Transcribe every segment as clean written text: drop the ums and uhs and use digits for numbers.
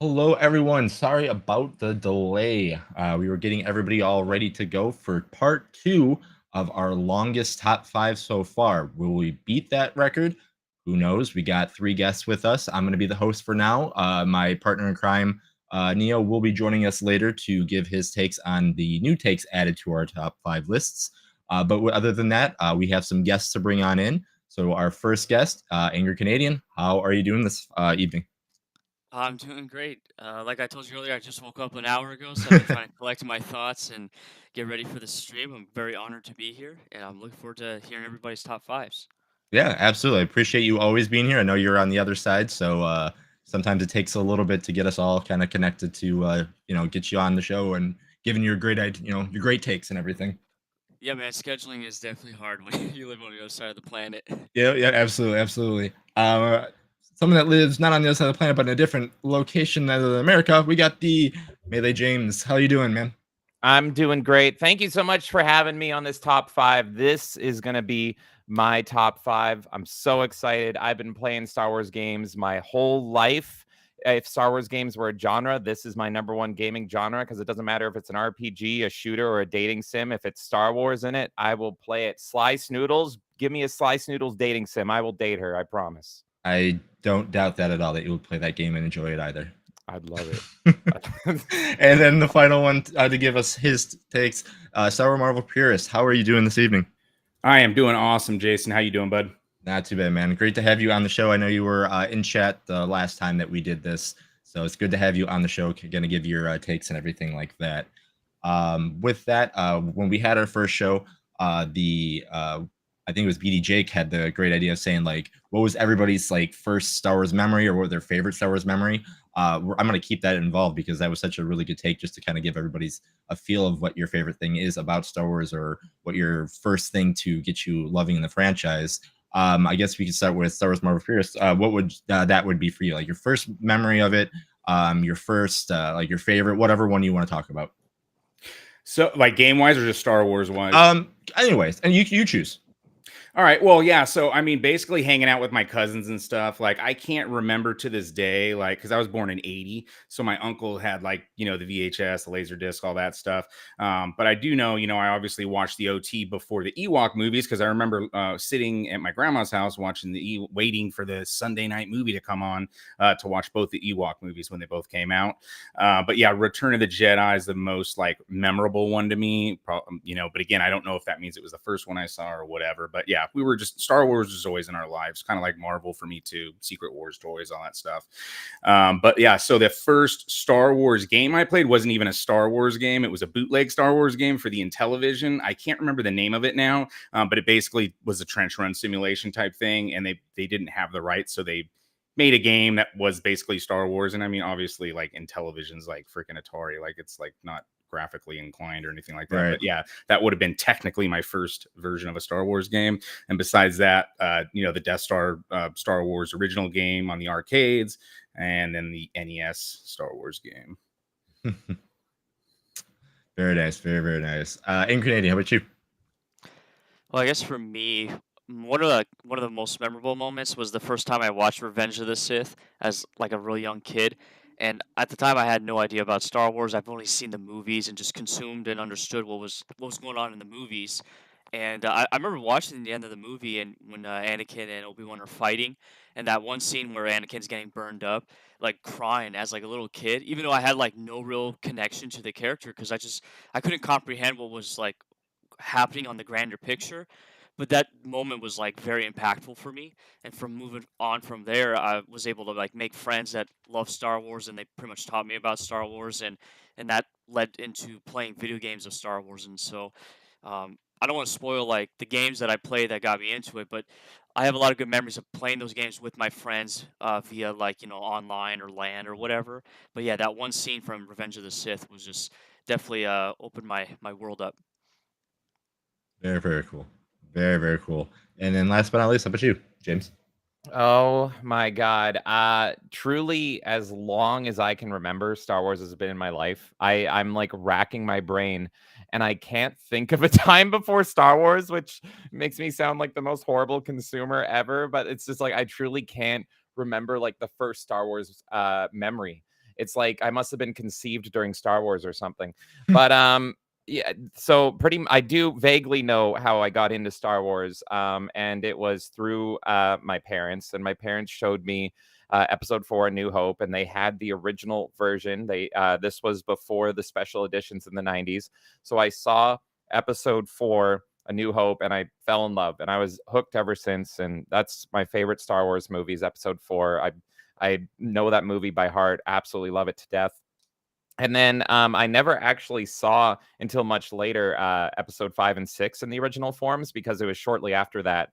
Hello, everyone. Sorry about the delay. We were getting everybody all ready to go for part two of our longest top five so far. Will we beat that record? Who knows? We got three guests with us. I'm going to be the host for now. My partner in crime, Neo, will be joining us later to give his takes on the new takes added to our top five lists. But other than that, we have some guests to bring on in. So, our first guest, Angry Canadian, how are you doing this evening? I'm doing great. Like I told you earlier, I just woke up an hour ago, so I've been trying to collect my thoughts and get ready for the stream. I'm very honored to be here, and I'm looking forward to hearing everybody's top fives. Yeah, absolutely. I appreciate you always being here. I know you're on the other side, so sometimes it takes a little bit to get us all kind of connected to get you on the show and giving your great your great takes and everything. Yeah, man, scheduling is definitely hard when you live on the other side of the planet. Yeah, yeah, absolutely, absolutely. Someone that lives not on the other side of the planet, but in a different location other than America. We got the Melee James. How you doing, man? I'm doing great. Thank you so much for having me on this top five. This is going to be my top five. I'm so excited. I've been playing Star Wars games my whole life. If Star Wars games were a genre, this is my number one gaming genre because it doesn't matter if it's an RPG, a shooter, or a dating sim. If it's Star Wars in it, I will play it. Slice Noodles, give me a Slice Noodles dating sim. I will date her. I promise. I don't doubt that at all that you will play that game and enjoy it either. I'd love it. And then the final one to give us his takes, Star Wars Marvel Purist. How are you doing this evening? I am doing awesome, Jason. How you doing, bud? Not too bad, man. Great to have you on the show. I know you were in chat the last time that we did this, so it's good to have you on the show. Going to give your takes and everything like that. With that, when we had our first show, the I think it was BD Jake had the great idea of saying like, what was everybody's like first Star Wars memory or what their favorite Star Wars memory? I'm going to keep that involved because that was such a really good take just to kind of give everybody's a feel of what your favorite thing is about Star Wars or what your first thing to get you loving in the franchise. I guess we could start with Star Wars Marvel Furious. What would that would be for you? Like your first memory of it, your first like your favorite, whatever one you want to talk about. So, like game wise or just Star Wars wise? Anyways, and you choose. All right. Well, yeah. So, I mean, basically hanging out with my cousins and stuff. Like, I can't remember to this day, like, because I was born in '80. So, my uncle had, like, the VHS, the laser disc, all that stuff. But I do know, I obviously watched the OT before the Ewok movies because I remember sitting at my grandma's house watching waiting for the Sunday night movie to come on to watch both the Ewok movies when they both came out. But yeah, Return of the Jedi is the most, like, memorable one to me, but again, I don't know if that means it was the first one I saw or whatever. But yeah, we were just Star Wars was always in our lives, kind of like Marvel for me too, Secret Wars toys, all that stuff. But yeah, so the first Star Wars game I played wasn't even a Star Wars game. It was a bootleg Star Wars game for the Intellivision. I can't remember the name of it now, but it basically was a trench run simulation type thing, and they didn't have the rights, so they made a game that was basically Star Wars. And I mean, obviously, like Intellivision's like freaking Atari, like it's like not graphically inclined or anything like that. Right. But yeah, that would have been technically my first version of a Star Wars game. And besides that, the Death Star Star Wars original game on the arcades, and then the NES Star Wars game. Very nice, very very nice. In Canadian, how about you? Well, I guess for me, one of the most memorable moments was the first time I watched Revenge of the Sith as like a really young kid. And at the time, I had no idea about Star Wars. I've only seen the movies and just consumed and understood what was going on in the movies. And I remember watching the end of the movie and when Anakin and Obi-Wan are fighting, and that one scene where Anakin's getting burned up, like crying as like a little kid, even though I had like no real connection to the character because I couldn't comprehend what was like happening on the grander picture. But that moment was like very impactful for me. And from moving on from there, I was able to like make friends that love Star Wars, and they pretty much taught me about Star Wars, and that led into playing video games of Star Wars. And so I don't want to spoil like the games that I played that got me into it, but I have a lot of good memories of playing those games with my friends via like online or LAN or whatever. But yeah, that one scene from Revenge of the Sith was just definitely opened my world up. Very very cool, very very cool. And then last but not least, how about you, James? Oh my God. Truly, as long as I can remember, Star Wars has been in my life. I'm like racking my brain and I can't think of a time before Star Wars, which makes me sound like the most horrible consumer ever. But it's just like I truly can't remember like the first Star Wars memory. It's like I must have been conceived during Star Wars or something. But yeah, so I do vaguely know how I got into Star Wars, and it was through my parents, and my parents showed me Episode 4, A New Hope, and they had the original version. This was before the special editions in the 90s, so I saw Episode 4, A New Hope, and I fell in love, and I was hooked ever since. And that's my favorite Star Wars movies, Episode 4. I know that movie by heart, absolutely love it to death. And then I never actually saw until much later Episode 5 and 6 in the original forms, because it was shortly after that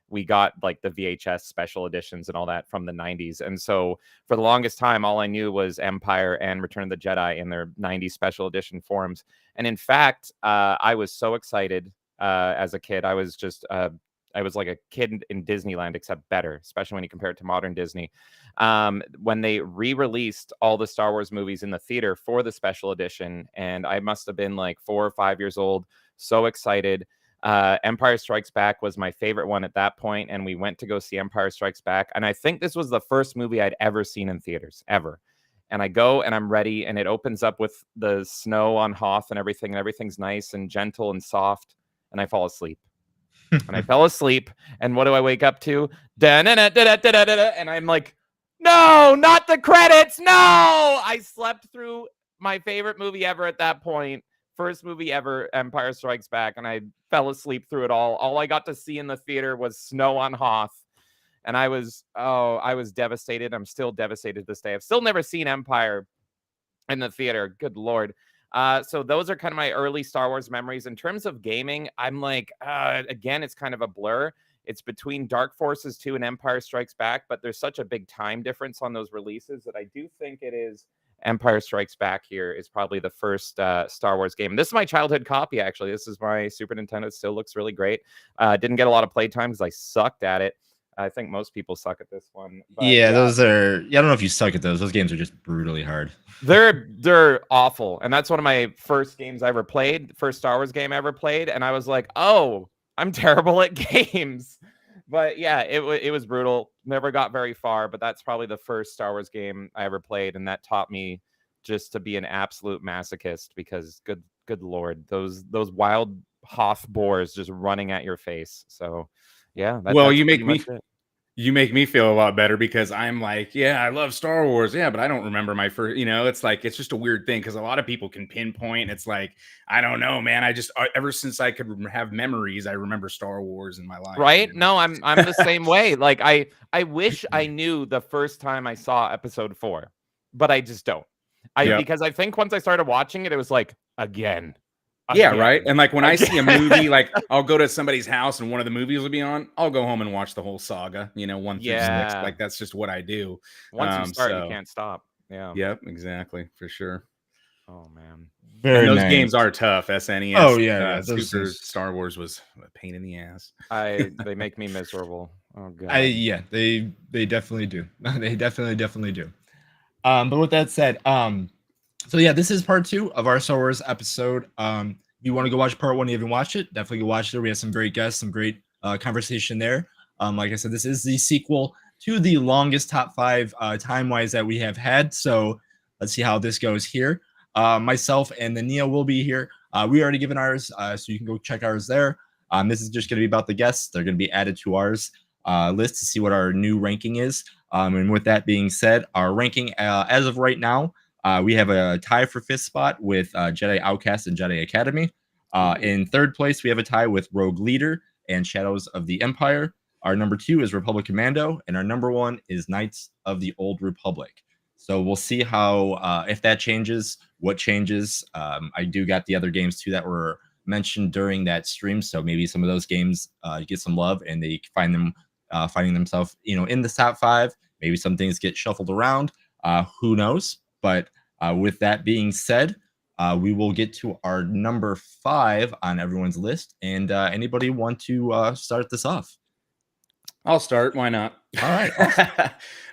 we got like the VHS special editions and all that from the 90s. And so for the longest time, all I knew was Empire and Return of the Jedi in their 90s special edition forms. And in fact, I was so excited as a kid. I was like a kid in Disneyland, except better, especially when you compare it to modern Disney. When they re-released all the Star Wars movies in the theater for the special edition, and I must have been like 4 or 5 years old, so excited. Empire Strikes Back was my favorite one at that point, and we went to go see Empire Strikes Back. And I think this was the first movie I'd ever seen in theaters, ever. And I go and I'm ready, and it opens up with the snow on Hoth and everything's nice and gentle and soft, and I fall asleep. And I fell asleep, and what do I wake up to? And I'm like, no, not the credits. No, I slept through my favorite movie ever at that point. First movie ever, Empire Strikes Back, and I fell asleep through it all. All I got to see in the theater was snow on Hoth, and I was devastated. I'm still devastated to this day. I've still never seen Empire in the theater. Good Lord. So those are kind of my early Star Wars memories. In terms of gaming, I'm like, again, it's kind of a blur. It's between Dark Forces 2 and Empire Strikes Back, but there's such a big time difference on those releases that I do think it is Empire Strikes Back here is probably the first Star Wars game. This is my childhood copy, actually. This is my Super Nintendo. It still looks really great. Didn't get a lot of playtime because I sucked at it. I think most people suck at this one. But yeah, those are. Yeah, I don't know if you suck at those. Those games are just brutally hard. They're awful, and that's one of my first games I ever played. First Star Wars game I ever played, and I was like, oh, I'm terrible at games. But yeah, it was brutal. Never got very far, but that's probably the first Star Wars game I ever played, and that taught me just to be an absolute masochist, because good Lord, those wild Hoth boars just running at your face. So yeah, well, you make me feel a lot better, because I'm like, yeah, I love Star Wars. Yeah, but I don't remember my first, it's like, it's just a weird thing, because a lot of people can pinpoint. It's like, I don't know, man. I just, ever since I could have memories, I remember Star Wars in my life. Right? No, I'm the same way. Like I wish I knew the first time I saw Episode 4, but I just don't. Because I think once I started watching it, it was like, again. Yeah, right. And like when I see a movie, like I'll go to somebody's house and one of the movies will be on, I'll go home and watch the whole saga, 1 through 6. Like that's just what I do. Once you start, you can't stop. Yeah. Yep, exactly, for sure. Oh man. And those games are tough. SNES. Oh yeah, Super Star Wars was a pain in the ass. They make me miserable. Oh god. They definitely do. They definitely do. But with that said, so yeah, this is part 2 of our Star Wars episode. If you want to go watch part 1, you haven't watched it, definitely go watch it. We have some great guests, some great conversation there. Like I said, this is the sequel to the longest top 5 time-wise that we have had. So let's see how this goes here. Myself and the Nia will be here. We already given ours, so you can go check ours there. This is just going to be about the guests. They're going to be added to ours list to see what our new ranking is. And with that being said, our ranking as of right now, we have a tie for 5th spot with Jedi Outcast and Jedi Academy. In 3rd place, we have a tie with Rogue Leader and Shadows of the Empire. Our number 2 is Republic Commando, and our number 1 is Knights of the Old Republic. So we'll see how, if that changes, what changes. I do got the other games too that were mentioned during that stream, so maybe some of those games get some love and they find them finding themselves, in the top 5. Maybe some things get shuffled around. Who knows? But with that being said, we will get to our number 5 on everyone's list. And anybody want to start this off? I'll start. Why not? All right.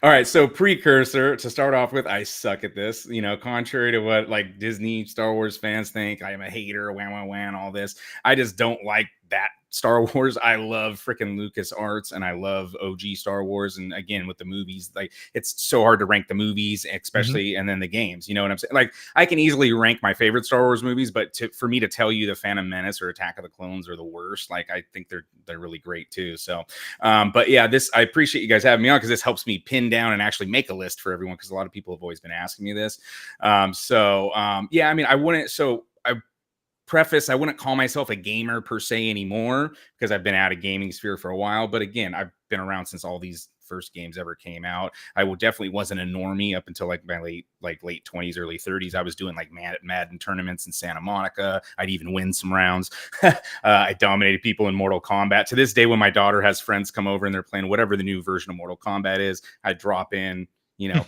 All right. So precursor to start off with, I suck at this. Contrary to what like Disney Star Wars fans think, I am a hater, wham, all this. I just don't like that Star Wars. I love freaking LucasArts, and I love OG Star Wars. And again, with the movies, like it's so hard to rank the movies, especially and then the games. You know what I'm saying? Like I can easily rank my favorite Star Wars movies, but for me to tell you the Phantom Menace or Attack of the Clones are the worst, like I think they're really great too. So, but yeah, I appreciate you guys having me on because this helps me pin down and actually make a list for everyone because a lot of people have always been asking me this. Yeah, I mean, I wouldn't. So I wouldn't call myself a gamer per se anymore because I've been out of gaming sphere for a while. But again, I've been around since all these first games ever came out. I definitely wasn't a normie up until like my late 20s, early 30s. I was doing like Madden tournaments in Santa Monica. I'd even win some rounds. I dominated people in Mortal Kombat. To this day, when my daughter has friends come over and they're playing whatever the new version of Mortal Kombat is, I drop in,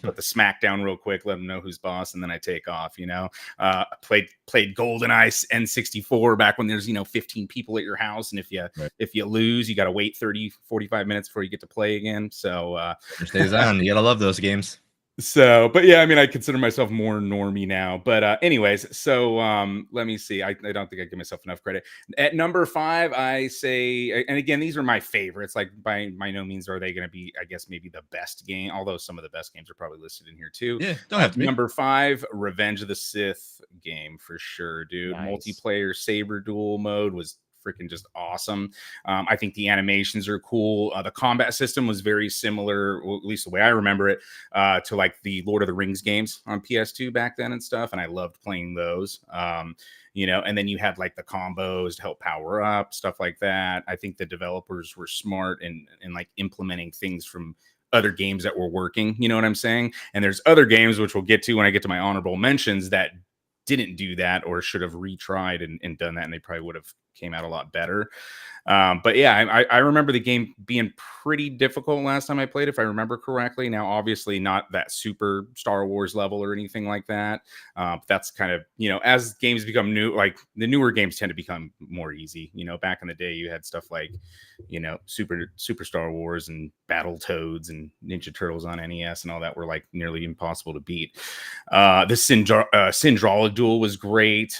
put the smack down real quick, let them know who's boss, and then I take off. Played GoldenEye N64 back when there's 15 people at your house, and if you lose, you got to wait 30-45 minutes before you get to play again. So it stays on. You gotta love those games. So, but yeah, I mean, I consider myself more normie now. But anyways, so let me see. I don't think I give myself enough credit. At number 5, I say, and again, these are my favorites. Like by no means are they going to be, I guess, maybe the best game. Although some of the best games are probably listed in here too. Yeah, don't have to be. Number 5, Revenge of the Sith game for sure, dude. Nice. Multiplayer saber duel mode was freaking just awesome. I think the animations are cool. The combat system was very similar, well, at least the way I remember it, to like the Lord of the Rings games on PS2 back then and stuff. And I loved playing those. And then you had like the combos to help power up, stuff like that. I think the developers were smart in like implementing things from other games that were working. You know what I'm saying? And there's other games, which we'll get to when I get to my honorable mentions, that didn't do that or should have retried and done that, and they probably would have came out a lot better. But yeah, I remember the game being pretty difficult last time I played, if I remember correctly. Now, obviously not that super Star Wars level or anything like that. That's kind of, as games become new, like the newer games tend to become more easy. Back in the day, you had stuff like, Super Star Wars and Battletoads and Ninja Turtles on NES and all that were like nearly impossible to beat. The Syndrala duel was great.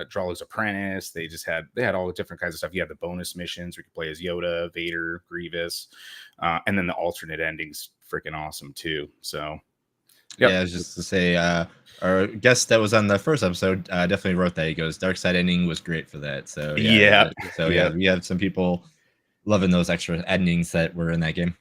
Drawling's Apprentice. They had all the different kinds of stuff. You had the bonus missions where you could play as Yoda, Vader, Grievous, and then the alternate endings, freaking awesome too. So, yeah, I was just to say, our guest that was on the first episode definitely wrote that. He goes, "Dark Side ending was great for that." So yeah. We have some people loving those extra endings that were in that game.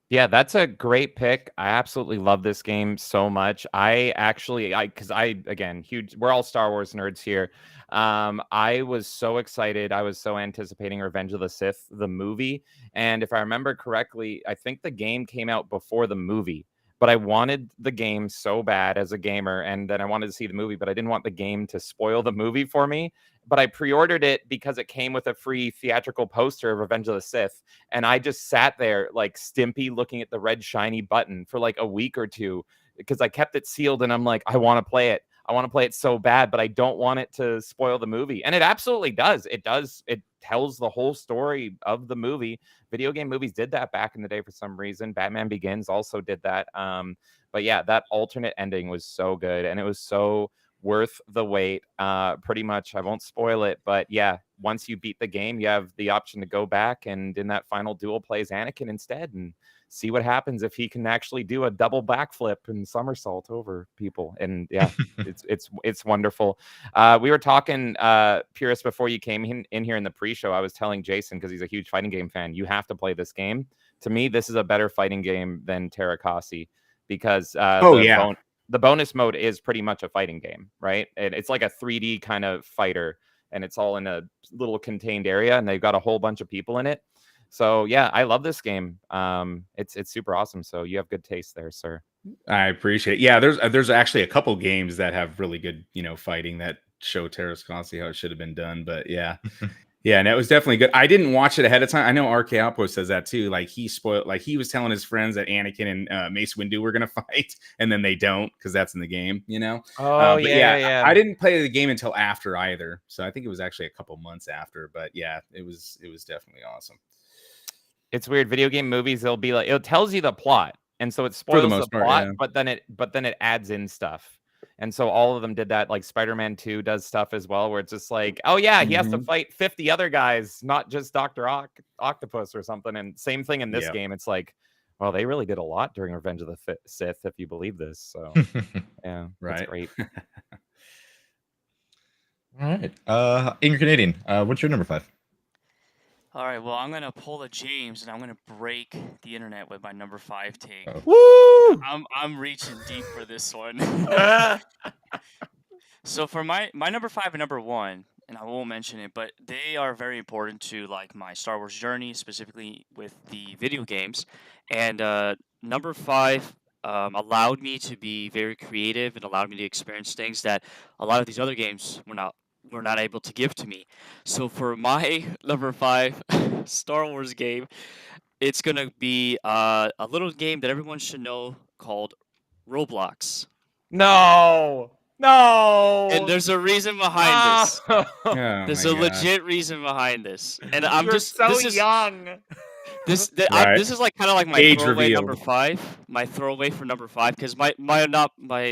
Yeah, that's a great pick. I absolutely love this game so much. Again, huge, we're all Star Wars nerds here. I was so excited. I was so anticipating Revenge of the Sith, the movie. And if I remember correctly, I think the game came out before the movie. But I wanted the game so bad as a gamer, and then I wanted to see the movie, but I didn't want the game to spoil the movie for me. But I pre-ordered it because it came with a free theatrical poster of Revenge of the Sith. And I just sat there like Stimpy looking at the red shiny button for like a week or two because I kept it sealed and I'm like, I want to play it. I want to play it so bad, but I don't want it to spoil the movie. And it absolutely does. It does. It tells the whole story of the movie. Video game movies did that back in the day for some reason. Batman Begins also did that. But yeah, that alternate ending was so good. And it was so worth the wait. Pretty much, I won't spoil it. But yeah, once you beat the game, you have the option to go back and in that final duel plays Anakin instead and see what happens if he can actually do a double backflip and somersault over people. And yeah, it's wonderful. We were talking, Purist, before you came in here in the pre-show. I was telling Jason, because he's a huge fighting game fan, you have to play this game. To me, this is a better fighting game than Terrakasi because the bonus mode is pretty much a fighting game, right? And it's like a 3D kind of fighter, and it's all in a little contained area, and they've got a whole bunch of people in it. So yeah, I love this game. It's super awesome. So you have good taste there, sir. I appreciate it. Yeah, there's actually a couple games that have really good, fighting that show Terrakasi how it should have been done. But yeah. Yeah, and it was definitely good. I didn't watch it ahead of time. I know RK Outpost says that too. Like he was telling his friends that Anakin and Mace Windu were gonna fight, and then they don't because that's in the game, Oh yeah. I didn't play the game until after either, so I think it was actually a couple months after. But yeah, it was definitely awesome. It's weird. Video game movies, they'll be like, it tells you the plot, and so it spoils the plot, yeah. but then it adds in stuff. And so all of them did that. Like Spider-Man 2 does stuff as well, where it's just like, oh yeah, he has to fight 50 other guys, not just Dr. Octopus or something. And same thing in this game. It's like, well, they really did a lot during Revenge of the Sith, if you believe this. So yeah, that's great. All right. Ingrid Canadian, what's your number 5? All right, well, I'm gonna pull a James, and I'm gonna break the internet with my number 5 take. Woo! I'm reaching deep for this one. So for my number 5 and number 1, and I won't mention it, but they are very important to like my Star Wars journey, specifically with the video games. And number 5 allowed me to be very creative and allowed me to experience things that a lot of these other games were not able to give to me. So for my number 5 Star Wars game, it's gonna be a little game that everyone should know called Roblox. No. And there's a reason behind this. There's a legit reason behind this. And I'm You're just so this is young. this is like kind of like my Age throwaway reveal. number 5. My throwaway for number 5 because my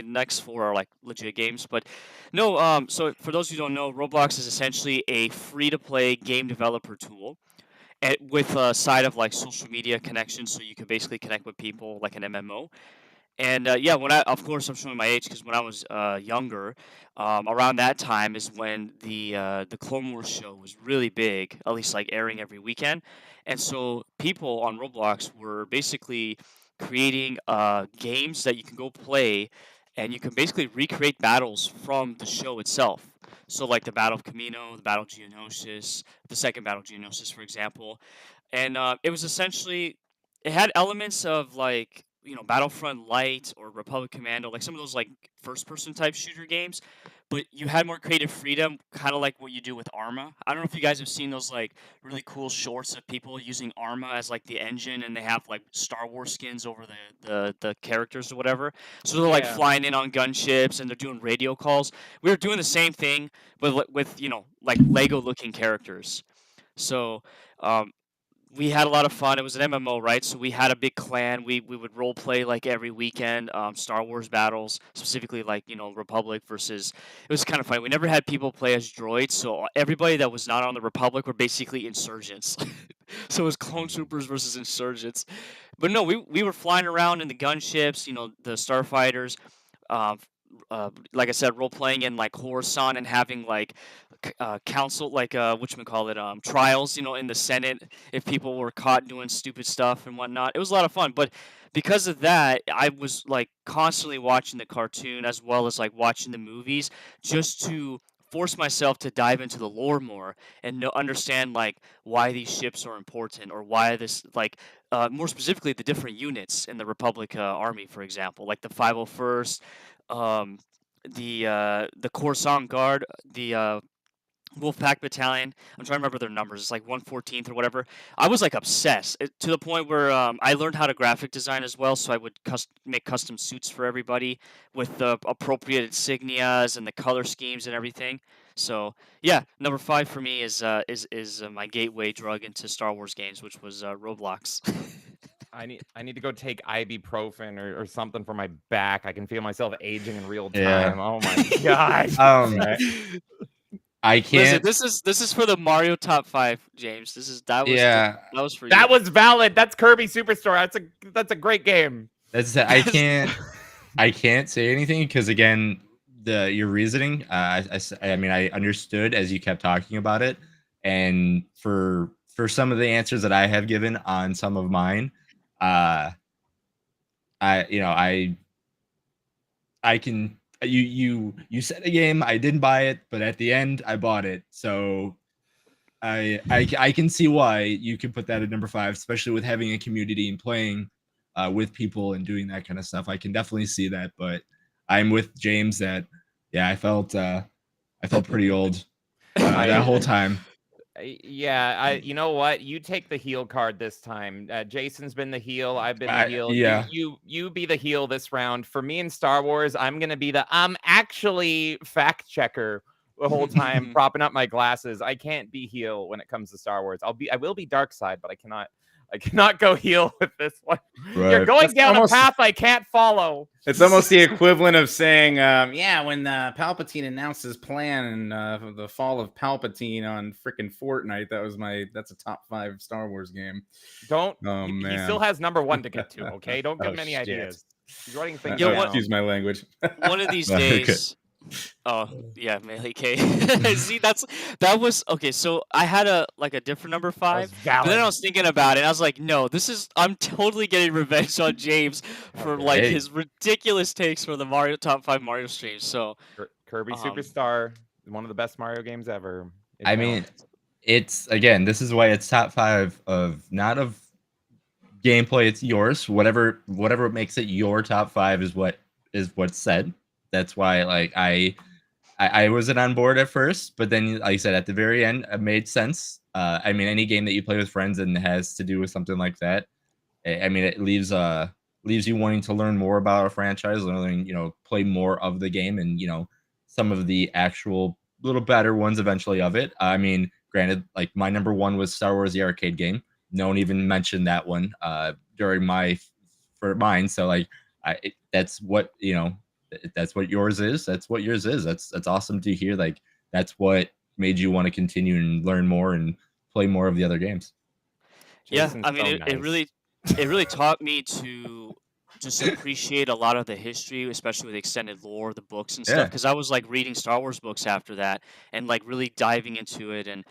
next 4 are like legit games. But no, so for those who don't know, Roblox is essentially a free-to-play game developer tool. With a side of like social media connections, so you can basically connect with people like an MMO. And yeah, of course I'm showing my age because when I was younger, around that time is when the Clone Wars show was really big, at least like airing every weekend. And so people on Roblox were basically creating games that you can go play, and you can basically recreate battles from the show itself. So like the Battle of Camino, the Battle of Geonosis, the second Battle of Geonosis, for example. And it was essentially, it had elements of like, Battlefront Light or Republic Commando, like some of those like first-person type shooter games, but you had more creative freedom, kind of like what you do with Arma. I don't know if you guys have seen those like really cool shorts of people using Arma as like the engine, and they have like Star Wars skins over the characters or whatever. So they're like flying in on gunships and they're doing radio calls. We were doing the same thing, but with like Lego-looking characters. So we had a lot of fun. It was an MMO, right? So we had a big clan. We would role play like every weekend, Star Wars battles, specifically like Republic versus. It was kind of funny. We never had people play as droids, so everybody that was not on the Republic were basically insurgents. So it was clone troopers versus insurgents. But no, we were flying around in the gunships, the starfighters. Like I said, role playing in like Coruscant and having like council, like whatchamacallit, trials, in the Senate if people were caught doing stupid stuff and whatnot. It was a lot of fun, but because of that, I was like constantly watching the cartoon as well as like watching the movies just to force myself to dive into the lore more and understand like why these ships are important or why this like more specifically the different units in the Republic army, for example, like the 501st, the Coruscant Guard, the Wolfpack Battalion. I'm trying to remember their numbers. It's like 114th or whatever. I was like obsessed to the point where I learned how to graphic design as well. So I would make custom suits for everybody with the appropriate insignias and the color schemes and everything. So yeah, number 5 for me is my gateway drug into Star Wars games, which was Roblox. I need to go take ibuprofen or something for my back. I can feel myself aging in real time. Yeah. Oh my god. I can't. Listen, this is for the Mario top 5, James. That was for you. That was valid. That's Kirby Superstar. That's a great game. That's I can't say anything because again, your reasoning. I mean, I understood as you kept talking about it, and for some of the answers that I have given on some of mine, I can. You said a game, I didn't buy it, but at the end I bought it. So I can see why you could put that at number 5, especially with having a community and playing with people and doing that kind of stuff. I can definitely see that, but I'm with James that I felt pretty old that whole time. Yeah, you know what? You take the heel card this time. Jason's been the heel. I've been the heel. Yeah. You be the heel this round. For me in Star Wars, I'm gonna be the actually fact checker the whole time, propping up my glasses. I can't be heel when it comes to Star Wars. I will be dark side, but I cannot I cannot go heel with this one. You're Right. going That's down almost- a path I can't follow. It's almost the equivalent of saying, yeah, when Palpatine announced his plan and the fall of Palpatine on freaking Fortnite, that's a top 5 Star Wars game. Don't. Oh, He man. still has number 1 to get to. Okay, don't give Oh, him any shit. ideas. He's writing things Yeah, down. what- Excuse my language. One of these Okay. days. Oh yeah, Melee K. See, that was okay. So I had a different number That was 5, but valid. then I was thinking about it. And I was like, no, I'm totally getting revenge on James for like Hey. his ridiculous takes for the top 5 Mario streams. So Kirby Um, Superstar, one of the best Mario games ever. It I mean, counts. it's again, this is why it's top 5 of not of gameplay. It's yours. Whatever makes it your top 5 is what's said. That's why like I wasn't on board at first, but then like I said at the very end, it made sense. I mean, any game that you play with friends and has to do with something like that, I mean, it leaves you wanting to learn more about a franchise, learning, play more of the game, and some of the actual little better ones eventually of it. I mean, granted, like my number 1 was Star Wars the arcade game. No one even mentioned that one during for mine. So like, that's what that's what yours is. That's what yours is. That's awesome to hear. Like that's what made you want to continue and learn more and play more of the other games. yeah, Jason's I mean, so it nice. really taught me to just appreciate a lot of the history, especially with extended lore, the books and Yeah. stuff. Because I was like reading Star Wars books after that, and like really diving into it. And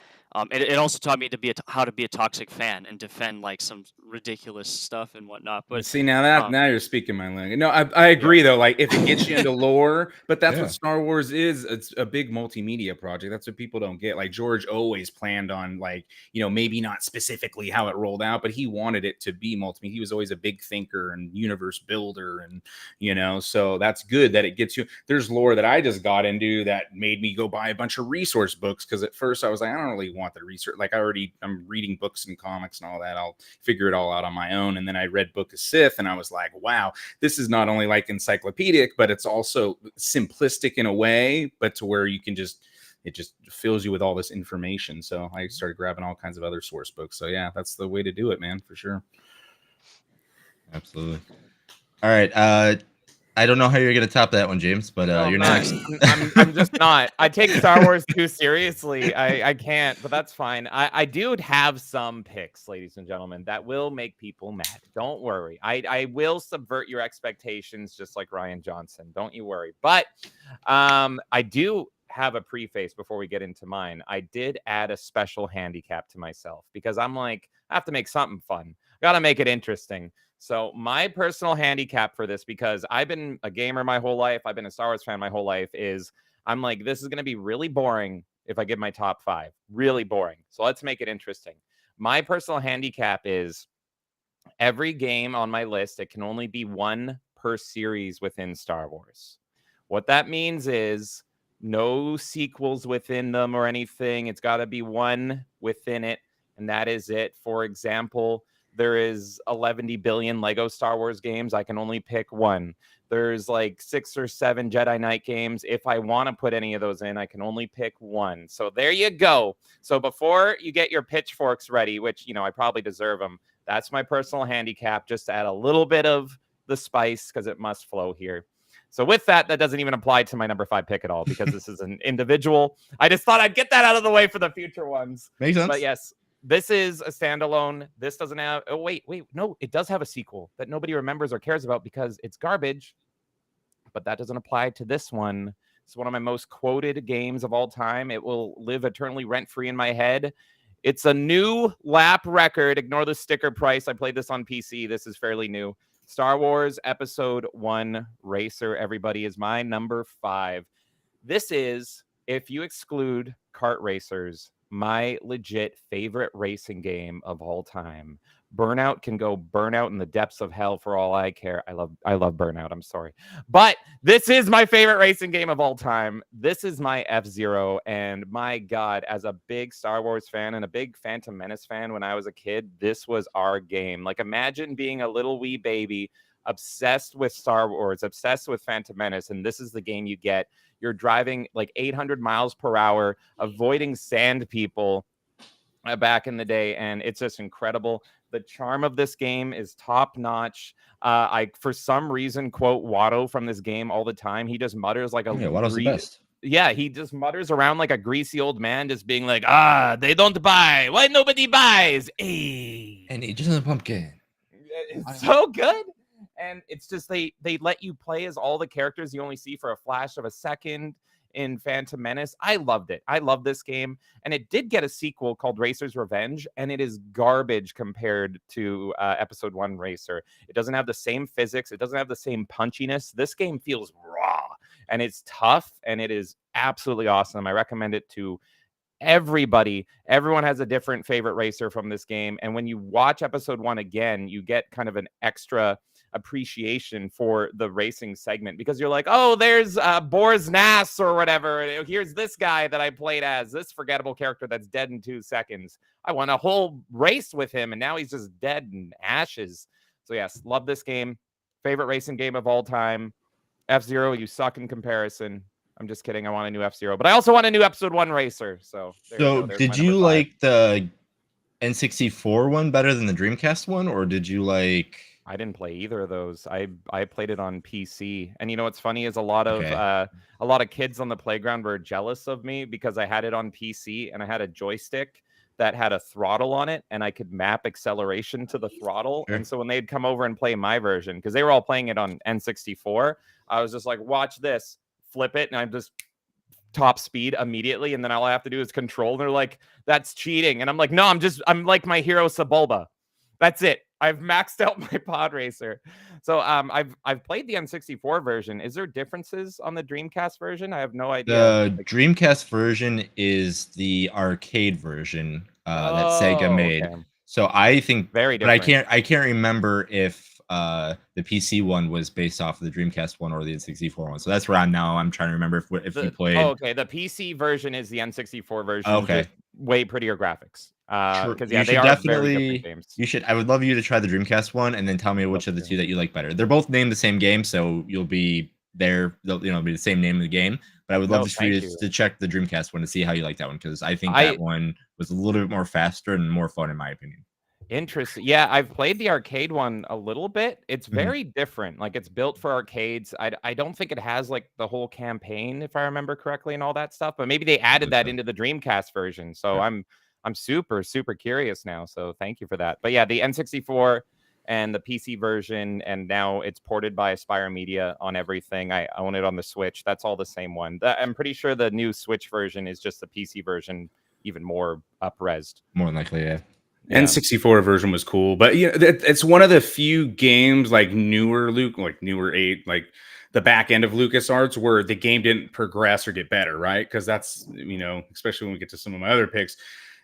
it also taught me to how to be a toxic fan and defend like some ridiculous stuff and whatnot. But See, now you're speaking my language. No, I agree though. Like if it gets you into lore, but that's Yeah. what Star Wars is. It's a big multimedia project. That's what people don't get. Like George always planned on like, maybe not specifically how it rolled out, but he wanted it to be multimedia. He was always a big thinker and universe builder, and so that's good that it gets you. There's lore that I just got into that made me go buy a bunch of resource books because at first I was like, I don't really want the research. Like I'm reading books and comics and all that. I'll figure it all out on my own. And then I read Book of Sith and I was like, wow, this is not only like encyclopedic, but it's also simplistic in a way, but to where you can it just fills you with all this information. So I started grabbing all kinds of other source books. So yeah, that's the way to do it, man, for sure. Absolutely. All right. I don't know how you're gonna top that one, James, but No, you're I'm next. not. I'm just not. I take Star Wars too seriously. I can't, but that's fine. I do have some picks, ladies and gentlemen, that will make people mad. Don't worry. I will subvert your expectations just like Ryan Johnson. Don't you worry. But I do have a preface before we get into mine. I did add a special handicap to myself because I'm like, I have to make something fun. Gotta make it interesting. So my personal handicap for this, because I've been a gamer my whole life, I've been a Star Wars fan my whole life, is I'm like, this is going to be really boring if I give my top 5. Really boring. So let's make it interesting. My personal handicap is every game on my list, it can only be 1 per series within Star Wars. What that means is no sequels within them or anything. It's got to be 1 within it, and that is it. For example, there is 11 billion Lego Star Wars games. I can only pick 1. There's like 6 or 7 Jedi Knight games. If I want to put any of those in, I can only pick 1. So there you go. So before you get your pitchforks ready, which, I probably deserve them, that's my personal handicap, just to add a little bit of the spice because it must flow here. So with that doesn't even apply to my number 5 pick at all because this is an individual. I just thought I'd get that out of the way for the future ones. Makes sense. But yes, this is a standalone. This doesn't have. Oh, wait. No, it does have a sequel that nobody remembers or cares about because it's garbage. But that doesn't apply to this one. It's one of my most quoted games of all time. It will live eternally rent-free in my head. It's a new lap record. Ignore the sticker price. I played this on PC. This is fairly new. Star Wars Episode 1 Racer, everybody, is my number 5. This is, if you exclude kart racers, my legit favorite racing game of all time. Burnout can go Burnout in the depths of hell for all I care. I love Burnout. I'm sorry. But this is my favorite racing game of all time. This is my F-Zero. And my God, as a big Star Wars fan and a big Phantom Menace fan when I was a kid, this was our game. Like imagine being a little wee baby obsessed with Star Wars, obsessed with Phantom Menace, and this is the game you get. You're driving like 800 miles per hour, avoiding sand people back in the day, and it's just incredible. The charm of this game is top notch. I, for some reason, quote Watto from this game all the time. He just mutters like a Yeah, Waddle's the best. yeah, he just mutters around like a greasy old man, just being like, they don't buy. Why nobody buys? Hey. And he just a pumpkin. It's so good. And it's just they let you play as all the characters you only see for a flash of a second in Phantom Menace. I loved it. I love this game. And it did get a sequel called Racer's Revenge, and it is garbage compared to Episode 1 Racer. It doesn't have the same physics. It doesn't have the same punchiness. This game feels raw, and it's tough, and it is absolutely awesome. I recommend it to everybody. Everyone has a different favorite racer from this game, and when you watch Episode 1 again, you get kind of an extra appreciation for the racing segment, because you're like, oh, there's Boris Nass or whatever. Here's this guy that I played as, this forgettable character that's dead in 2 seconds. I won a whole race with him, and now he's just dead in ashes. So yes, love this game. Favorite racing game of all time. F-Zero, you suck in comparison. I'm just kidding. I want a new F-Zero, but I also want a new Episode 1 racer. So did you like the N64 one better than the Dreamcast one, or did you like? I didn't play either of those. I played it on PC, and you know what's funny is a lot of kids on the playground were jealous of me because I had it on PC and I had a joystick that had a throttle on it, and I could map acceleration to the throttle. Sure. And so when they'd come over and play my version, because they were all playing it on N64, I was just like, watch this, flip it, and I'm just top speed immediately, and then all I have to do is control. And they're like, that's cheating. And I'm like, no, I'm like my hero Sebulba. That's it. I've maxed out my pod racer. So I've played the N64 version. Is there differences on the Dreamcast version? I have no idea. The Dreamcast version is the arcade version that Sega made. Okay. So I think Very but different. I can't remember if the PC one was based off of the Dreamcast one or the N64 one. So that's where I'm now. I'm trying to remember if you played. Oh, okay. The PC version is the N64 version. Okay. Just way prettier graphics. Because You they should are definitely- very different games. You should. I would love you to try the Dreamcast one and then tell me which of the two that you like better. They're both named the same game, so you'll be there. They'll be the same name of the game. But I would love for you to check the Dreamcast one to see how you like that one, because I think that one was a little bit more faster and more fun in my opinion. Interesting. Yeah, I've played the arcade one a little bit. It's very different. Like, it's built for arcades. I don't think it has like the whole campaign, if I remember correctly, and all that stuff. But maybe they added that into the Dreamcast version. So Yeah. I'm super curious now. So thank you for that. But yeah, the N64 and the PC version, and now it's ported by Aspire Media on everything. I own it on the Switch. That's all the same one. I'm pretty sure the new Switch version is just the PC version, even more up-resed. More than likely, yeah. Yeah. N64 version was cool, but it's one of the few games like newer 8, like the back end of LucasArts, where the game didn't progress or get better, right? Because that's, especially when we get to some of my other picks,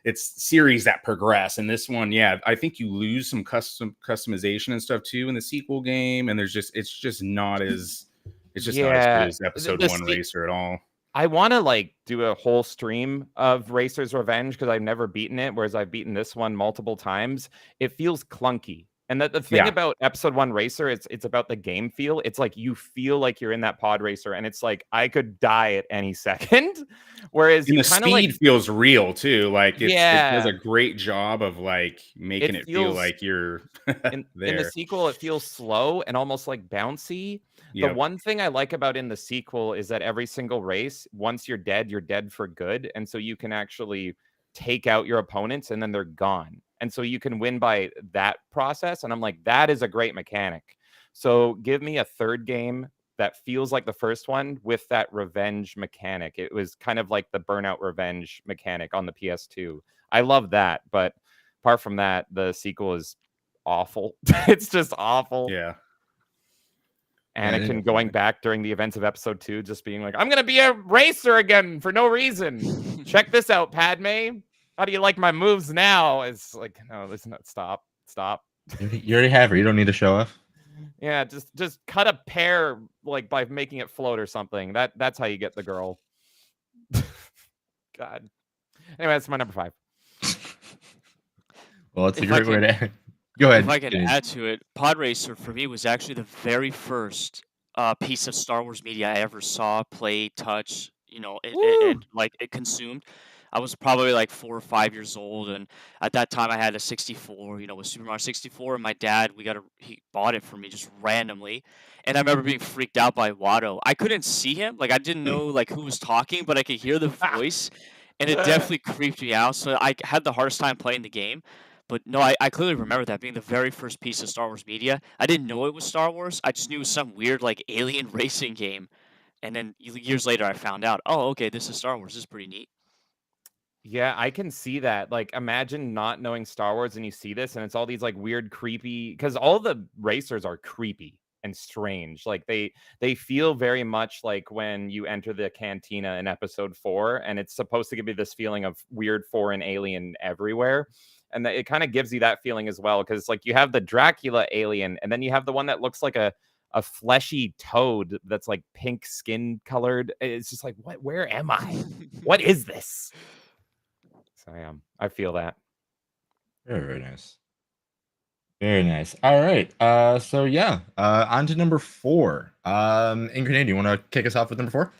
it's series that progress. And this one, yeah, I think you lose some customization and stuff too in the sequel game, and it's just not as good as Episode 1 Racer at all. I want to like do a whole stream of Racer's Revenge because I've never beaten it, whereas I've beaten this one multiple times. It feels clunky. And the thing about Episode 1 Racer, it's about the game feel. It's like you feel like you're in that pod racer, and it's like I could die at any second. Whereas the speed feels real too. Like it does a great job of like making it feel like you're in the sequel. It feels slow and almost like bouncy. The one thing I like about in the sequel is that every single race, once you're dead for good, and so you can actually take out your opponents and then they're gone. And so you can win by that process. And I'm like, that is a great mechanic. So give me a third game that feels like the first one with that revenge mechanic. It was kind of like the Burnout Revenge mechanic on the PS2. I love that. But apart from that, the sequel is awful. It's just awful. Yeah. Anakin going back during the events of Episode 2, just being like, I'm going to be a racer again for no reason. Check this out, Padme. How do you like my moves now? It's like, no, listen, stop. You already have her. You don't need to show off. Yeah, just cut a pear like by making it float or something. That's how you get the girl. God. Anyway, that's my number 5. Well, it's a great way to go ahead. If I can add to it, Pod Racer for me was actually the very first piece of Star Wars media I ever saw, played, touched, and like it consumed. I was probably like 4 or 5 years old, and at that time I had a 64, with Super Mario 64, and my dad, he bought it for me just randomly, and I remember being freaked out by Watto. I couldn't see him, like I didn't know like who was talking, but I could hear the voice, and it definitely creeped me out. So I had the hardest time playing the game. But no, I clearly remember that being the very first piece of Star Wars media. I didn't know it was Star Wars. I just knew it was some weird like alien racing game. And then years later, I found out, oh, okay, this is Star Wars. This is pretty neat. Yeah, I can see that. Like, imagine not knowing Star Wars and you see this, and it's all these like weird, creepy. Because all the racers are creepy and strange. Like they feel very much like when you enter the cantina in Episode 4, and it's supposed to give you this feeling of weird foreign alien everywhere. And it kind of gives you that feeling as well, because like you have the Dracula alien, and then you have the one that looks like a fleshy toad that's like pink skin colored. It's just like, what? Where am I? What is this? So I feel that. Very nice. Very nice. All right. So yeah. On to number 4. Ingrid, do you want to kick us off with number 4?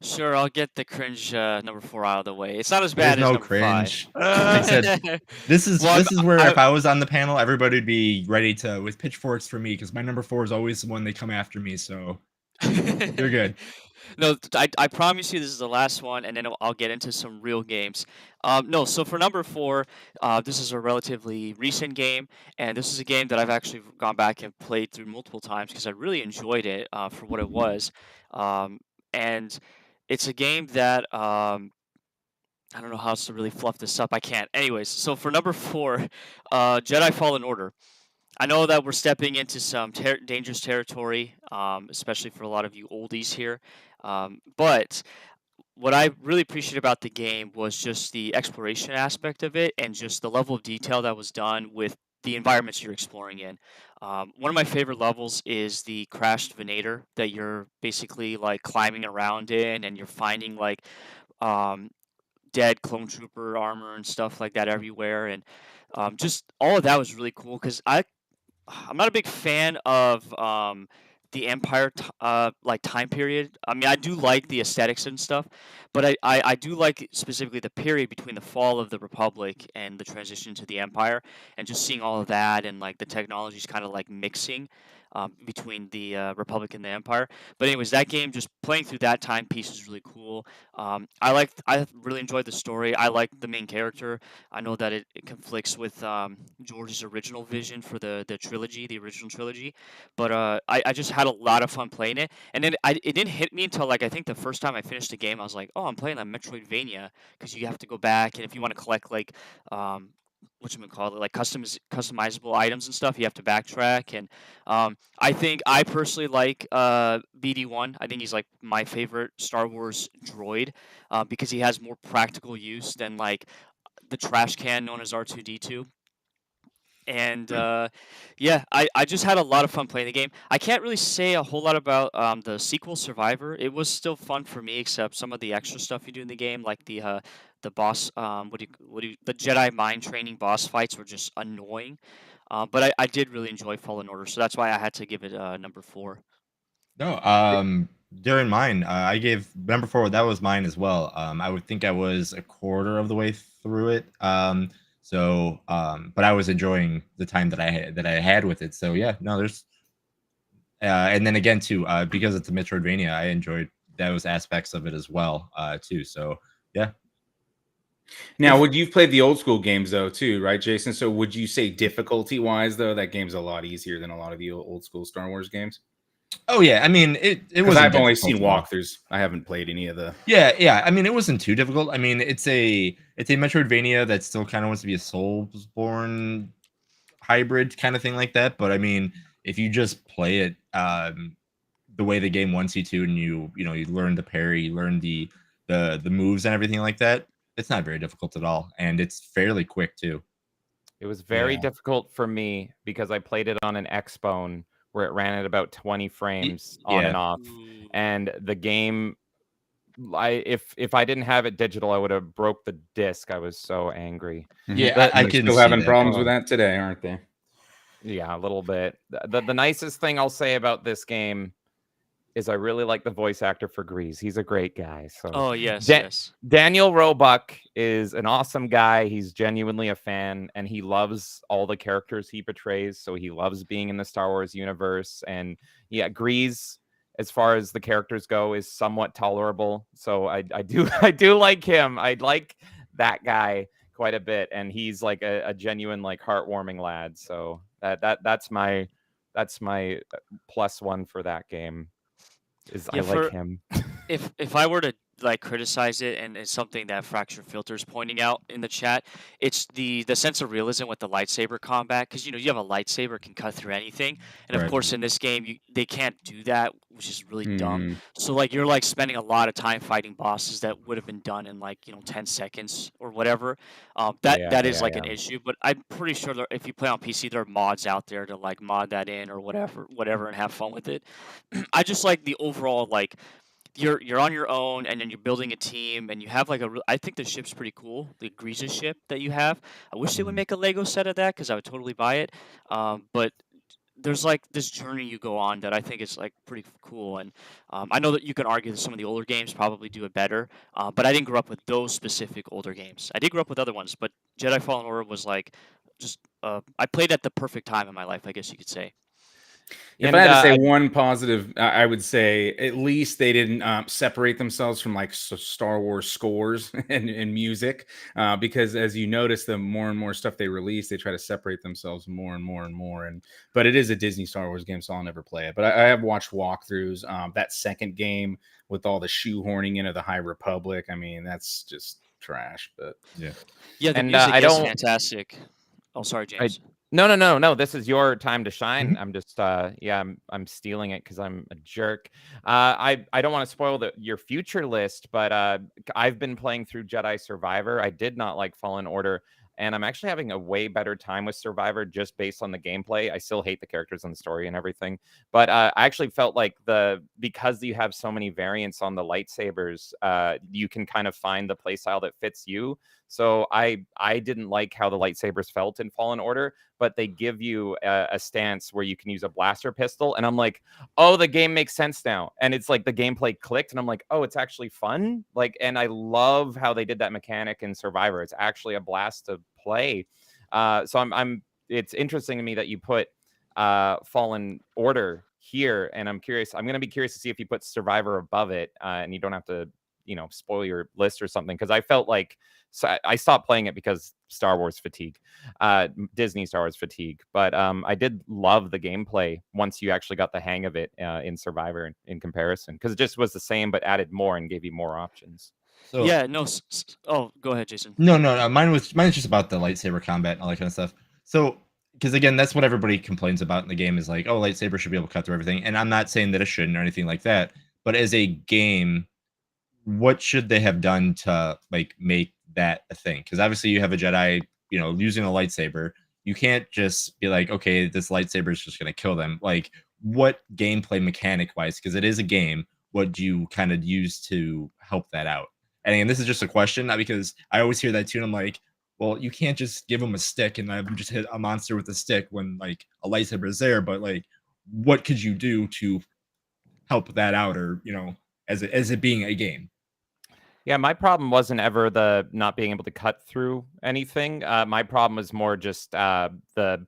Sure, I'll get the cringe number 4 out of the way. It's not as There's bad as no number cringe. 5. Like I said, this is Well, where I- if I was on the panel, everybody would be ready to with pitchforks for me because my number 4 is always the one they come after me. So you're good. No, I promise you this is the last one, and then I'll get into some real games. No, so for number 4, this is a relatively recent game, and this is a game that I've actually gone back and played through multiple times because I really enjoyed it for what it was. And it's a game that I don't know how else to really fluff this up. I can't. Anyways, so for number 4, Jedi Fallen Order. I know that we're stepping into some dangerous territory, especially for a lot of you oldies here. But what I really appreciate about the game was just the exploration aspect of it and just the level of detail that was done with the environments you're exploring in. One of my favorite levels is the crashed Venator that you're basically like climbing around in, and you're finding like um, dead clone trooper armor and stuff like that everywhere, and just all of that was really cool because I'm not a big fan of the Empire like time period. I mean, I do like the aesthetics and stuff, but I do like specifically the period between the fall of the Republic and the transition to the Empire, and just seeing all of that and like the technologies kind of like mixing between the Republic and the Empire. But anyways, that game, just playing through that timepiece is really cool. I really enjoyed the story. I like the main character. I know that it conflicts with George's original vision for the trilogy, the original trilogy, but I just had a lot of fun playing it. And then it didn't hit me until like I think the first time I finished the game, I was like, oh, I'm playing a Metroidvania because you have to go back, and if you want to collect like whatchamacallit, like customizable items and stuff, you have to backtrack. And I think I personally like BD1. I think he's like my favorite Star Wars droid because he has more practical use than like the trash can known as R2D2. And yeah, I just had a lot of fun playing the game. I can't really say a whole lot about the sequel, Survivor. It was still fun for me, except some of the extra stuff you do in the game, like the boss, the Jedi mind training boss fights were just annoying. But I did really enjoy Fallen Order, so that's why I had to give it number 4. No, during mine, I gave number 4. That was mine as well. I would think I was a quarter of the way through it. But I was enjoying the time that I had with it. So yeah, no, there's, and then again too, because it's a Metroidvania, I enjoyed those aspects of it as well, too. So yeah. Now, would you've played the old school games though too, right, Jason? So would you say difficulty wise though, that game's a lot easier than a lot of the old school Star Wars games? Oh yeah, I mean it was. I've only seen walkthroughs. I haven't played any of the. Yeah. I mean, it wasn't too difficult. I mean, it's a Metroidvania that still kind of wants to be a Soulsborne hybrid kind of thing like that. But I mean, if you just play it the way the game wants you to, and you learn the parry, you learn the moves and everything like that, it's not very difficult at all, and it's fairly quick too. It was very Yeah. difficult for me because I played it on an Xbone where it ran at about 20 frames on and Yeah. off. And the game, if I didn't have it digital, I would have broke the disc. I was so angry. Yeah, But I they're can still see having that. problems with that today, aren't they? Yeah, a little bit. The nicest thing I'll say about this game is I really like the voice actor for Grease. He's a great guy. So Oh yes, Da- yes. Daniel Roebuck is an awesome guy. He's genuinely a fan, and he loves all the characters he portrays. So he loves being in the Star Wars universe. And yeah, Grease, as far as the characters go, is somewhat tolerable. So I do I do like him. I like that guy quite a bit, and he's like a genuine, like, heartwarming lad. So that's my +1 for that game. Is I Yeah, like for him. if I were to like criticize it, and it's something that Fracture Filter's pointing out in the chat, it's the sense of realism with the lightsaber combat, because you have a lightsaber can cut through anything, and of Right. course in this game they can't do that, which is really dumb. Mhm. So like you're like spending a lot of time fighting bosses that would have been done in like 10 seconds or whatever. That is like an Yeah. issue, but I'm pretty sure that if you play on PC, there are mods out there to like mod that in or whatever, and have fun with it. I just like the overall, like, you're on your own, and then you're building a team, and you have like I think the ship's pretty cool, the Greaser ship that you have. I wish they would Mhm. make a Lego set of that, because I would totally buy it. But there's like this journey you go on that I think is like pretty cool, and I know that you can argue that some of the older games probably do it better, but I didn't grow up with those specific older games. I did grow up with other ones, but Jedi Fallen Order was like just I played at the perfect time in my life, I guess you could say. If I And had to say I one positive, I would say at least they didn't separate themselves from like Star Wars scores and music, because as you notice, the more and more stuff they release, they try to separate themselves more and more and more. But it is a Disney Star Wars game, so I'll never play it. But I have watched walkthroughs. That second game with all the shoehorning into the High Republic, I mean, that's just trash. But Yeah, the and music I is don't fantastic. Oh, sorry, I James. no. This is your time to shine. Mhm. I'm just I'm stealing it because I'm a jerk. I don't want to spoil your future list, but I've been playing through Jedi Survivor. I did not like Fallen Order, and I'm actually having a way better time with Survivor just based on the gameplay. I still hate the characters and the story and everything, but I actually felt like because you have so many variants on the lightsabers, you can kind of find the playstyle that fits you. So I didn't like how the lightsabers felt in Fallen Order, but they give you a stance where you can use a blaster pistol, and I'm like, oh, the game makes sense now. And it's like the gameplay clicked, and I'm like, oh, it's actually fun. Like, and I love how they did that mechanic in Survivor. It's actually a blast to play. So I'm it's interesting to me that you put Fallen Order here, and I'm gonna be curious to see if you put Survivor above it, and you don't have to spoil your list or something, because I felt like I stopped playing it because Star Wars fatigue, Disney Star Wars fatigue. But I did love the gameplay once you actually got the hang of it in Survivor in comparison, because it just was the same but added more and gave you more options. So Yeah, no. Oh, go ahead, Jason. no. Mine was just about the lightsaber combat and all that kind of stuff. So because again, that's what everybody complains about in the game is like, oh, lightsaber should be able to cut through everything. And I'm not saying that it shouldn't or anything like that. But as a game, what should they have done to like make that a thing? Because obviously you have a Jedi, using a lightsaber. You can't just be like, okay, this lightsaber is just gonna kill them. Like, what gameplay mechanic wise, because it is a game, what do you kind of use to help that out? And again, this is just a question, not because I always hear that too, and I'm like, well, you can't just give them a stick and have them just hit a monster with a stick when like a lightsaber is there. But like, what could you do to help that out, or as it being a game? Yeah, my problem wasn't ever the not being able to cut through anything. My problem was more just the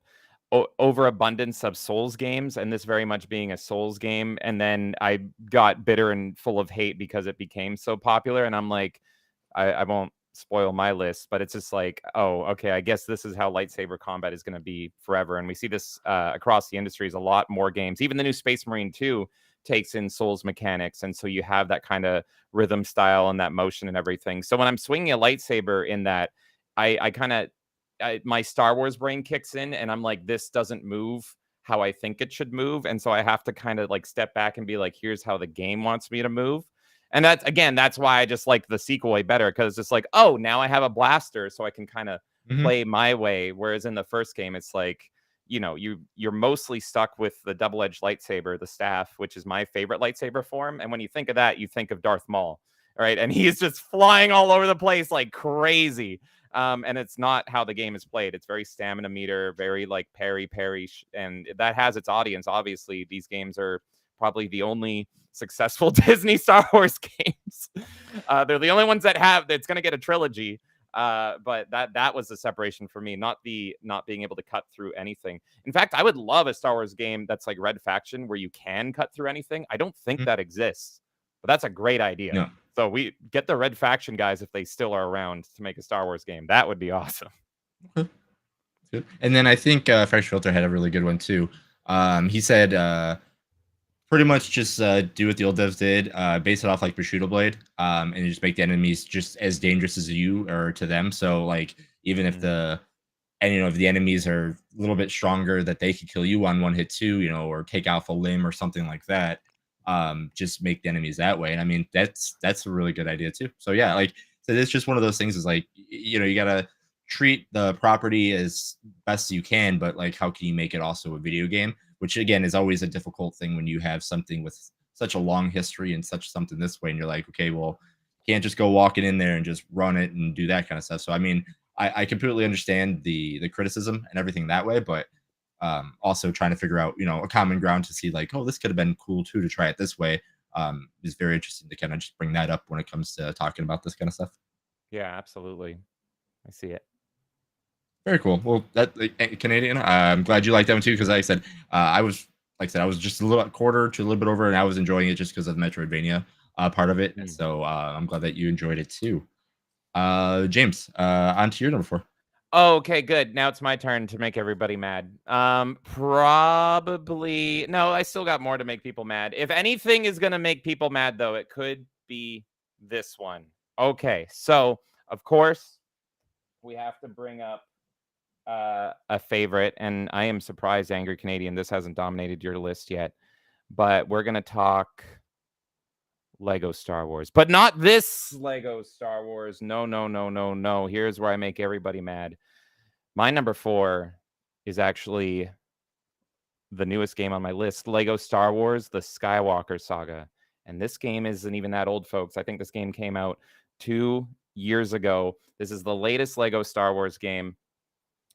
overabundance of Souls games, and this very much being a Souls game. And then I got bitter and full of hate because it became so popular. And I'm like, I won't spoil my list, but it's just like, oh, okay, I guess this is how lightsaber combat is going to be forever. And we see this across the industries, a lot more games. Even the new Space Marine 2 takes in Souls mechanics, and so you have that kind of rhythm style and that motion and everything. So when I'm swinging a lightsaber in that, I kind of my Star Wars brain kicks in, and I'm like, this doesn't move how I think it should move, and so I have to kind of like step back and be like, here's how the game wants me to move. And that's why I just like the sequel way better, because it's like, oh, now I have a blaster, so I can kind of Mhm. play my way. Whereas in the first game, it's like, you're mostly stuck with the double-edged lightsaber, the staff, which is my favorite lightsaber form. And when you think of that, you think of Darth Maul, right? And he's just flying all over the place like crazy. And it's not how the game is played. It's very stamina meter, very like parry, and that has its audience. Obviously, these games are probably the only successful Disney Star Wars games. They're the only ones that's going to get a trilogy. But that was the separation for me, not being able to cut through anything. In fact, I would love a Star Wars game that's like Red Faction where you can cut through anything. I don't think that exists, but that's a great idea. No. So we get the Red Faction guys, if they still are around, to make a Star Wars game. That would be awesome. Good. And then I think Fresh Filter had a really good one too. He said pretty much just do what the old devs did, base it off like Bushido Blade, and you just make the enemies just as dangerous as you or to them. So like even if if the enemies are a little bit stronger, that they could kill you on one hit too, or take off a limb or something like that. Just make the enemies that way. And I mean that's a really good idea too. So yeah, like so it's just one of those things is like you gotta treat the property as best you can, but like how can you make it also a video game? Which again is always a difficult thing when you have something with such a long history and such something this way, and you're like, okay, well, can't just go walking in there and just run it and do that kind of stuff. So I mean, I completely understand the criticism and everything that way, but also trying to figure out a common ground to see like, oh, this could have been cool too to try it this way is very interesting to kind of just bring that up when it comes to talking about this kind of stuff. Yeah, absolutely. I see it. Very cool. Well, that Canadian, I'm glad you liked that one too, because like I said, I was just a little quarter to a little bit over, and I was enjoying it just because of the Metroidvania part of it. And so I'm glad that you enjoyed it too. James, on to your number 4. Okay, good. Now it's my turn to make everybody mad. Probably no, I still got more to make people mad. If anything is gonna make people mad, though, it could be this one. Okay, so of course we have to bring up a favorite, and I am surprised, Angry Canadian, this hasn't dominated your list yet, but we're gonna talk Lego Star Wars, but not this Lego Star Wars. No. Here's where I make everybody mad. My number 4 is actually the newest game on my list, Lego Star Wars, The Skywalker Saga. And this game isn't even that old, folks. I think this game came out 2 years ago. This is the latest Lego Star Wars game.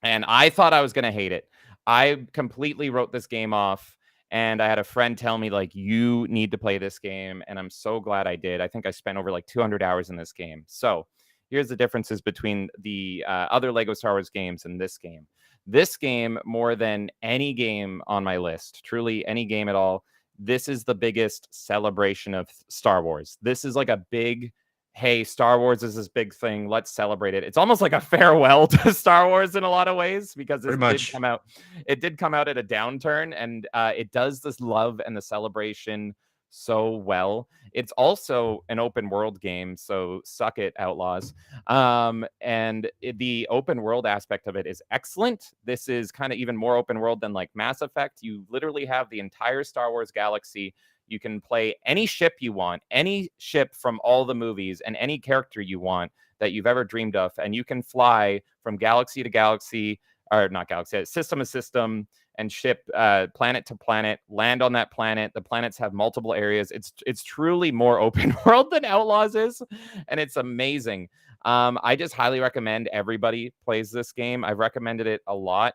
And I thought I was going to hate it. I completely wrote this game off. And I had a friend tell me, like, you need to play this game. And I'm so glad I did. I think I spent over like 200 hours in this game. So here's the differences between the other Lego Star Wars games and this game. This game, more than any game on my list, truly any game at all, this is the biggest celebration of Star Wars. This is like a big, hey, Star Wars is this big thing. Let's celebrate it. It's almost like a farewell to Star Wars in a lot of ways, because it did come out. It did come out at a downturn, and it does this love and the celebration so well. It's also an open world game, so suck it, Outlaws. The open world aspect of it is excellent. This is kind of even more open world than like Mass Effect. You literally have the entire Star Wars galaxy. You can play any ship you want, any ship from all the movies, and any character you want that you've ever dreamed of. And you can fly from galaxy to galaxy, or not galaxy, system to system, and ship planet to planet, land on that planet. The planets have multiple areas. It's truly more open world than Outlaws is, and it's amazing. I just highly recommend everybody plays this game. I've recommended it a lot.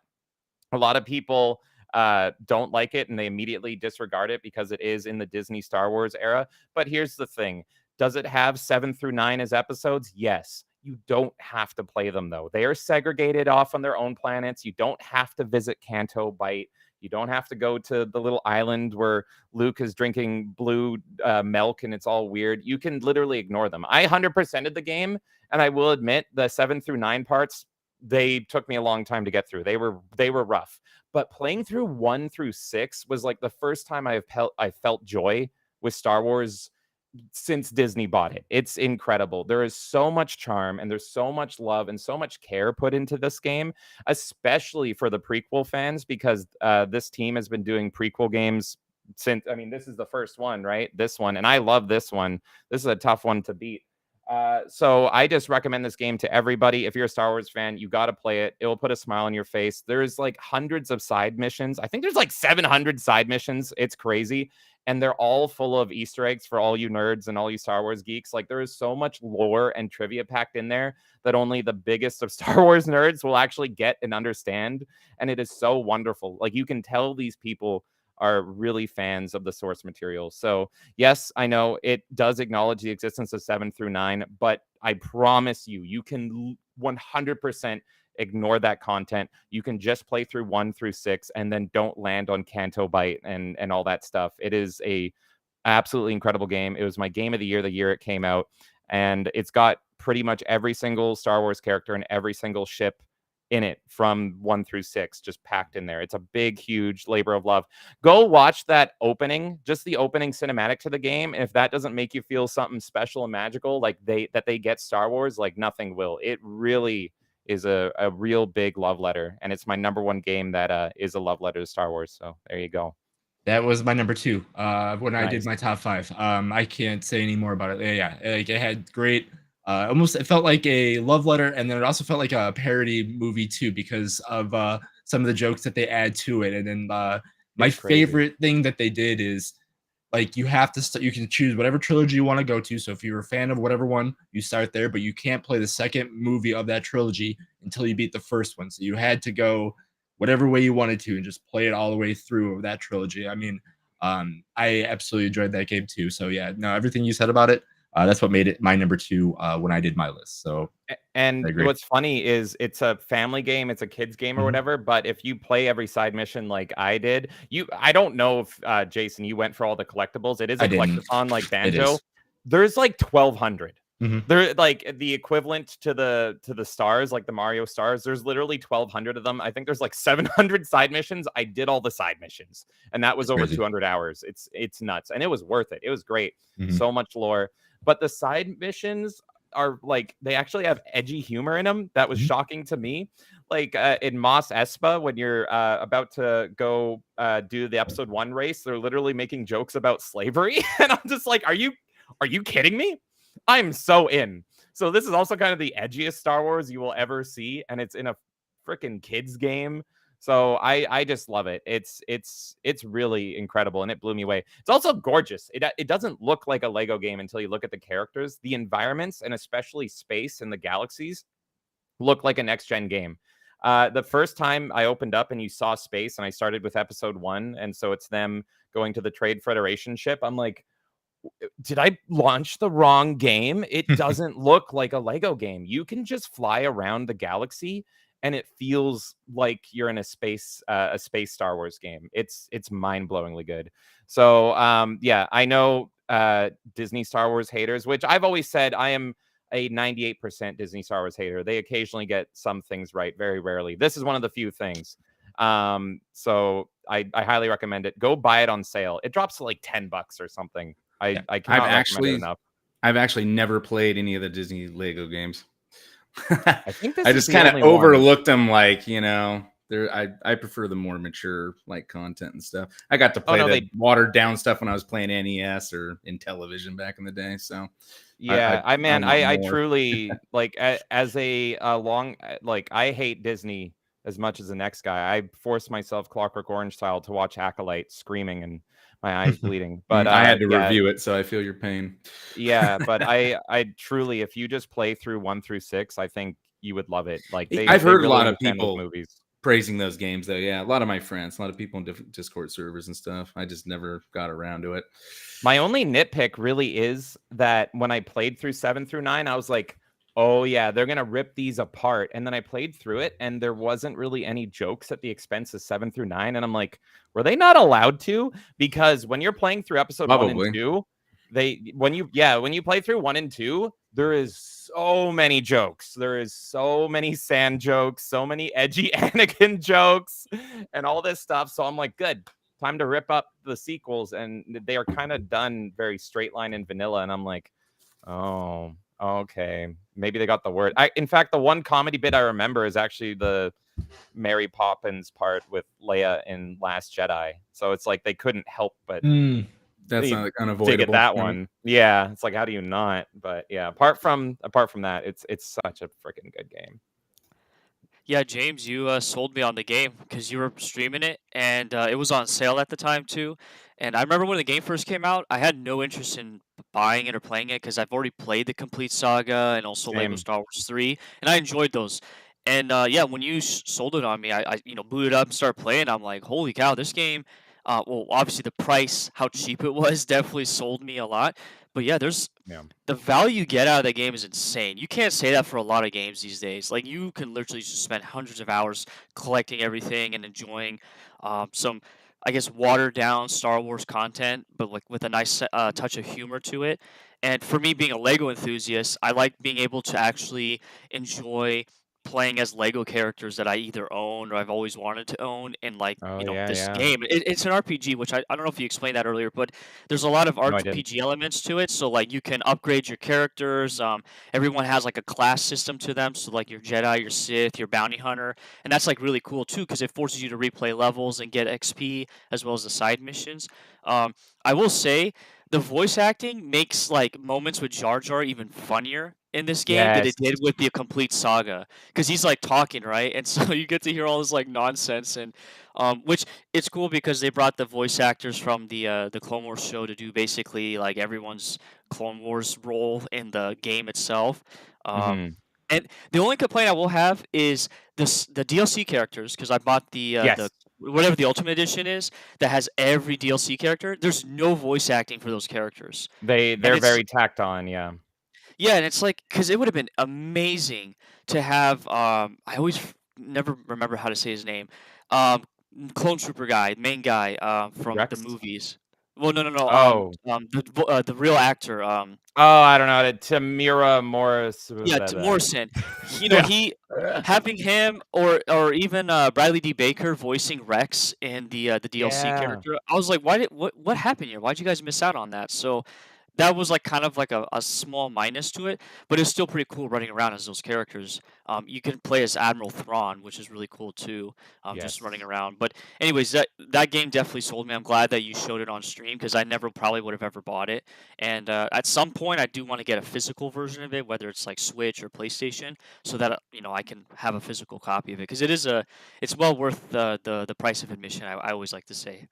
A lot of people don't like it and they immediately disregard it because it is in the Disney Star Wars era. But here's the thing. Does it have 7 through 9 as episodes? Yes. You don't have to play them, though. They are segregated off on their own planets. You don't have to visit Canto Bight. You don't have to go to the little island where Luke is drinking blue milk and it's all weird. You can literally ignore them. I 100%ed the game, and I will admit the 7 through 9 parts, they took me a long time to get through. They were rough. But playing through 1 through 6 was like the first time I felt joy with Star Wars since Disney bought it. It's incredible. There is so much charm, and there's so much love and so much care put into this game, especially for the prequel fans, because this team has been doing prequel games since, I mean, this is the first one, right? This one. And I love this one. This is a tough one to beat. So I just recommend this game to everybody. If you're a Star Wars fan, you got to play it. It will put a smile on your face. There's like hundreds of side missions. I think there's like 700 side missions. It's crazy. And they're all full of Easter eggs for all you nerds and all you Star Wars geeks. Like, there is so much lore and trivia packed in there that only the biggest of Star Wars nerds will actually get and understand. And it is so wonderful. Like, you can tell these people are really fans of the source material. So yes, I know it does acknowledge the existence of 7 through 9, but I promise you, you can 100% ignore that content. You can just play through 1 through 6 and then don't land on Canto Bight and all that stuff. It is a absolutely incredible game. It was my game of the year it came out, and it's got pretty much every single Star Wars character and every single ship in it from 1 through 6 just packed in there. It's a big, huge labor of love. Go watch that opening, just the opening cinematic to the game. If that doesn't make you feel something special and magical, like they get Star Wars, like nothing will. It really is a real big love letter, and it's my number one game that is a love letter to Star Wars. So there you go. That was my number 2. When I did Nice. my top 5. I can't say any more about it. Yeah, like it had great. Almost, it felt like a love letter, and then it also felt like a parody movie too because of some of the jokes that they add to it. And then my It's crazy. favorite thing that they did is like you have to you can choose whatever trilogy you want to go to. So if you're a fan of whatever one, you start there, but you can't play the second movie of that trilogy until you beat the first one. So you had to go whatever way you wanted to and just play it all the way through of that trilogy. I mean, I absolutely enjoyed that game too. So yeah, no, everything you said about it, that's what made it my number 2 when I did my list. So And I agree. what's funny is it's a family game, it's a kids game or Mhm. whatever, but if you play every side mission like I did, I don't know if Jason, you went for all the collectibles. It is I a didn't. collectathon like It Banjo. is. There's like 1,200. Mhm. They're like the equivalent to the stars, like the Mario stars. There's literally 1,200 of them. I think there's like 700 side missions. I did all the side missions, and that was That's over crazy. 200 hours. It's nuts, and it was worth it. It was great. Mhm. So much lore, but the side missions are like they actually have edgy humor in them. That was Mhm. shocking to me. Like in Mos Espa, when you're about to go do the episode 1 race, they're literally making jokes about slavery, and I'm just like, are you kidding me? I'm so in. So this is also kind of the edgiest Star Wars you will ever see, and it's in a freaking kids game. So I just love it. It's really incredible, and it blew me away. It's also gorgeous. It doesn't look like a Lego game until you look at the characters, the environments, and especially space and the galaxies look like a next gen game. The first time I opened up and you saw space, and I started with episode 1, and so it's them going to the Trade Federation ship. I'm like, did I launch the wrong game? It doesn't look like a Lego game. You can just fly around the galaxy and it feels like you're in a space Star Wars game. It's mind-blowingly good. So yeah, I know Disney Star Wars haters, which I've always said I am a 98% Disney Star Wars hater. They occasionally get some things right, very rarely. This is one of the few things. So I highly recommend it. Go buy it on sale. It drops to like $10 or something. I cannot recommend it enough. I've actually never played any of the Disney Lego games. I think this I is just the kind of only one. overlooked them, like, you know, I prefer the more mature like content and stuff. I got to play the watered down stuff when I was playing NES or in television back in the day. So yeah, I more. truly like as a long like I hate Disney as much as the next guy. I forced myself Clockwork Orange style to watch Acolyte screaming and my eyes bleeding. But I had to yeah, review it, so I feel your pain. yeah, but I truly, if you just play through 1 through 6, I think you would love it. Like I've heard really a lot of understand those people movies praising those games, though. Yeah, a lot of my friends, a lot of people in different Discord servers and stuff. I just never got around to it. My only nitpick really is that when I played through 7 through 9, I was like, oh yeah, they're gonna rip these apart. And then I played through it, and there wasn't really any jokes at the expense of 7 through 9. And I'm like, were they not allowed to? Because when you're playing through episode 1 and 2, when you play through 1 and 2, there is so many jokes. There is so many sand jokes, so many edgy Anakin jokes, and all this stuff. So I'm like, good. Time to rip up the sequels, and they are kind of done very straight line and vanilla. And I'm like, oh, okay, maybe they got the word. In fact, the one comedy bit I remember is actually the Mary Poppins part with Leia in Last Jedi. So it's like they couldn't help but that's not unavoidable. dig at that one. Yeah, it's like, how do you not? But yeah, apart from that, it's such a freaking good game. Yeah, James, you sold me on the game because you were streaming it, and it was on sale at the time too. And I remember when the game first came out, I had no interest in buying it or playing it because I've already played the complete saga and also Lego Same. Star Wars 3, and I enjoyed those. And yeah, when you sold it on me, I booted up and started playing. I'm like, holy cow, this game! Well, obviously the price, how cheap it was, definitely sold me a lot. But yeah, there's Yeah. the value you get out of the game is insane. You can't say that for a lot of games these days. Like you can literally just spend hundreds of hours collecting everything and enjoying some, I guess, watered down Star Wars content, but like with a nice touch of humor to it. And for me, being a Lego enthusiast, I like being able to actually enjoy playing as Lego characters that I either own or I've always wanted to own in like, Oh you know, yeah, this yeah. game. It's an RPG, which I don't know if you explained that earlier, but there's a lot of No, I didn't. RPG elements to it. So like you can upgrade your characters. Everyone has like a class system to them. So like your Jedi, your Sith, your bounty hunter, and that's like really cool too because it forces you to replay levels and get XP as well as the side missions. Um, I will say the voice acting makes like moments with Jar Jar even funnier in this game than Yes. it did with the complete saga because he's like talking, right, and so you get to hear all this like nonsense, and which it's cool because they brought the voice actors from the Clone Wars show to do basically like everyone's Clone Wars role in the game itself. Um, Mhm. and the only complaint I will have is the DLC characters because I bought the Yes. whatever the Ultimate Edition is that has every DLC character. There's no voice acting for those characters, and They're it's very tacked on, yeah. yeah, and it's like because it would have been amazing to have. I always never remember how to say his name. Um, Clone Trooper guy, main guy, from the Rex? movies. Well, no, no, no. Oh. The real actor. Oh, I don't know. Tamira Morris. Yeah, Blah, to blah. Morrison. You know, Yeah. having him or even Bradley D. Baker voicing Rex in the DLC Yeah. character. I was like, what happened here? Why'd you guys miss out on that? So that was like kind of like a small minus to it, but it's still pretty cool running around as those characters. You can play as Admiral Thrawn, which is really cool too. Just running Yes. around. But anyways, that game definitely sold me. I'm glad that you showed it on stream because I never probably would have ever bought it. And at some point, I do want to get a physical version of it, whether it's like Switch or PlayStation, so that I can have a physical copy of it because it's well worth the price of admission. I always like to say.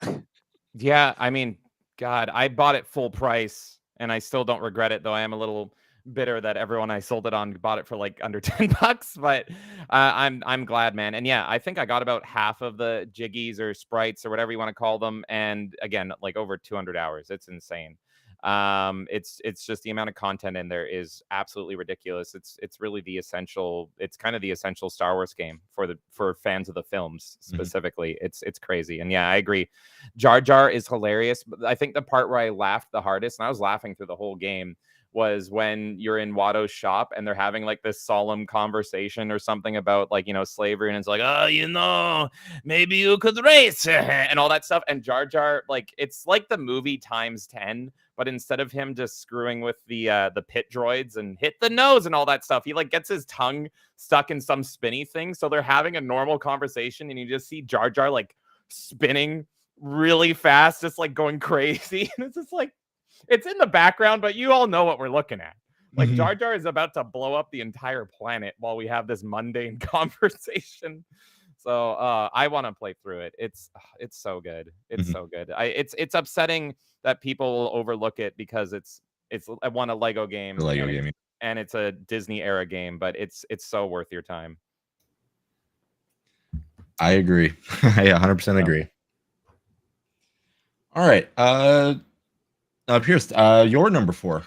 Yeah, I mean, God, I bought it full price and I still don't regret it, though I am a little bitter that everyone I sold it on bought it for like under $10, but I'm glad, man. And yeah, I think I got about half of the jiggies or sprites or whatever you want to call them. And again, like over 200 hours. It's insane. It's just the amount of content in there is absolutely ridiculous. It's really the essential, it's kind of the essential Star Wars game for fans of the films specifically. It's crazy. And yeah, I agree. Jar Jar is hilarious, but I think the part where I laughed the hardest, and I was laughing through the whole game, was when you're in Watto's shop and they're having like this solemn conversation or something about like, slavery. And it's like, oh, maybe you could race and all that stuff. And Jar Jar, like, it's like the movie times 10, but instead of him just screwing with the pit droids and hit the nose and all that stuff, he like gets his tongue stuck in some spinny thing. So they're having a normal conversation and you just see Jar Jar like spinning really fast, just like going crazy. And it's just like, it's in the background, but you all know what we're looking at. Like Jar Jar is about to blow up the entire planet while we have this mundane conversation. So I want to play through it. It's so good. It's so good. It's upsetting that people will overlook it because it's a Lego game, The Lego game. and it's a Disney era game, but it's so worth your time. I agree. I 100% agree. All right. Pierce, your number 4.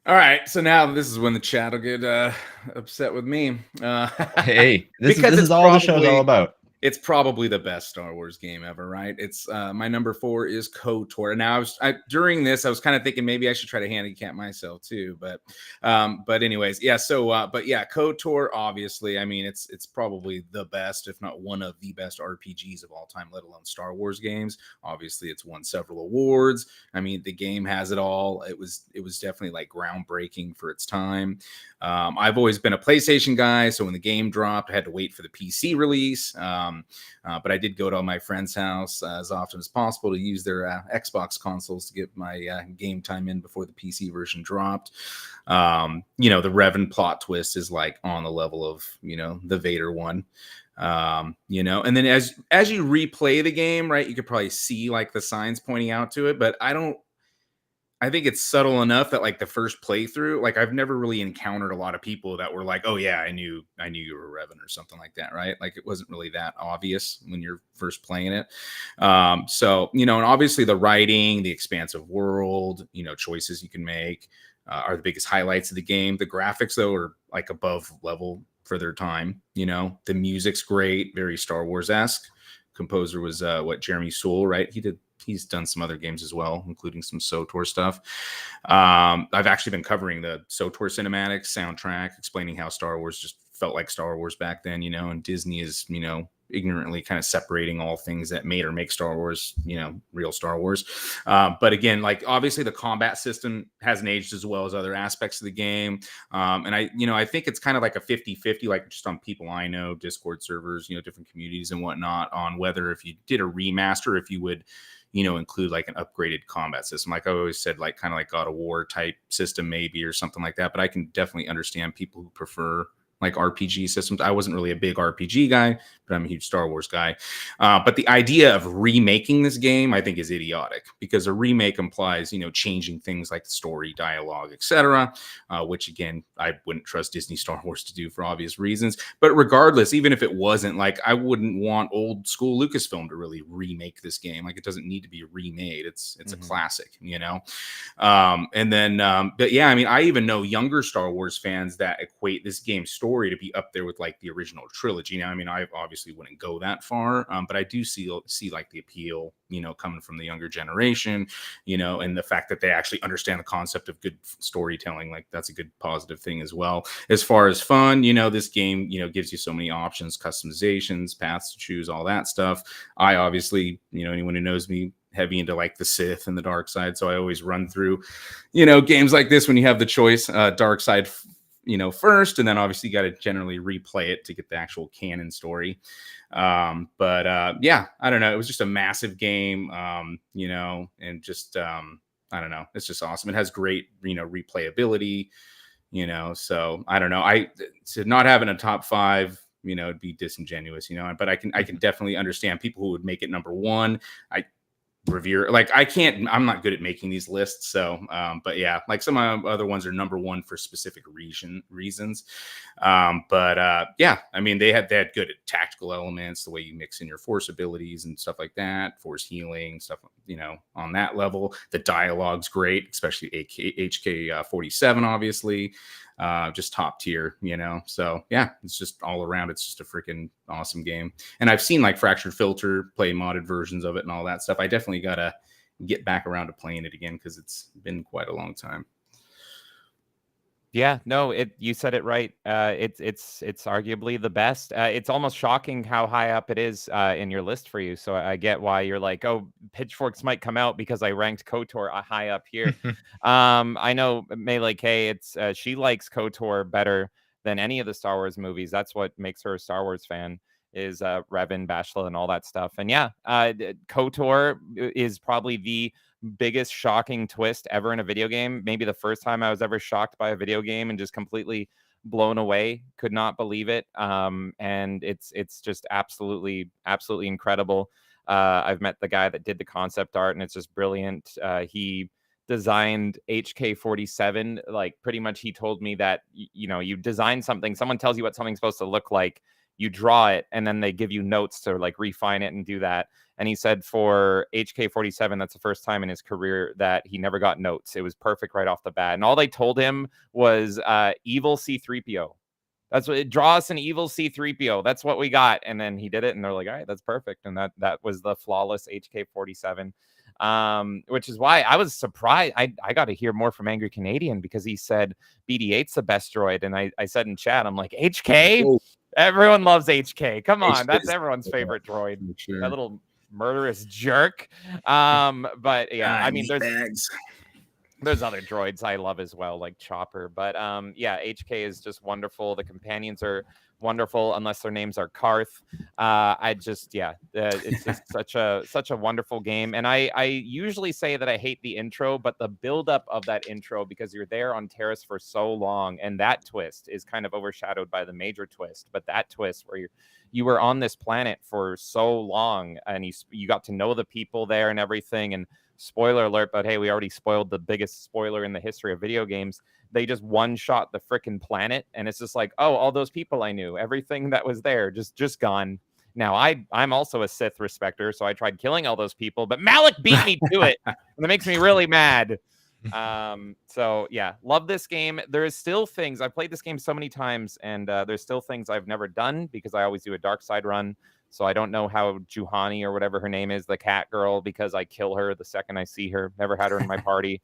All right, so now this is when the chat will get upset with me. Hey, this Because is it's all the show's probably- all about. It's probably the best Star Wars game ever, right? It's my number 4 is KOTOR. Now, during this, I was kind of thinking maybe I should try to handicap myself too, but anyways, yeah. So, but yeah, KOTOR. Obviously, I mean, it's probably the best, if not one of the best RPGs of all time, let alone Star Wars games. Obviously, it's won several awards. I mean, the game has it all. It was definitely like groundbreaking for its time. I've always been a PlayStation guy, so when the game dropped, I had to wait for the PC release. But I did go to all my friends' house as often as possible to use their Xbox consoles to get my game time in before the PC version dropped. The Revan plot twist is like on the level of, the Vader one. And then as you replay the game, right, you could probably see like the signs pointing out to it, but I don't I think it's subtle enough that like the first playthrough, like I've never really encountered a lot of people that were like, "Oh yeah, I knew you were Revan" or something like that, right? Like it wasn't really that obvious when you're first playing it. So and obviously the writing, the expansive world, choices you can make are the biggest highlights of the game. The graphics though are like above level for their time. The music's great, very Star Wars esque. Composer was Jeremy Soule, right? He's done some other games as well, including some SOTOR stuff. I've actually been covering the SOTOR cinematics soundtrack, explaining how Star Wars just felt like Star Wars back then, and Disney is, ignorantly kind of separating all things that made or make Star Wars, real Star Wars. But again, like obviously the combat system hasn't aged as well as other aspects of the game. And I think it's kind of like a 50-50, like just on people I know, Discord servers, different communities and whatnot, on whether if you did a remaster, if you would include like an upgraded combat system. Like I always said, like kind of like God of War type system maybe, or something like that. But I can definitely understand people who prefer like RPG systems. I wasn't really a big RPG guy, but I'm a huge Star Wars guy. But the idea of remaking this game, I think, is idiotic, because a remake implies, changing things like the story, dialogue, etc., which again, I wouldn't trust Disney Star Wars to do for obvious reasons. But regardless, even if it wasn't, like, I wouldn't want old school Lucasfilm to really remake this game. Like, it doesn't need to be remade. It's a classic, but yeah, I mean, I even know younger Star Wars fans that equate this game's story to be up there with like the original trilogy. Now, I mean, I obviously wouldn't go that far, but I do see like the appeal, coming from the younger generation, and the fact that they actually understand the concept of good storytelling. Like, that's a good positive thing as well. As far as fun, this game, gives you so many options, customizations, paths to choose, all that stuff. I obviously, anyone who knows me, heavy into like the Sith and the dark side, so I always run through games like this when you have the choice, dark side first, and then obviously you got to generally replay it to get the actual canon story. Yeah, I don't know, it was just a massive game, and just I don't know, it's just awesome. It has great replayability, so I don't know, to not having a top 5, it'd be disingenuous, but I can definitely understand people who would make it number 1. I'm not good at making these lists, so but yeah, like some of my other ones are number 1 for specific reasons. Yeah, I mean, they had good tactical elements, the way you mix in your force abilities and stuff like that, force healing stuff, on that level. The dialogue's great, especially HK47, obviously. Just top tier, so yeah, it's just all around, it's just a freaking awesome game. And I've seen like Fractured Filter play modded versions of it and all that stuff. I definitely gotta get back around to playing it again, because it's been quite a long time. Yeah, no, you said it right. It's arguably the best. It's almost shocking how high up it is in your list for you. So I get why you're like, oh, pitchforks might come out because I ranked KOTOR high up here. I know Melee K, she likes KOTOR better than any of the Star Wars movies. That's what makes her a Star Wars fan, is Revan, Bashla, and all that stuff. And yeah, KOTOR is probably the biggest shocking twist ever in a video game. Maybe the first time I was ever shocked by a video game and just completely blown away. Could not believe it. And it's just absolutely incredible. I've met the guy that did the concept art, and it's just brilliant. He designed HK47. Like, pretty much he told me that you design something, someone tells you what something's supposed to look like, you draw it, and then they give you notes to like refine it and do that. And he said for HK47, that's the first time in his career that he never got notes. It was perfect right off the bat. And all they told him was evil C-3PO. That's what, draw us an evil C-3PO. That's what we got. And then he did it, and they're like, all right, that's perfect. And that was the flawless HK47. Which is why I was surprised. I got to hear more from Angry Canadian, because he said BD-8's the best droid. And I said in chat, I'm like, HK? Whoa. Everyone loves HK. Come on, that's everyone's favorite droid. Sure. That little murderous jerk. But yeah, I mean, there's other droids I love as well, like Chopper. But yeah, HK is just wonderful. The companions are wonderful, unless their names are Karth. It's just such a wonderful game. And I usually say that I hate the intro, but the buildup of that intro, because you're there on Taris for so long, and that twist is kind of overshadowed by the major twist. But that twist where you were on this planet for so long, and you got to know the people there and everything, and spoiler alert, but hey, we already spoiled the biggest spoiler in the history of video games. They just one-shot the freaking planet, and it's just like, oh, all those people I knew, everything that was there, just gone. Now, I'm also a Sith respecter, so I tried killing all those people, but Malik beat me to it, and that makes me really mad. So yeah, love this game. There is still things, I've played this game so many times, and there's still things I've never done because I always do a dark side run. So I don't know how Juhani or whatever her name is, the cat girl, because I kill her the second I see her. Never had her in my party.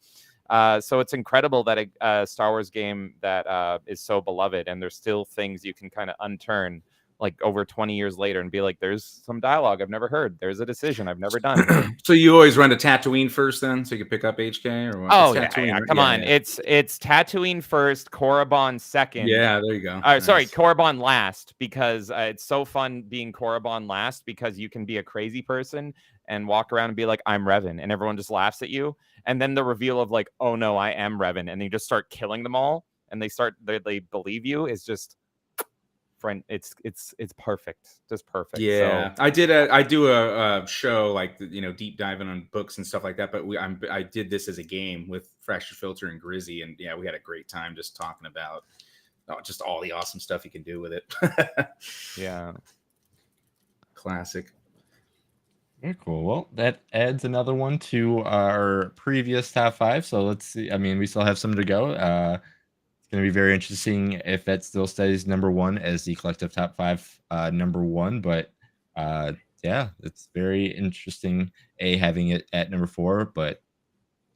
So it's incredible that a Star Wars game that is so beloved, and there's still things you can kind of unturn like over 20 years later and be like, there's some dialogue I've never heard. There's a decision I've never done. So you always run to Tatooine first then, so you can pick up HK, or what? Oh, It's yeah, Tatooine, come yeah, on. yeah. It's Tatooine first, Korriban second. Yeah, there you go. Sorry, Nice. Korriban last, because it's so fun being Korriban last, because you can be a crazy person and walk around and be like, I'm Revan, and everyone just laughs at you. And then the reveal of like, oh no, I am Revan, and you just start killing them all, and they believe you, is just friend. It's perfect, just perfect. Yeah, So, I do a show like deep diving on books and stuff like that. But I did this as a game with Fractured Filter and Grizzy, and yeah, we had a great time just talking about just all the awesome stuff you can do with it. yeah. Classic. Very cool. Well, that adds another one to our previous top 5. So let's see. I mean, we still have some to go. It's going to be very interesting if that still stays number 1 as the collective top 5 number 1. But yeah, it's very interesting. Having it at number 4, but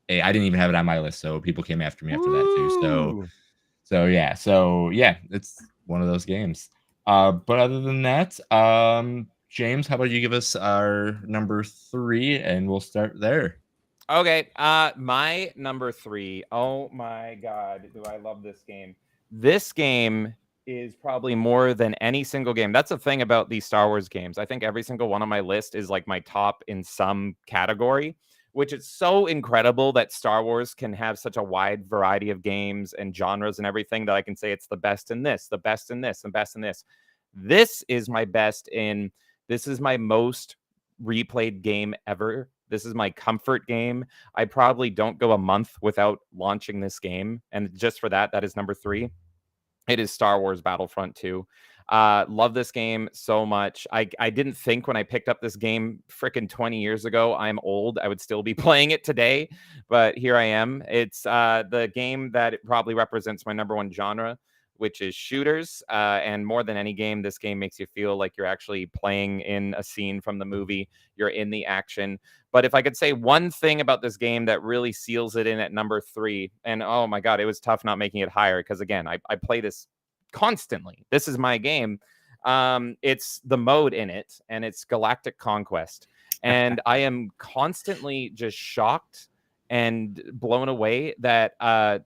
I didn't even have it on my list, so people came after me after that too. So yeah, it's one of those games. But other than that, James, how about you give us our number 3 and we'll start there. Okay, my number 3. Oh my god, do I love this game. This game is probably more than any single game. That's the thing about these Star Wars games. I think every single one on my list is like my top in some category, which is so incredible that Star Wars can have such a wide variety of games and genres and everything that I can say it's the best in this, the best in this, and best in this. This is my best in, this is my most replayed game ever. This is my comfort game. I probably don't go a month without launching this game. And just for that, that is number 3. It is Star Wars Battlefront 2. Love this game so much. I didn't think when I picked up this game freaking 20 years ago, I'm old, I would still be playing it today. But here I am. It's the game that it probably represents my number 1 genre, which is shooters. And more than any game, this game makes you feel like you're actually playing in a scene from the movie. You're in the action. But if I could say one thing about this game that really seals it in at number 3, and oh my God, it was tough not making it higher because, again, I play this constantly. This is my game. It's the mode in it, and it's Galactic Conquest. And I am constantly just shocked and blown away that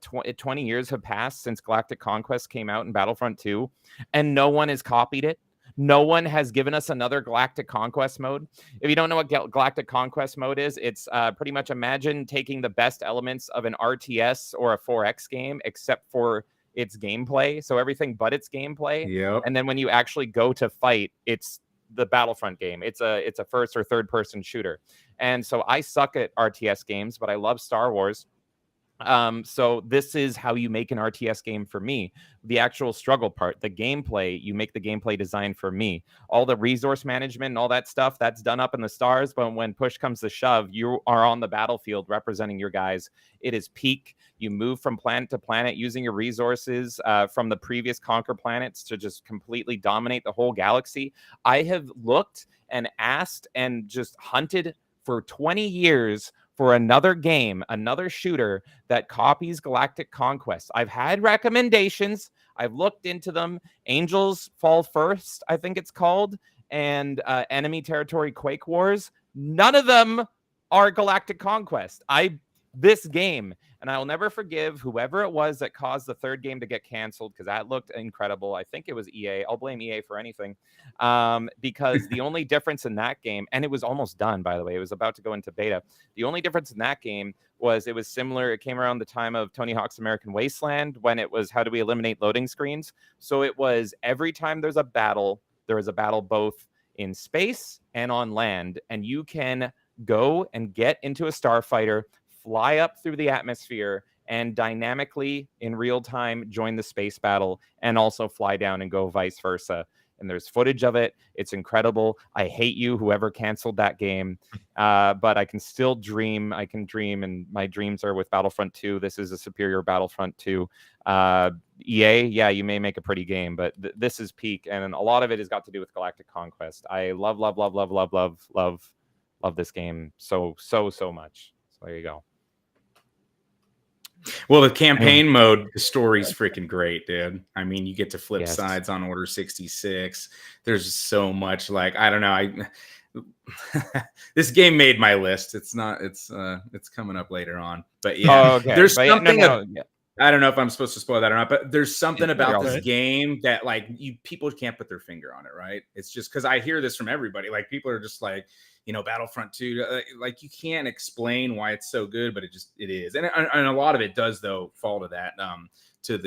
20 years have passed since Galactic Conquest came out in Battlefront 2, and no one has copied it. No one has given us another Galactic Conquest mode. If you don't know what Galactic Conquest mode is, it's pretty much imagine taking the best elements of an RTS or a 4X game, except for its gameplay. So everything but its gameplay. Yep. And then when you actually go to fight, it's the Battlefront game. It's a first or third person shooter. And so I suck at RTS games, but I love Star Wars. So this is how you make an RTS game for me. The actual struggle part, the gameplay, you make the gameplay design for me. All the resource management and all that stuff, that's done up in the stars. But when push comes to shove, you are on the battlefield representing your guys. It is peak. You move from planet to planet using your resources from the previous Conquer planets to just completely dominate the whole galaxy. I have looked and asked and just hunted for 20 years for another game, another shooter that copies Galactic Conquest. I've had recommendations. I've looked into them. Angels Fall First, I think it's called, and Enemy Territory Quake Wars. None of them are Galactic Conquest. This game, and I will never forgive whoever it was that caused the third game to get canceled, because that looked incredible. I think it was EA. I'll blame EA for anything, because the only difference in that game, and it was almost done, by the way, it was about to go into beta. The only difference in that game was it was similar. It came around the time of Tony Hawk's American Wasteland, when it was how do we eliminate loading screens. So it was every time there's a battle, there is a battle both in space and on land, and you can go and get into a starfighter, fly up through the atmosphere, and dynamically in real time join the space battle, and also fly down and go vice versa. And there's footage of it. It's incredible. I hate you, whoever canceled that game. But I can still dream. I can dream, and my dreams are with Battlefront 2. This is a superior Battlefront 2. EA, yeah, you may make a pretty game, but this is peak, and a lot of it has got to do with Galactic Conquest. I love this game so much. So there you go. Well, the campaign mode, the story's freaking great, dude. I mean, you get to flip Yes. sides on Order 66. There's just so much, like, I don't know. This game made my list. It's coming up later on. But yeah, Oh, okay. there's But yeah, something yeah. I don't know if I'm supposed to spoil that or not, but there's something Yeah, about you're this all right. game that, like, people can't put their finger on it, right? It's just because I hear this from everybody. Like, people are just like, Battlefront 2, like, you can't explain why it's so good, but it is. And a lot of it does, though, fall to that, to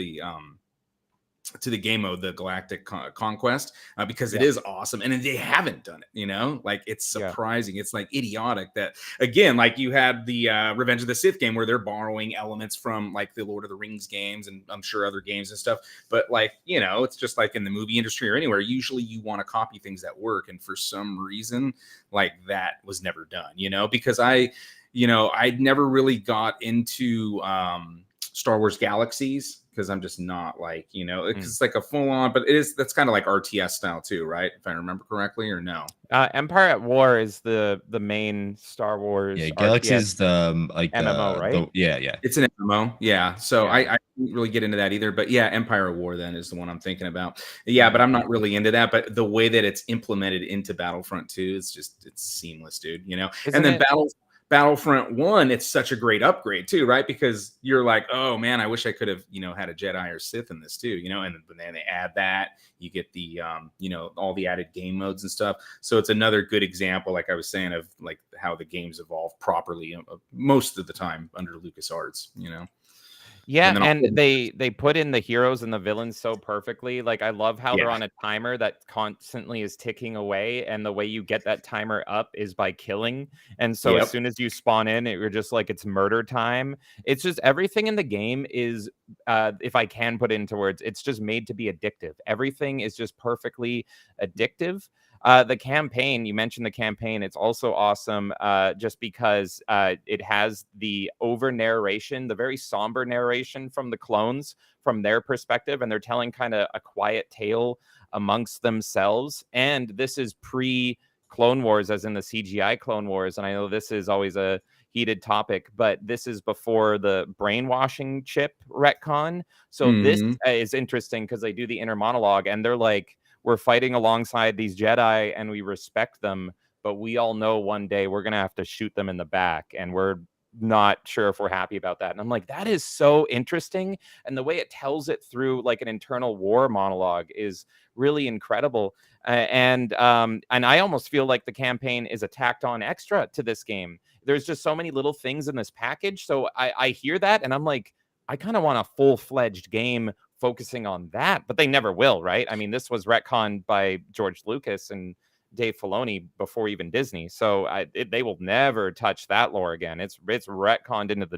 the game mode, the Galactic Conquest, because it is awesome. And they haven't done it, like, it's surprising. It's like idiotic that, again, like, you had the Revenge of the Sith game where they're borrowing elements from, like, the Lord of the Rings games and I'm sure other games and stuff. But, like, it's just like in the movie industry or anywhere, usually you want to copy things that work. And for some reason, like, that was never done, because I'd never really got into Star Wars Galaxies, because I'm just not like, it's like a full on, but that's kind of like RTS style too, right? If I remember correctly, or no? Empire at War is the main Star Wars. Yeah, RTS Galaxy is the MMO, right? Yeah. It's an MMO, yeah. So Yeah. I didn't really get into that either, but yeah, Empire at War then is the one I'm thinking about. Yeah, but I'm not really into that. But the way that it's implemented into Battlefront 2, it's seamless, dude. And then Battlefront 1, it's such a great upgrade too, right? Because you're like, oh man, I wish I could have, had a Jedi or Sith in this too, and then they add that, you get the, all the added game modes and stuff. So it's another good example, like I was saying, of like how the games evolve properly most of the time under LucasArts, Yeah, and they put in the heroes and the villains so perfectly. Like, I love how they're on a timer that constantly is ticking away, and the way you get that timer up is by killing. And so as soon as you spawn in, you're just like, it's murder time. It's just everything in the game is, if I can put it into words, it's just made to be addictive. Everything is just perfectly addictive. The campaign, you mentioned the campaign, it's also awesome just because it has the over narration, the very somber narration from the clones from their perspective, and they're telling kind of a quiet tale amongst themselves. And this is pre-Clone Wars, as in the CGI Clone Wars. And I know this is always a heated topic, but this is before the brainwashing chip retcon. So this is interesting because they do the inner monologue and they're like, we're fighting alongside these Jedi and we respect them, but we all know one day we're going to have to shoot them in the back, and we're not sure if we're happy about that. And I'm like, that is so interesting. And the way it tells it through like an internal war monologue is really incredible. And I almost feel like the campaign is a tacked on extra to this game. There's just so many little things in this package. So I hear that and I'm like, I kind of want a full-fledged game focusing on that, but they never will, right? I mean, this was retconned by George Lucas and Dave Filoni before even Disney, so they will never touch that lore again. It's retconned into the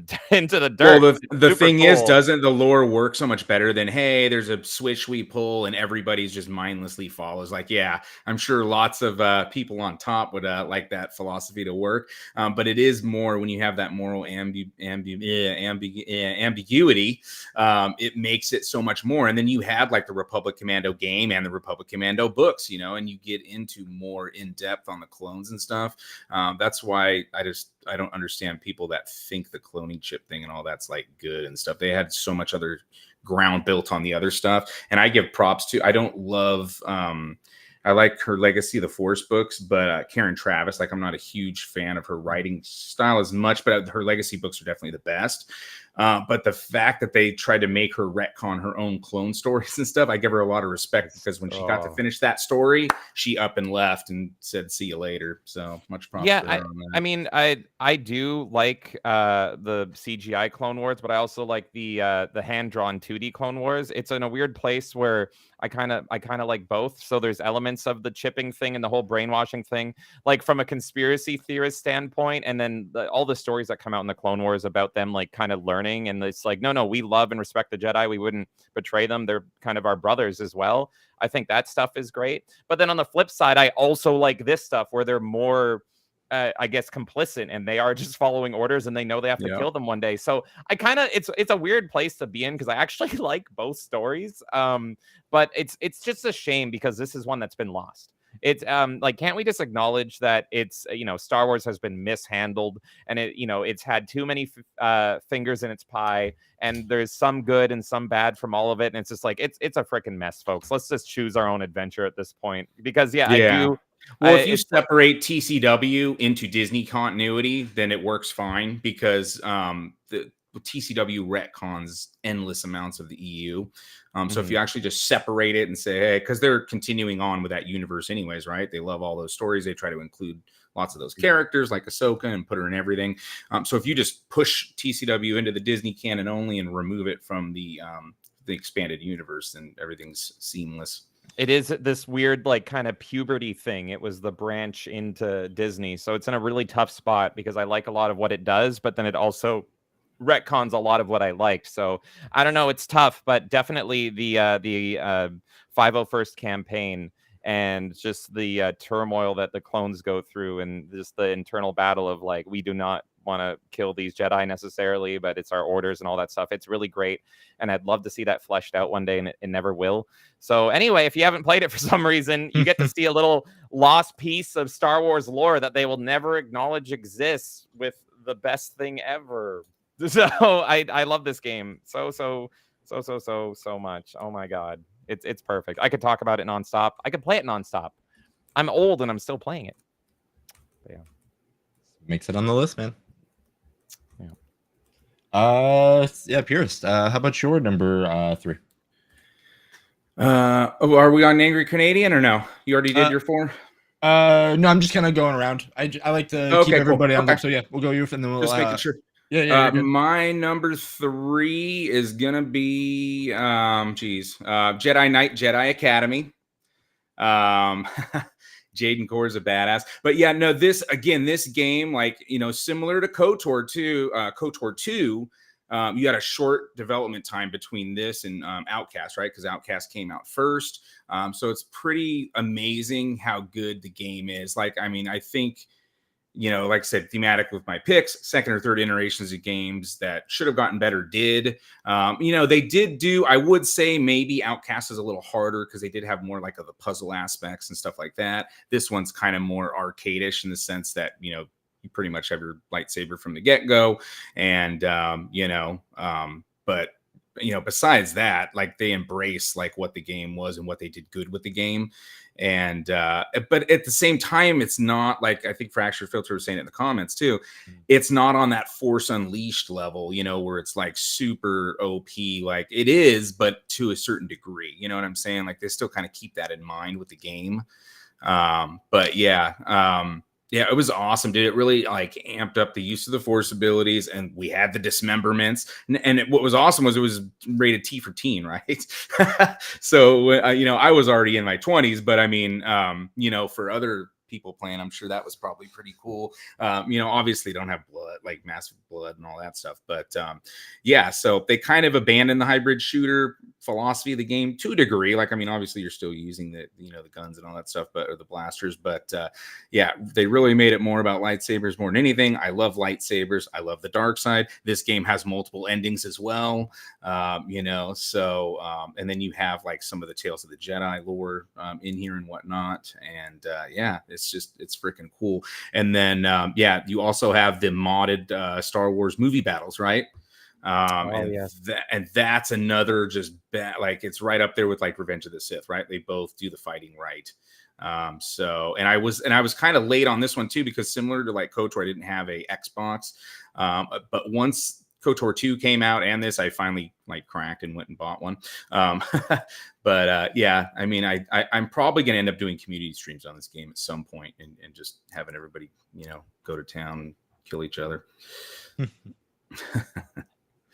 dirt. Well, the thing is, doesn't the lore work so much better than, hey, there's a switch we pull and everybody's just mindlessly follows? Like, yeah, I'm sure lots of people on top would like that philosophy to work, but it is more when you have that moral ambiguity. It makes it so much more. And then you have like the Republic Commando game and the Republic Commando books, and you get into more in depth on the clones and stuff. That's why I don't understand people that think the cloning chip thing and all that's like good and stuff. They had so much other ground built on the other stuff, and I give props to. I don't love. I like her Legacy of the Force books, but Karen Traviss, like, I'm not a huge fan of her writing style as much, but her Legacy books are definitely the best. But the fact that they tried to make her retcon her own clone stories and stuff, I give her a lot of respect, because when she got to finish that story, she up and left and said, see you later. So much props to her on that. I mean, I do like the CGI Clone Wars, but I also like the hand-drawn 2D Clone Wars. It's in a weird place where I kind of like both. So there's elements elements of the chipping thing and the whole brainwashing thing, like from a conspiracy theorist standpoint, and then all the stories that come out in the Clone Wars about them like kind of learning, and it's like, no, we love and respect the Jedi. We wouldn't betray them. They're kind of our brothers as well. I think that stuff is great. But then on the flip side, I also like this stuff where they're more I guess complicit, and they are just following orders, and they know they have to Yep. kill them one day. So I kind of it's a weird place to be in, because I actually like both stories. But it's just a shame because this is one that's been lost. It's like, can't we just acknowledge that it's Star Wars has been mishandled, and it's had too many fingers in its pie, and there's some good and some bad from all of it, and it's just like it's a freaking mess, folks. Let's just choose our own adventure at this point, because I do. Well, if you separate TCW into Disney continuity, then it works fine, because the TCW retcons endless amounts of the EU. So if you actually just separate it and say, hey, because they're continuing on with that universe anyways, right? They love all those stories. They try to include lots of those characters like Ahsoka and put her in everything. So if you just push TCW into the Disney canon only and remove it from the expanded universe, then everything's seamless. It is this weird, like, kind of puberty thing. It was the branch into Disney. So it's in a really tough spot, because I like a lot of what it does, but then it also retcons a lot of what I liked. So I don't know. It's tough, but definitely the 501st campaign, and just the turmoil that the clones go through, and just the internal battle of, like, we do not want to kill these Jedi necessarily, but it's our orders and all that stuff. It's really great, and I'd love to see that fleshed out one day, and it never will. So anyway, if you haven't played it for some reason, you get to see a little lost piece of Star Wars lore that they will never acknowledge exists, with the best thing ever. So I love this game so much. Oh my god, it's perfect. I could talk about it nonstop. I could play it nonstop. I'm old and I'm still playing it. But yeah, Makes it on the list, man. Yeah. Yeah, Purist. How about your number 3? Are we on Angry Canadian or no? You already did your 4? No, I'm just kind of going around. I like to keep everybody on there. So yeah, we'll go you, and then we'll just making sure. Yeah. My number 3 is gonna be Jedi Knight, Jedi Academy. Jaden Core is a badass, but yeah, no, this game, like, similar to KOTOR 2, you got a short development time between this and Outcast, right? Because Outcast came out first. So it's pretty amazing how good the game is. Like, I mean, I think, like I said, thematic with my picks, second or third iterations of games that should have gotten better did. They did do, I would say maybe Outcast is a little harder, because they did have more like of the puzzle aspects and stuff like that. This one's kind of more arcade-ish in the sense that, you pretty much have your lightsaber from the get-go. And, but besides that, like, they embrace like what the game was and what they did good with the game. And but at the same time, it's not like, I think Fractured Filter was saying it in the comments too, it's not on that Force Unleashed level, where it's like super OP. Like, it is, but to a certain degree, you know what I'm saying? Like, they still kind of keep that in mind with the game. But yeah, it was awesome, dude. It really like amped up the use of the Force abilities, and we had the dismemberments. And what was awesome was it was rated T for teen, right? So, I was already in my 20s, but I mean, for other people playing, I'm sure that was probably pretty cool. Obviously don't have blood, like massive blood and all that stuff, but yeah, so they kind of abandoned the hybrid shooter philosophy of the game to a degree. Like, I mean, obviously you're still using the the guns and all that stuff, or the blasters, but yeah, they really made it more about lightsabers more than anything. I love lightsabers. I love the dark side. This game has multiple endings as well. So and then you have like some of the Tales of the Jedi lore in here and whatnot, and yeah, it's freaking cool. And then yeah, you also have the modded Star Wars movie battles, right? And that's another just like, it's right up there with like Revenge of the Sith, right? They both do the fighting right. So I was kind of late on this one too, because similar to like KOTOR, I didn't have a Xbox, but once KOTOR 2 came out and this, I finally like cracked and went and bought one. But yeah, I mean, I'm probably going to end up doing community streams on this game at some point, and just having everybody, go to town and kill each other.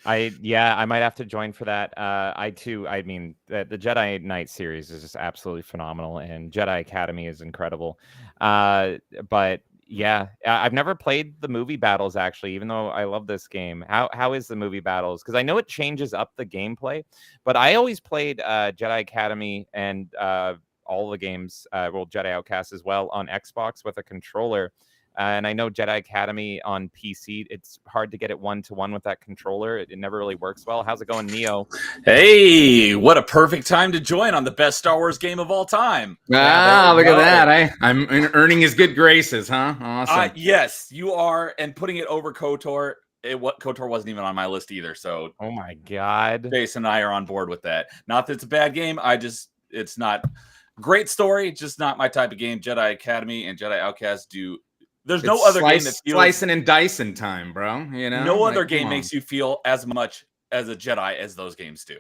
I might have to join for that. I mean, the Jedi Knight series is just absolutely phenomenal, and Jedi Academy is incredible. But yeah, I've never played the movie battles actually, even though I love this game. How is the movie battles? Because I know it changes up the gameplay, but I always played Jedi Academy and all the games, Jedi Outcast as well on Xbox with a controller. And I know Jedi Academy on PC, it's hard to get it 1-to-1 with that controller. It never really works well. How's it going, Neo? Hey, what a perfect time to join on the best Star Wars game of all time. Ah, look at that. I'm earning his good graces, huh? Awesome. Yes, you are. And putting it over KOTOR, KOTOR wasn't even on my list either. So, oh my God. Jason and I are on board with that. Not that it's a bad game. It's not great story, just not my type of game. Jedi Academy and Jedi Outcast do. There's no other game that feels slicing and dicing time, bro. You know, no other game makes you feel as much as a Jedi as those games do.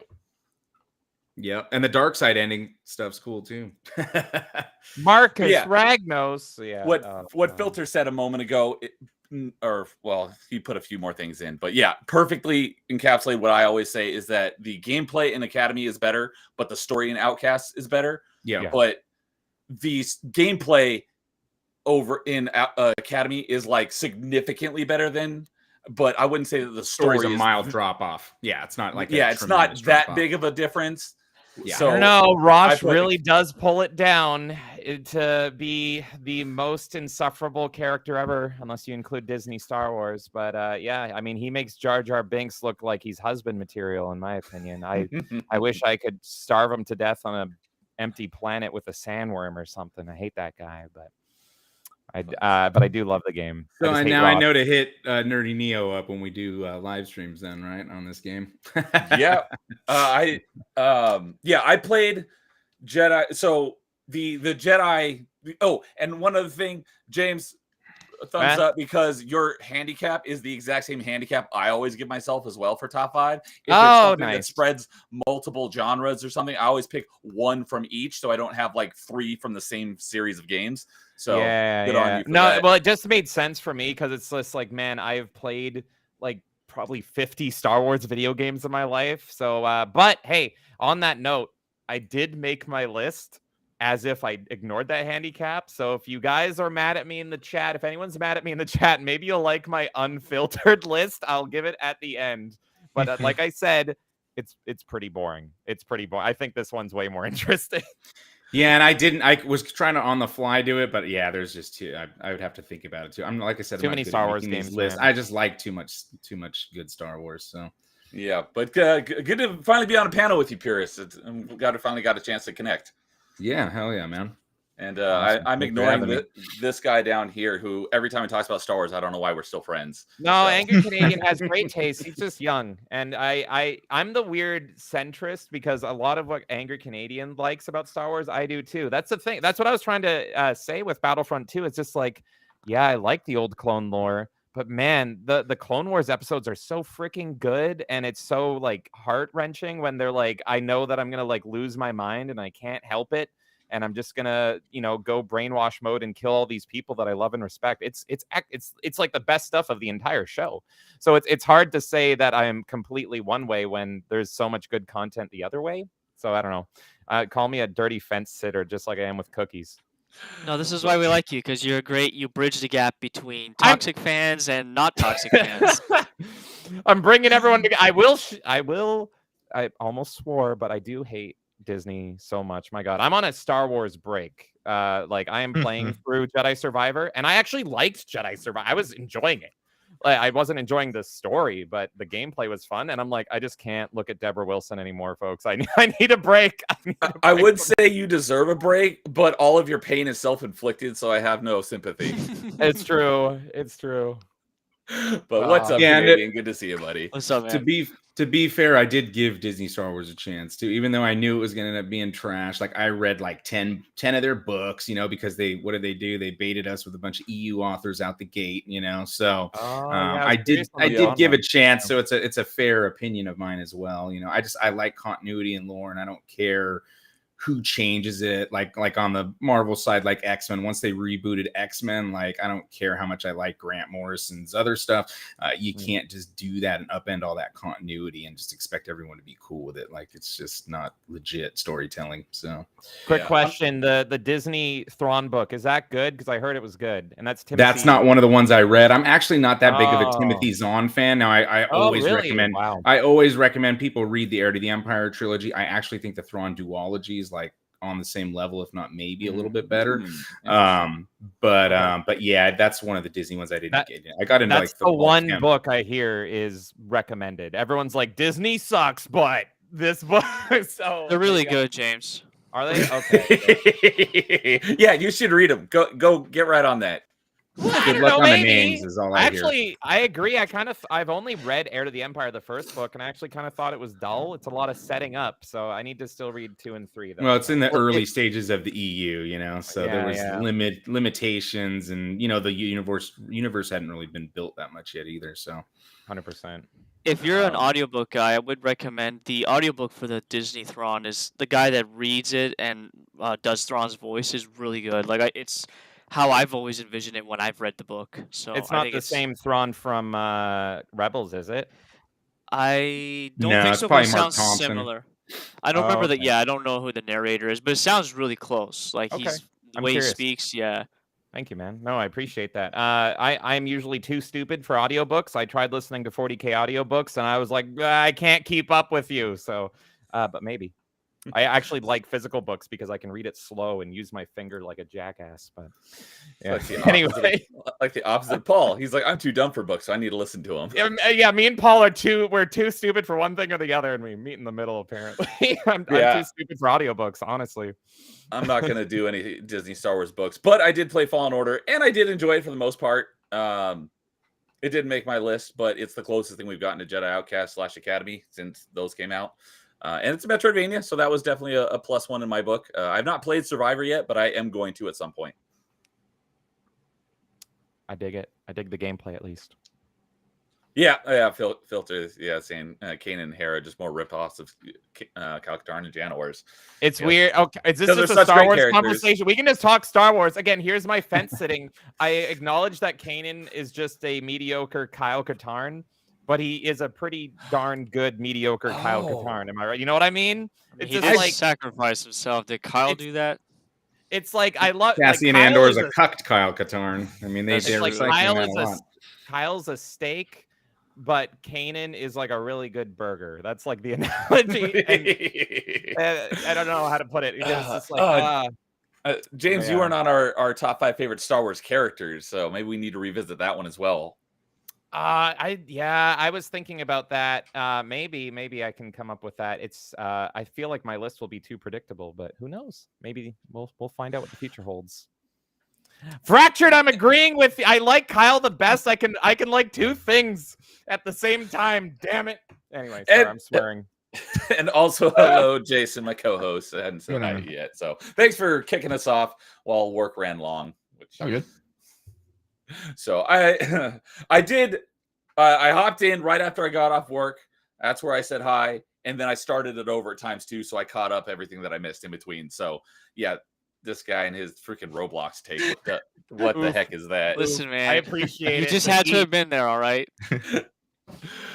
Yep, and the dark side ending stuff's cool too. Marcus Ragnos. Yeah. What Filter said a moment ago, he put a few more things in, but yeah, perfectly encapsulated what I always say is that the gameplay in Academy is better, but the story in Outcast is better. Yeah. But the gameplay over in Academy is like significantly better than, but I wouldn't say that the story's a mild drop off. Yeah, it's not like it's not that big of a difference. Yeah. So no, Rosh really does pull it down to be the most insufferable character ever, unless you include Disney Star Wars. But yeah, I mean, he makes Jar Jar Binks look like he's husband material, in my opinion. I wish I could starve him to death on an empty planet with a sandworm or something. I hate that guy, but I do love the game. So now I know to hit Nerdy Neo up when we do live streams then, right, on this game. Yeah. I played Jedi. So the Jedi. Oh, and one other thing, James, thumbs up because your handicap is the exact same handicap I always give myself as well for top 5. If it's something that spreads multiple genres or something, I always pick one from each, so I don't have like 3 from the same series of games. So good on you for that. Well, it just made sense for me because it's just like, man, I've played like probably 50 Star Wars video games in my life. So, but hey, on that note, I did make my list as if I ignored that handicap. So if you guys are mad at me in the chat, if anyone's mad at me in the chat, maybe you'll like my unfiltered list. I'll give it at the end. But like I said, it's pretty boring. It's pretty boring. I think this one's way more interesting. Yeah, and I was trying to on the fly do it, but yeah, there's just too. I would have to think about it too. I'm like I said, too many Star Wars games. I just like too much good Star Wars. So yeah, but good to finally be on a panel with you, Purist. I'm glad we finally got a chance to connect. Yeah, hell yeah, man. And I'm ignoring this guy down here who every time he talks about Star Wars, I don't know why we're still friends. No, Angry Canadian has great taste. He's just young. And I'm the weird centrist because a lot of what Angry Canadian likes about Star Wars, I do too. That's the thing. That's what I was trying to say with Battlefront 2. It's just like, yeah, I like the old clone lore. But man, the Clone Wars episodes are so freaking good. And it's so like heart-wrenching when they're like, I know that I'm going to like lose my mind and I can't help it. And I'm just gonna, go brainwash mode and kill all these people that I love and respect. It's like the best stuff of the entire show. So it's hard to say that I am completely one way when there's so much good content the other way. So I don't know. Call me a dirty fence sitter, just like I am with cookies. No, this is why we like you, because you're great. You bridge the gap between toxic fans and not toxic fans. I'm bringing everyone together. I almost swore, but I do hate Disney so much. My God, I'm on a Star Wars break. Like I am playing through Jedi Survivor, and I actually liked Jedi Survivor. I was enjoying it. Like, I wasn't enjoying the story, but the gameplay was fun. And I'm like, I just can't look at Deborah Wilson anymore, folks. I need a break. I would say you deserve a break, but all of your pain is self-inflicted, so I have no sympathy. It's true. It's true. But what's up, Canadian? Good to see you, buddy. What's up, man? To be fair, I did give Disney Star Wars a chance too, even though I knew it was going to end up being trash. Like I read like 10 of their books, because what did they do? They baited us with a bunch of EU authors out the gate, So I did give a chance. So it's a fair opinion of mine as well. I like continuity and lore, and I don't care who changes it. Like on the Marvel side, like X-Men, once they rebooted X-Men, like I don't care how much I like Grant Morrison's other stuff. You can't just do that and upend all that continuity and just expect everyone to be cool with it. Like it's just not legit storytelling. So quick question: the Disney Thrawn book, is that good? Because I heard it was good, and that's Timothy. That's not one of the ones I read. I'm actually not that big of a Timothy Zahn fan. Now I always recommend. Wow. I always recommend people read the Heir to the Empire trilogy. I actually think the Thrawn duology is like on the same level, if not maybe a little bit better. But yeah, that's one of the Disney ones I didn't get. I got into that's like the one book I hear is recommended. Everyone's like, Disney sucks, but this book. So They're really good, James. Are they? Okay. Yeah, you should read them. Go get right on that. Good luck on the names is all I hear. I agree. I've only read Heir to the Empire, the first book, and I actually kind of thought it was dull. It's a lot of setting up, so I need to still read 2 and 3. Though. Well, it's in the early stages of the EU, you know, so there was limitations, and you know the universe hadn't really been built that much yet either. So, 100%. If you're an audiobook guy, I would recommend the audiobook for the Disney Thrawn. Is the guy that reads it and does Thrawn's voice is really good. Like it's how I've always envisioned it when I've read the book. So it's not the same Thrawn from Rebels, is it? I don't think so, but it sounds similar. I don't remember that. Yeah, I don't know who the narrator is, but it sounds really close. Like the way he speaks. Yeah. Thank you, man. No, I appreciate that. I'm usually too stupid for audiobooks. I tried listening to 40K audiobooks, and I was like, I can't keep up with you. So, but maybe. I actually like physical books because I can read it slow and use my finger like a jackass. But yeah. Anyway, like the opposite of Paul. He's like, I'm too dumb for books, so I need to listen to them. Yeah, me and Paul we're too stupid for one thing or the other, and we meet in the middle, apparently. I'm too stupid for audiobooks, honestly. I'm not going to do any Disney Star Wars books, but I did play Fallen Order, and I did enjoy it for the most part. It didn't make my list, but it's the closest thing we've gotten to Jedi Outcast / Academy since those came out. And it's a Metroidvania, so that was definitely a +1 in my book. I've not played Survivor yet, but I am going to at some point. I dig it. I dig the gameplay at least. Yeah. Filter, saying Kanan and Hera just more rip-offs of Kyle Katarn and Janowars. It's weird. Okay, is this just a Star Wars conversation? We can just talk Star Wars. Again, here's my fence sitting. I acknowledge that Kanan is just a mediocre Kyle Katarn, but he is a pretty darn good mediocre Kyle Katarn. Am I right? You know what I mean? It's he did like sacrifice himself. Did Kyle do that? It's like I love Cassian Andor is a cucked Kyle Katarn. I mean, they're like recycling that a lot. Kyle's a steak, but Kanan is like a really good burger. That's like the analogy. I don't know how to put it. It's just like, James, you weren't on our top 5 favorite Star Wars characters, so maybe we need to revisit that one as well. I was thinking about that. Maybe I can come up with that. It's I feel like my list will be too predictable, but who knows? Maybe we'll find out what the future holds. Fractured, I'm agreeing with you. I like Kyle the best. I can like 2 things at the same time. Damn it. Anyway, sorry, I'm swearing. And also, hello, Jason, my co-host. I hadn't said hi yet. So thanks for kicking us off while work ran long. Good. So I hopped in right after I got off work. That's where I said hi. And then I started it over at ×2. So I caught up everything that I missed in between. So yeah, this guy and his freaking Roblox take. What the heck is that? Listen, man, I appreciate it. You just had to have been there, all right?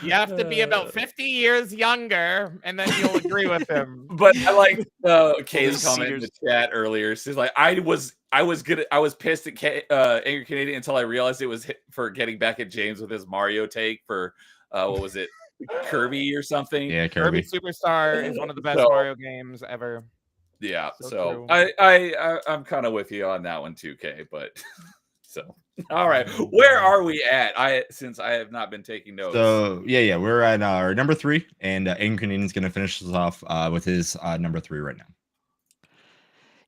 You have to be about 50 years younger, and then you'll agree with him. But I like Kay's comment in the chat earlier. She's like, I was pissed at Angry Canadian until I realized it was for getting back at James with his Mario take for what was it, Kirby or something? Yeah, Kirby Superstar is one of the best Mario games ever. Yeah, so I'm kind of with you on that one too, Kay. But so. All right, where are we at? Since I have not been taking notes. So we're at our number 3, and Angry Canadian's going to finish us off with his number 3 right now.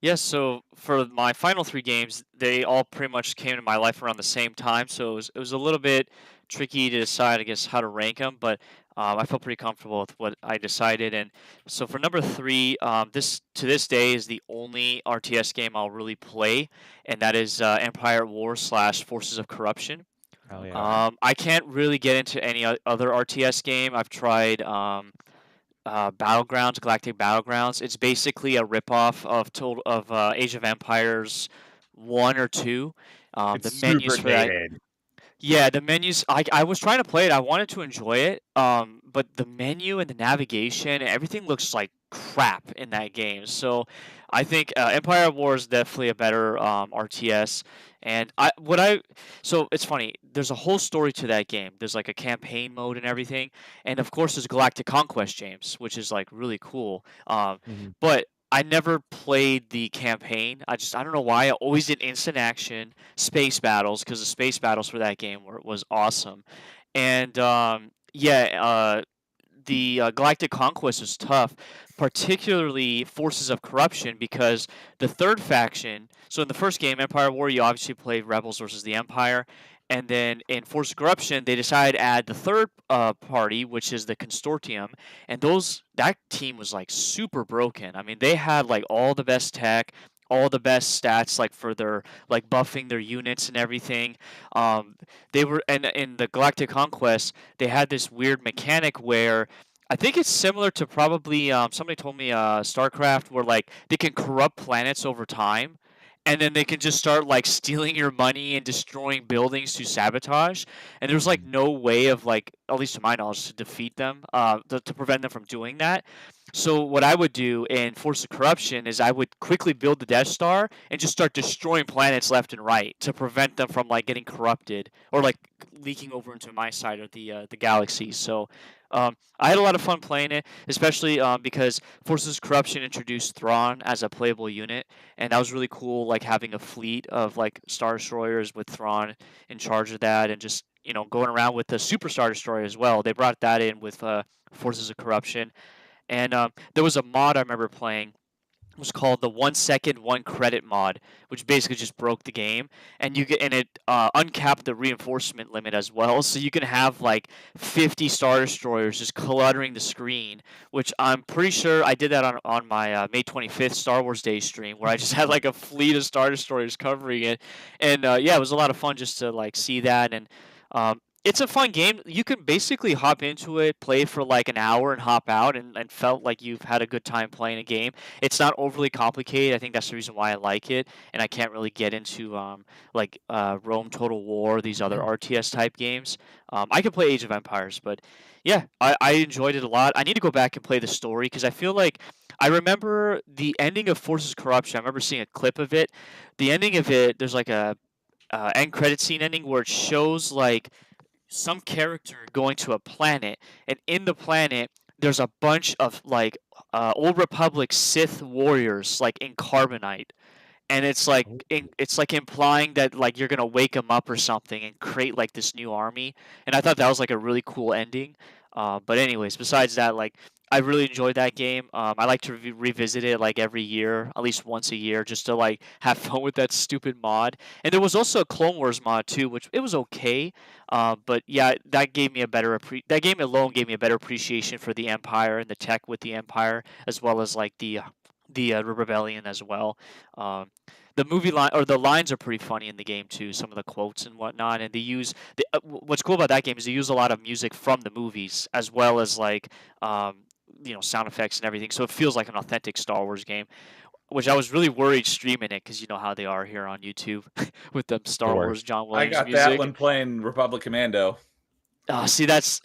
Yes, so for my final 3 games, they all pretty much came to my life around the same time, so it was a little bit tricky to decide, I guess, how to rank them, but I felt pretty comfortable with what I decided. And so for number 3, this to this day is the only RTS game I'll really play, and that is Empire at War / Forces of Corruption. Oh, yeah. I can't really get into any other RTS game. I've tried Galactic Battlegrounds. It's basically a ripoff of Age of Empires 1 or 2. It's The menus super for that, dated. yeah, the menus. I was trying to play it. I wanted to enjoy it. But the menu and the navigation, everything looks like crap in that game. So, I think Empire at War is definitely a better RTS. And so it's funny. There's a whole story to that game. There's like a campaign mode and everything, and of course there's Galactic Conquest, James, which is like really cool. Mhm. But I never played the campaign. I don't know why. I always did instant action space battles because the space battles for that game was awesome. And the Galactic Conquest was tough, particularly Forces of Corruption, because the third faction. So in the first game, Empire War, you obviously played Rebels versus the Empire, and then in Forces of Corruption, they decided to add the third party, which is the Consortium, and that team was like super broken. I mean, they had like all the best tech. All the best stats, like for their like buffing their units and everything. They were, and in the Galactic Conquest, they had this weird mechanic where I think it's similar to probably somebody told me StarCraft, where like they can corrupt planets over time, and then they can just start like stealing your money and destroying buildings to sabotage. And there's like no way of like, at least to my knowledge, to defeat them, to prevent them from doing that. So what I would do in Force of Corruption is I would quickly build the Death Star and just start destroying planets left and right to prevent them from like getting corrupted or like leaking over into my side of the galaxy. So I had a lot of fun playing it, especially because Forces of Corruption introduced Thrawn as a playable unit, and that was really cool. Like having a fleet of like Star Destroyers with Thrawn in charge of that, and just going around with the Super Star Destroyer as well. They brought that in with Forces of Corruption. And there was a mod I remember playing. It was called the 1 second 1 credit mod, which basically just broke the game. And it uncapped the reinforcement limit as well. So you can have like 50 Star Destroyers just cluttering the screen, which I'm pretty sure I did that on my May 25th Star Wars Day stream, where I just had like a fleet of Star Destroyers covering it. And yeah, it was a lot of fun just to like see that. And it's a fun game. You can basically hop into it, play for like an hour, and hop out, and felt like you've had a good time playing a game. It's not overly complicated. I think that's the reason why I like it, and I can't really get into Rome Total War, these other RTS type games. I could play Age of Empires, but yeah, I enjoyed it a lot. I need to go back and play the story because I feel like I remember the ending of Forces of Corruption. I remember seeing a clip of it. The ending of it, there's like a end credit scene ending where it shows like some character going to a planet, and in the planet there's a bunch of like old Republic Sith warriors like in carbonite, and it's like implying that like you're gonna wake them up or something and create like this new army. And I thought that was like a really cool ending. But anyways, besides that, like I really enjoyed that game. I like to revisit it like every year, at least once a year, just to like have fun with that stupid mod. And there was also a Clone Wars mod too, which it was okay. But yeah, that gave me that game alone gave me a better appreciation for the Empire and the tech with the Empire, as well as like the rebellion as well. Um, the movie line or the lines are pretty funny in the game too. Some of the quotes and whatnot, and what's cool about that game is they use a lot of music from the movies as well as like sound effects and everything. So it feels like an authentic Star Wars game, which I was really worried streaming it because you know how they are here on YouTube with the Star Sure. Wars John I Williams got music. that when playing Republic Commando. See, that's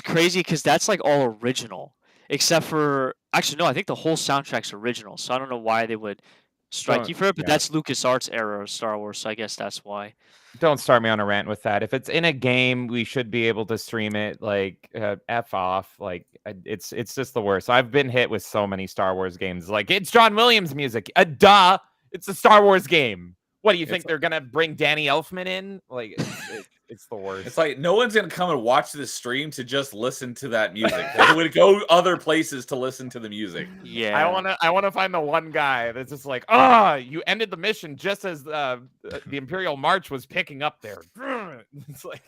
crazy because that's like all original, except for actually no, I think the whole soundtrack's original. So I don't know why they would strike Don't- you for it, but yeah. that's LucasArts era of Star Wars, so I guess that's why. Don't start me on a rant with that. If it's in a game, we should be able to stream it. Like, f off. Like, it's just the worst. I've been hit with so many Star Wars games. Like, it's John Williams music. Duh, it's a Star Wars game. What do you think they're gonna bring Danny Elfman in? Like, it's the worst. It's like no one's gonna come and watch this stream to just listen to that music. They would go other places to listen to the music. Yeah, I wanna find the one guy that's just like, you ended the mission just as the Imperial March was picking up there. It's like,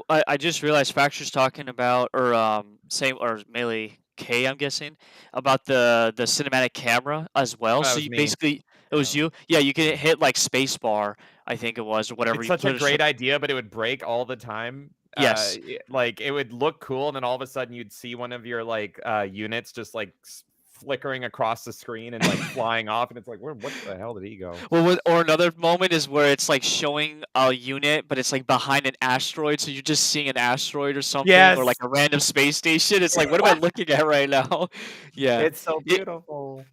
I just realized Fracture's talking about Melee K, I'm guessing, about the cinematic camera as well. That So was you me. basically it was you. Yeah, you can hit like spacebar, I think it was, or whatever. it's You such a put great idea, but it would break all the time. Yes. like it would look cool, and then all of a sudden you'd see one of your like units just like flickering across the screen and like flying off, and it's like, what the hell did he go? Well, or another moment is where it's like showing a unit, but it's like behind an asteroid, so you're just seeing an asteroid or something, Yes. or like a random space station. It's like, what am I looking at right now? Yeah. It's so It- beautiful.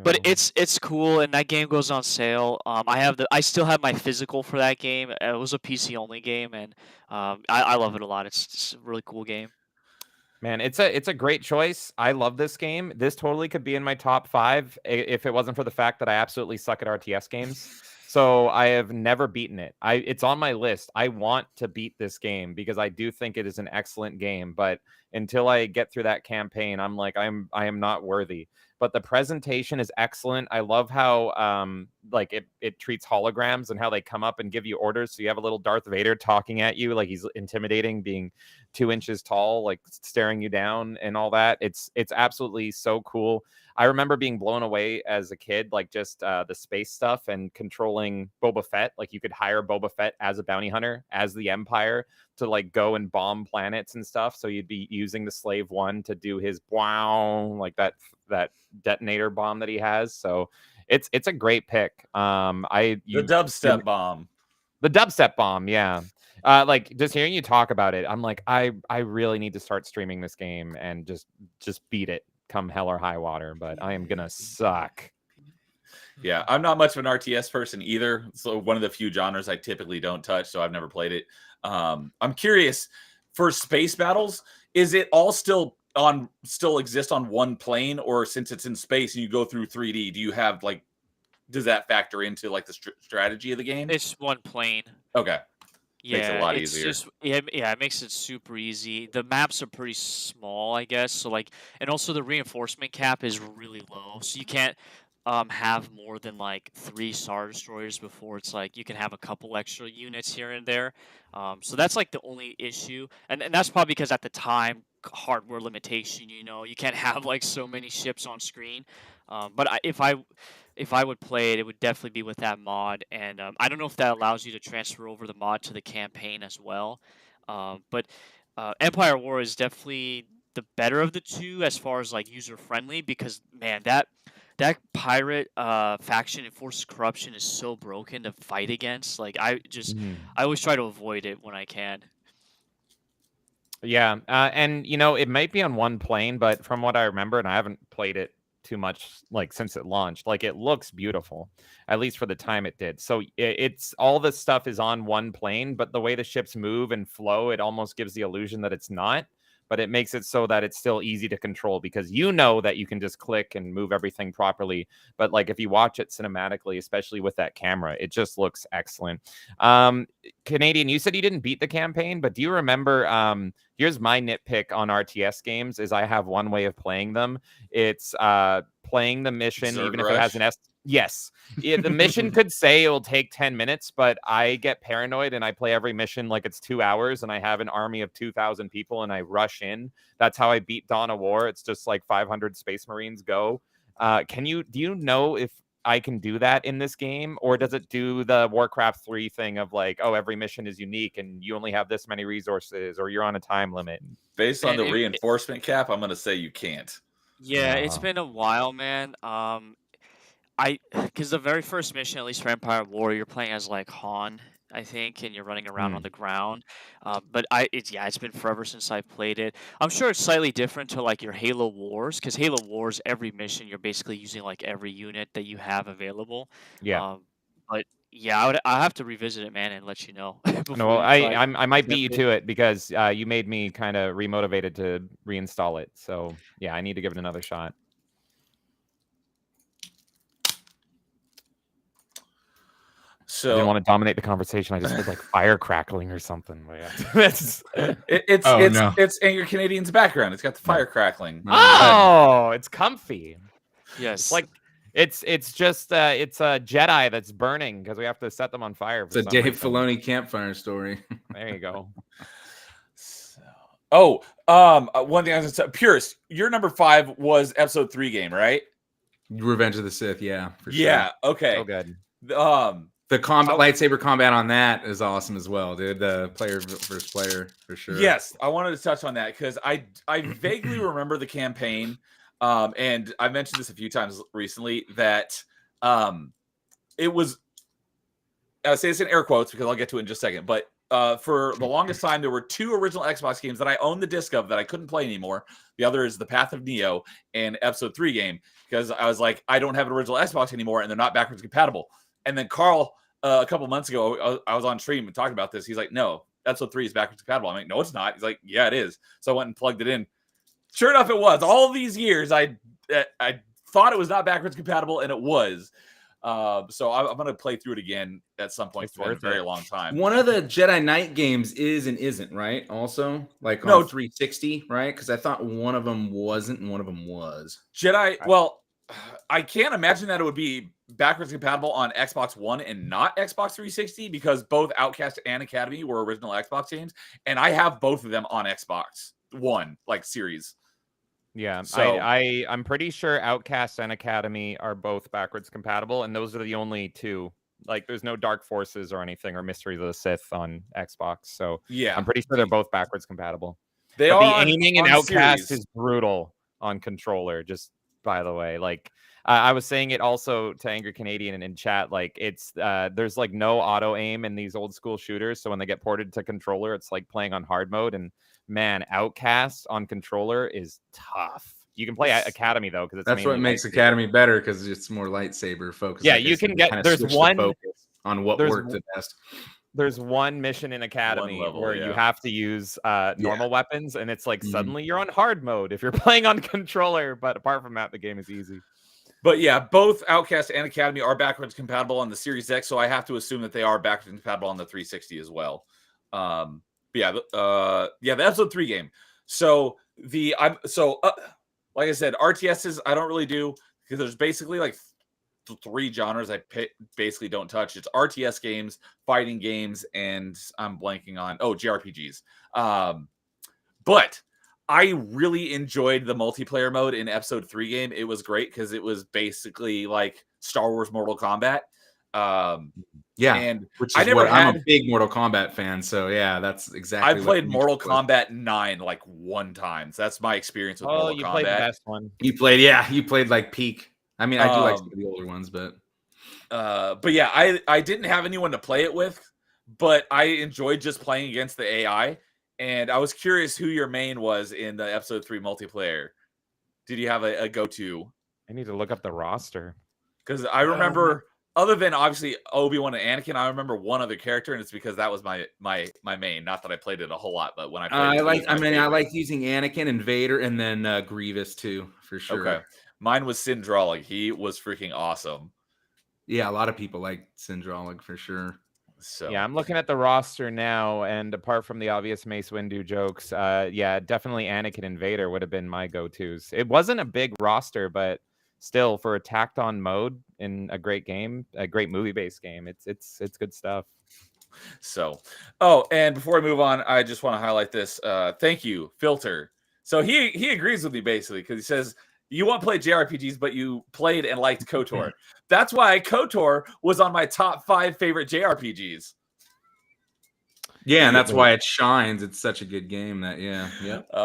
But Yeah. it's cool, and that game goes on sale. I still have my physical for that game. It was a PC only game, and I love it a lot. It's a really cool game. Man, it's a great choice. I love this game. This totally could be in my top 5 if it wasn't for the fact that I absolutely suck at RTS games. So I have never beaten it. It's on my list. I want to beat this game because I do think it is an excellent game. But until I get through that campaign, I'm like, I am not worthy. But the presentation is excellent. I love how like it treats holograms and how they come up and give you orders. So you have a little Darth Vader talking at you like he's intimidating, being 2 inches tall, like staring you down and all that. It's absolutely so cool. I remember being blown away as a kid, like just the space stuff and controlling Boba Fett. Like you could hire Boba Fett as a bounty hunter, as the Empire, to like go and bomb planets and stuff. So you'd be using the Slave One to do his wow, like that detonator bomb that he has. So it's a great pick. The dubstep bomb. The dubstep bomb, yeah. Like just hearing you talk about it, I'm like, I really need to start streaming this game and just beat it come hell or high water, but I am gonna suck. Yeah, I'm not much of an RTS person either. So one of the few genres I typically don't touch, so I've never played it. I'm curious, for space battles, is it all still exist on one plane, or since it's in space and you go through 3D, do you have like, does that factor into like the strategy of the game? It's one plane. Okay. Yeah, Makes it a lot it's easier. just it makes it super easy. The maps are pretty small, I guess. So like, and also the reinforcement cap is really low, so you can't have more than like 3 Star Destroyers before it's like you can have a couple extra units here and there. So that's like the only issue, and that's probably because at the time hardware limitation. You can't have like so many ships on screen. But if I would play it, it would definitely be with that mod, and I don't know if that allows you to transfer over the mod to the campaign as well. But Empire War is definitely the better of the two as far as like user friendly, because man, that pirate faction and Forces Corruption is so broken to fight against. Like I always try to avoid it when I can. Yeah, and it might be on one plane, but from what I remember, and I haven't played it too much like since it launched, like it looks beautiful, at least for the time it did. So it's all this stuff is on one plane, but the way the ships move and flow, it almost gives the illusion that it's not, but it makes it so that it's still easy to control, because that you can just click and move everything properly. But like if you watch it cinematically, especially with that camera, it just looks excellent. Canadian, you said you didn't beat the campaign, but do you remember, here's my nitpick on RTS games is I have one way of playing them. It's playing the mission, Zerg even if Rush? it has an Yes. The mission could say it will take 10 minutes, but I get paranoid and I play every mission like it's 2 hours, and I have an army of 2,000 people and I rush in. That's how I beat Dawn of War. It's just like 500 Space Marines go. Do you know if I can do that in this game, or does it do the Warcraft 3 thing of like, oh, every mission is unique and you only have this many resources, or you're on a time limit? Based on Man, the reinforcement cap, I'm going to say you can't. Yeah, it's Wow. been a while, man. Because the very first mission, at least for Empire War, you're playing as like Han, I think, and you're running around on the ground. But it's been forever since I've played it. I'm sure it's slightly different to like your Halo Wars, because Halo Wars, every mission you're basically using like every unit that you have available. Yeah. But yeah, I'll have to revisit it, man, and let you know. No, before we try. I might beat you Definitely. to it, because you made me kind of remotivated to reinstall it. So yeah, I need to give it another shot. I didn't So want to dominate the conversation. I just heard like fire crackling or something. But yeah. it's in your Canadian's background. It's got the fire crackling. Oh, it's comfy. Yes. Like it's just it's a Jedi that's burning because we have to set them on fire. It's a Dave Filoni campfire story. There you go. One thing I was going to say, Purist, your number 5 was episode 3 game, right? Revenge of the Sith, yeah. For Yeah. Okay. So good. The lightsaber combat on that is awesome as well, dude. The player versus player for sure. Yes, I wanted to touch on that because I vaguely remember the campaign, and I mentioned this a few times recently that it was. I say this in air quotes because I'll get to it in just a second. But for the longest time, there were 2 original Xbox games that I owned the disc of that I couldn't play anymore. The other is The Path of Neo and Episode 3 game because I was like, I don't have an original Xbox anymore, and they're not backwards compatible. And then Carl, a couple months ago, I was on stream and talking about this. He's like, no, Episode 3 is backwards compatible. I'm like, no, it's not. He's like, yeah, it is. So I went and plugged it in. Sure enough, it was. All these years, I thought it was not backwards compatible, and it was. So I'm going to play through it again at some point. It's been a very long time. One of the Jedi Knight games is and isn't, right? Also, like No. on 360, right? Because I thought one of them wasn't and one of them was. Jedi, well, I can't imagine that it would be backwards compatible on Xbox One and not Xbox 360 because both Outcast and Academy were original Xbox games, and I have both of them on Xbox One, like series. Yeah, So- I'm pretty sure Outcast and Academy are both backwards compatible, and those are the only 2. Like, there's no Dark Forces or anything or Mysteries of the Sith on Xbox, so Yeah, I'm pretty sure they're both backwards compatible. they But are the aiming in on Outcast series. is brutal on controller. Just by the way, like I was saying it also to Angry Canadian in chat. Like it's there's like no auto aim in these old school shooters, so when they get ported to controller, it's like playing on hard mode. And man, Outcast on controller is tough. You can play Academy though because it's That's what mainly makes lightsaber. Academy better because it's more lightsaber focused. Yeah, like I you said, can they get- kinda there's switch the one- focus on what there's worked one- the best. There's one mission in Academy level, where you yeah. have to use normal weapons, and it's like Mhm. suddenly you're on hard mode if you're playing on controller. But apart from that, the game is easy. But yeah, both Outcast and Academy are backwards compatible on the Series X, so I have to assume that they are backwards compatible on the 360 as well. But yeah, the Episode 3 game. So like I said, RTSs I don't really do because there's basically like 3 genres I basically don't touch. It's RTS games, fighting games, and I'm blanking on JRPGs. But I really enjoyed the multiplayer mode in Episode 3 game. It was great because it was basically like Star Wars Mortal Kombat. Yeah, And which I is never what I'm a had- big Mortal Kombat fan. So yeah, that's exactly. I what played makes Mortal it was. Kombat 9 like 1 time. So that's my experience with Oh, Mortal you Kombat. played the best one. You played like peak. I mean, I do like Um, some of the older ones, but But yeah, I didn't have anyone to play it with, but I enjoyed just playing against the AI. And I was curious who your main was in the Episode 3 multiplayer. Did you have a go-to? I need to look up the roster. Because I remember, other than obviously Obi-Wan and Anakin, I remember one other character, and it's because that was my main. Not that I played it a whole lot, but when I played, I it was my I favorite. like using Anakin and Vader, and then Grievous too, for sure. Okay, mine was Syndralig. He was freaking awesome. Yeah, a lot of people like Syndralig for sure. So Yeah, I'm looking at the roster now, and apart from the obvious Mace Windu jokes, yeah, definitely Anakin and Vader would have been my go-tos. It wasn't a big roster, but still, for a tacked-on mode in a great game, a great movie-based game, it's good stuff. So, and before I move on, I just want to highlight this. Thank you, Filter. So he agrees with me basically because he says you want to play JRPGs, but you played and liked KOTOR. That's why KOTOR was on my top 5 favorite JRPGs. Yeah, and that's why it shines. It's such a good game. That yeah.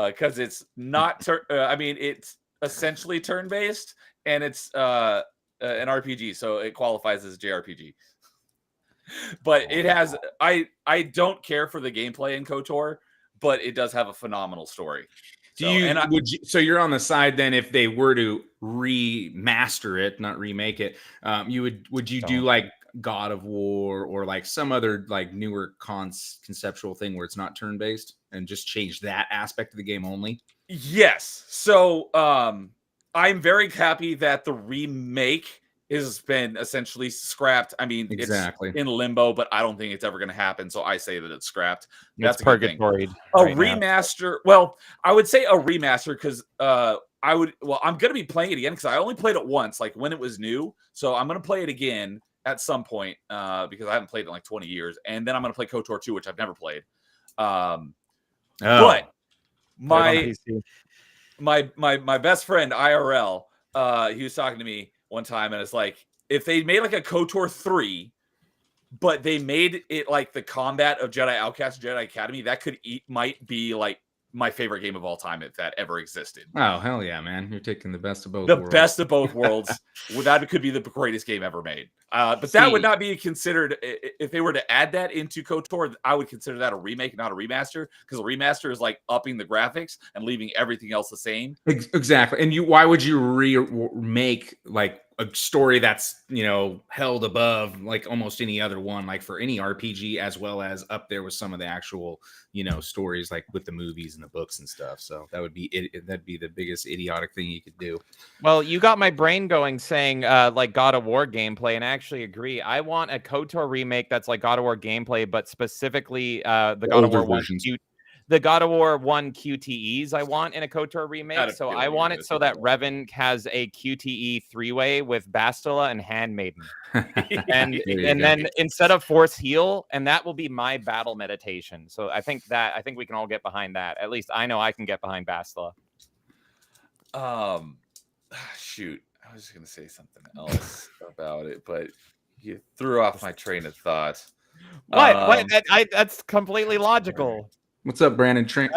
Because it's not. I mean, it's essentially turn-based, and it's an RPG, so it qualifies as JRPG. But it has. I don't care for the gameplay in KOTOR, but it does have a phenomenal story. So you're on the side then if they were to remaster it, not remake it, would you do like God of War or like some other like newer conceptual thing where it's not turn-based and just change that aspect of the game only? Yes. So I'm very happy that the remake has been essentially scrapped. I mean, Exactly. it's in limbo, but I don't think it's ever going to happen. So I say that it's scrapped. That's a good thing. purgatory. A right now. remaster. Well, I would say a remaster because I'm going to be playing it again because I only played it once, like when it was new. So I'm going to play it again at some point because I haven't played it in like 20 years. And then I'm going to play KOTOR 2, which I've never played. But Played on my PC. my best friend IRL, he was talking to me one time, and it's like if they made like a KOTOR 3 but they made it like the combat of Jedi Outcast and Jedi Academy. That might be like my favorite game of all time if that ever existed. Oh, hell yeah, man. You're taking the best of both The worlds. best of both worlds. Well, that could be the greatest game ever made. But that would not be considered, if they were to add that into KOTOR, I would consider that a remake, not a remaster, because a remaster is like upping the graphics and leaving everything else the same. Exactly. And why would you remake like a story that's, you know, held above like almost any other one, like for any RPG, as well as up there with some of the actual, you know, stories like with the movies and the books and stuff. So that'd be the biggest idiotic thing you could do. Well, you got my brain going saying like God of War gameplay, and I actually agree. I want a KOTOR remake that's like God of War gameplay, but specifically the God of War versions. the God of War 1 QTEs I want in a KOTOR remake. So I want it so that Revan has a QTE 3-way with Bastila and Handmaiden. And then instead of Force Heal, and that will be my battle meditation. So I think we can all get behind that. At least I know I can get behind Bastila. Shoot, I was going to say something else about it, but you threw off my train of thought. What? That's completely logical. What's up, Brandon Tran?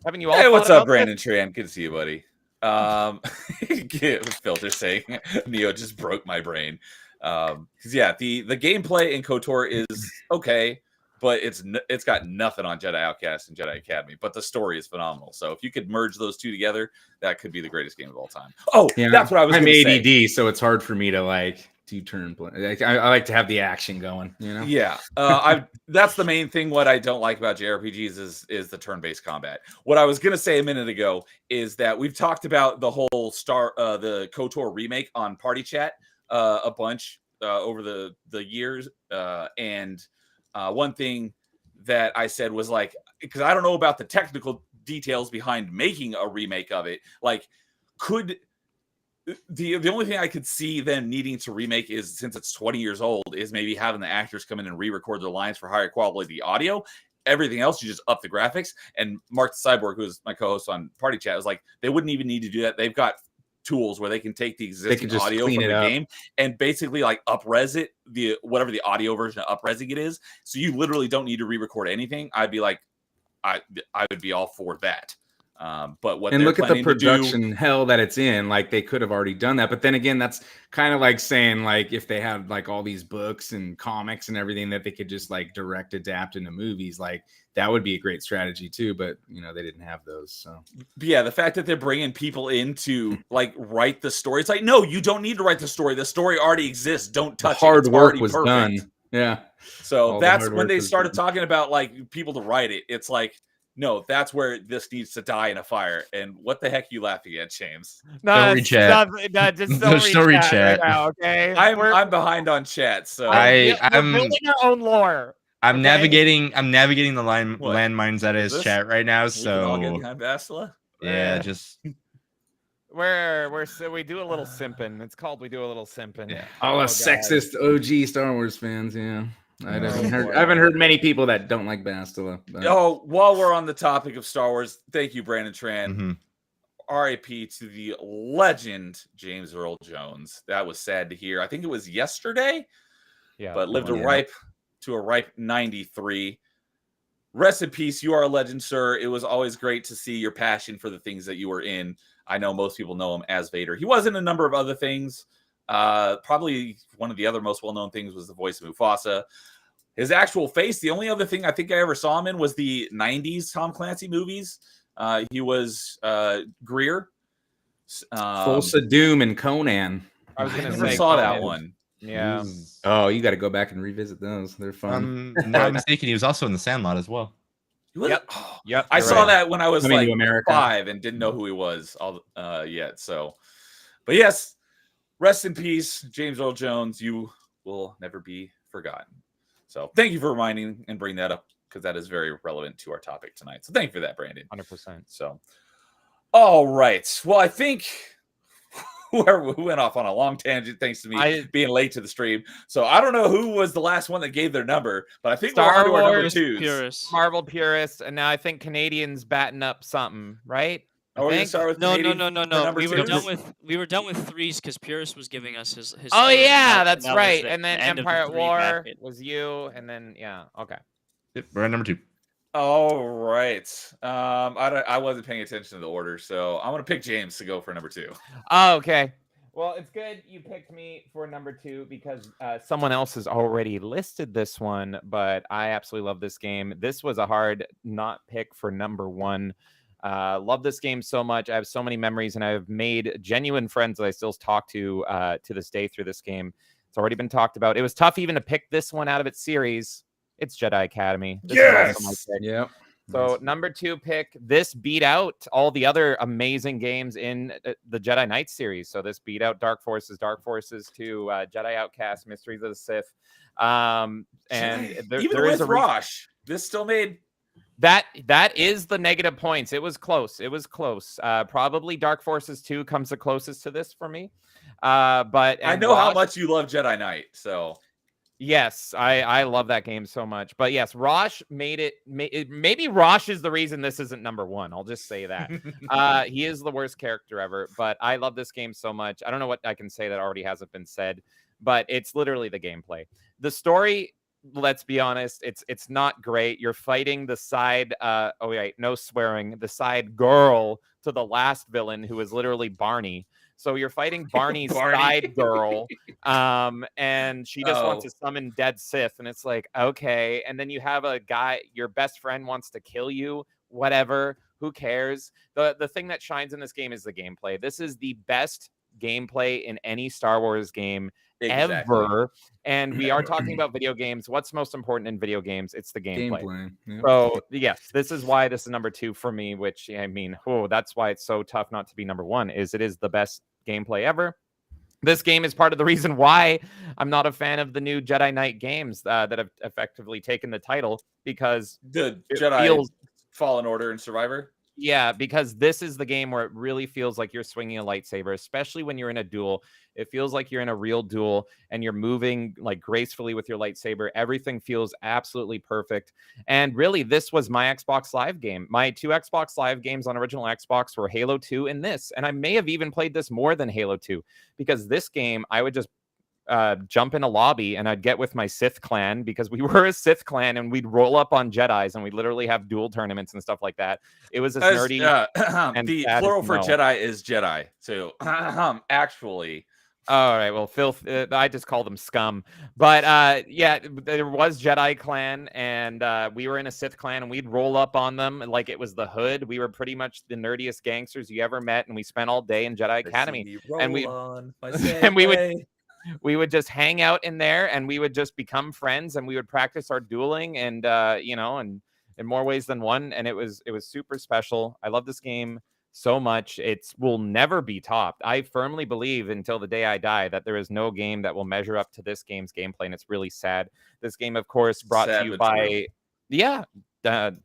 Haven't you all? Hey, what's up, Brandon this? Tran? Good to see you, buddy. Filter saying Neo just broke my brain. Because yeah, the gameplay in KOTOR is okay, but it's got nothing on Jedi Outcast and Jedi Academy. But the story is phenomenal. So if you could merge those two together, that could be the greatest game of all time. Oh, yeah, that's what I was. I'm ADD, say. So it's hard for me to like turn play. I like to have the action going, you know. Yeah, that's the main thing. What I don't like about JRPGs is the turn-based combat. What I was gonna say a minute ago is that we've talked about the whole the KOTOR remake on Party Chat a bunch over the years, and one thing that I said was like, because I don't know about the technical details behind making a remake of it, like could. The only thing I could see them needing to remake is, since it's 20 years old, is maybe having the actors come in and re-record their lines for higher quality audio. Everything else, you just up the graphics. And Mark the Cyborg, who's my co-host on Party Chat, was like, they wouldn't even need to do that. They've got tools where they can take the existing audio from the game and basically like up-res it, whatever the audio version of up-resing it is. So you literally don't need to re-record anything. I'd be like, I would be all for that. But what, and look at the production hell that it's in, like they could have already done that. But then again, that's kind of like saying, like, if they had like all these books and comics and everything that they could just like direct adapt into movies, like that would be a great strategy too. But you know, they didn't have those. So yeah, the fact that they're bringing people in to like write the story, it's like, no, you don't need to write the story. The story already exists. Don't touch it. Hard work was perfect. done. Yeah. So that's when they started talking about like people to write it. It's like, no, that's where this needs to die in a fire. And what the heck are you laughing at, James? Don't read chat. Just don't read chat. Right now, okay, I'm behind on chat, so I'm building our own lore. I'm navigating the landmines that is chat right now. So all get behind Bastila? Yeah, just we do a little simping. It's called we do a little simping. Yeah. All us sexist OG Star Wars fans. Yeah. I haven't heard many people that don't like Bastila. But. Oh, while we're on the topic of Star Wars, thank you, Brandon Tran. Mm-hmm. R.I.P. to the legend James Earl Jones. That was sad to hear. I think it was yesterday. Yeah, but lived a ripe 93. Rest in peace. You are a legend, sir. It was always great to see your passion for the things that you were in. I know most people know him as Vader. He was in a number of other things. Probably one of the other most well-known things was the voice of Mufasa. His actual face, the only other thing I think I ever saw him in was the 90s Tom Clancy movies. He was Greer. Thulsa Doom and Conan. I was never saw that one. Yeah. Oh, you got to go back and revisit those. They're fun. Not mistaken, he was also in The Sandlot as well. Yep. I saw that when I was like America. 5 and didn't know who he was yet. So, but yes, rest in peace, James Earl Jones. You will never be forgotten. So thank you for reminding and bringing that up, because that is very relevant to our topic tonight. So thank you for that, Brandon. 100%. So, all right. Well, I think we went off on a long tangent thanks to me being late to the stream. So I don't know who was the last one that gave their number, but I think Star we're on to our number Wars 2s. purists. Marvel purists, and now I think Canadians batting up something, right? Are we gonna think. start with No, Canadian for number We were twos? done with threes because Pyrrhus was giving us his. Oh third, and yeah, that that's was right. the And then end of the Empire at three War bracket. was you, and then yeah, okay. Yep, we're at number 2. All right. I wasn't paying attention to the order, so I'm gonna pick James to go for number 2. Oh, okay. Well, it's good you picked me for number 2 because someone else has already listed this one, but I absolutely love this game. This was a hard not pick for number 1. Love this game so much. I have so many memories, and I've made genuine friends that I still talk to this day through this game. It's already been talked about. It was tough even to pick this one out of its series. It's Jedi Academy. This is also my pick. Yep. So number 2 pick, this beat out all the other amazing games in the Jedi Knight series. So this beat out Dark Forces 2, Jedi Outcast, Mysteries of the Sith. And Even there with is a Rosh, this still made. that is the negative points. It was close. Probably Dark Forces 2 comes the closest to this for me. But I know how much you love Jedi Knight, so. Yes, I love that game so much. But yes, Rosh made it. Maybe Rosh is the reason this isn't number 1. I'll just say that. He is the worst character ever. But I love this game so much. I don't know what I can say that already hasn't been said, but it's literally the gameplay. The story, let's be honest, it's not great. You're fighting the side. Oh wait, no swearing. The side girl to the last villain, who is literally Barney. So you're fighting Barney's side girl, and she just wants to summon dead Sith, and it's like, okay. And then you have a guy, your best friend wants to kill you, whatever, who cares? The thing that shines in this game is the gameplay. This is the best gameplay in any Star Wars game ever. And we are talking about video games. What's most important in video games? It's the gameplay. Yep. So yes, this is why this is number 2 for me, which I mean, that's why it's so tough not to be number 1, is it is the best gameplay ever. This game is part of the reason why I'm not a fan of the new Jedi Knight games that have effectively taken the title, because The Jedi Fallen Order and Survivor. Yeah, because this is the game where it really feels like you're swinging a lightsaber, especially when you're in a duel. It feels like you're in a real duel and you're moving like gracefully with your lightsaber. Everything feels absolutely perfect. And really, this was my Xbox Live game. My 2 Xbox Live games on original Xbox were Halo 2 and this. And I may have even played this more than Halo 2, because this game, I would just jump in a lobby and I'd get with my Sith clan, because we were a Sith clan, and we'd roll up on Jedis and we'd literally have duel tournaments and stuff like that. It was as nerdy. And the sad plural as for no. Jedi is Jedi. So actually, All right, well, filth. I just call them scum. But yeah, there was Jedi clan, and we were in a Sith clan, and we'd roll up on them like it was the hood. We were pretty much the nerdiest gangsters you ever met, and we spent all day in Jedi Academy. And we would just hang out in there, and we would just become friends, and we would practice our dueling, and and in more ways than one. And it was super special. I love this game so much. It will never be topped. I firmly believe until the day I die that there is no game that will measure up to this game's gameplay, and it's really sad. This game, of course, brought to you by but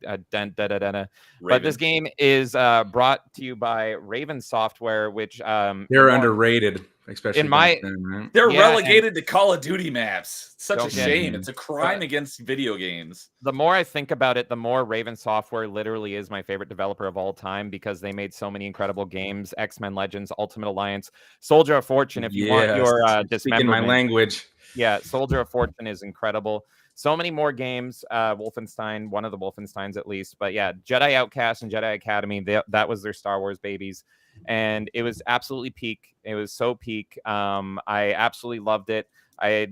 this game is brought to you by Raven Software, which they're underrated, especially in my right? They're relegated to Call of Duty maps. Such a shame. it. It's a crime against video games. The more I think about it, the more Raven Software literally is my favorite developer of all time, because they made so many incredible games: X-Men Legends, Ultimate Alliance, Soldier of Fortune. If you want your speaking my language, yeah, Soldier of Fortune is incredible. So many more games. Wolfenstein, one of the Wolfensteins at least. But yeah, Jedi Outcast and Jedi Academy, that was their Star Wars babies. And it was absolutely peak. It was so peak. I absolutely loved it.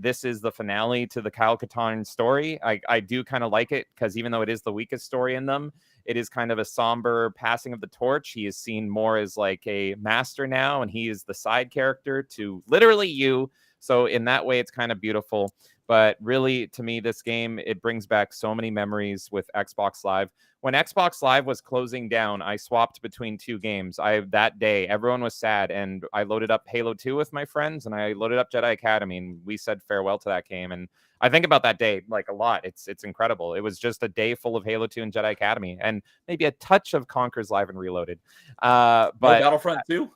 This is the finale to the Kyle Katarn story. I do kind of like it, because even though it is the weakest story in them, it is kind of a somber passing of the torch. He is seen more as like a master now, and he is the side character to literally you. So in that way, it's kind of beautiful. But really, to me, this game, it brings back so many memories with Xbox Live. When Xbox Live was closing down, I swapped between 2 games. That day, everyone was sad, and I loaded up Halo 2 with my friends, and I loaded up Jedi Academy, and we said farewell to that game. And I think about that day like a lot. It's incredible. It was just a day full of Halo 2 and Jedi Academy, and maybe a touch of Conquer's Live and Reloaded. But Battlefront 2?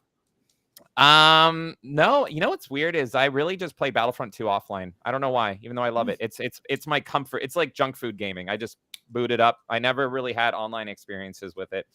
No, you know what's weird is I really just play Battlefront 2 offline. I don't know why, even though I love it. It's my comfort. It's like junk food gaming. I just boot it up. I never really had online experiences with it.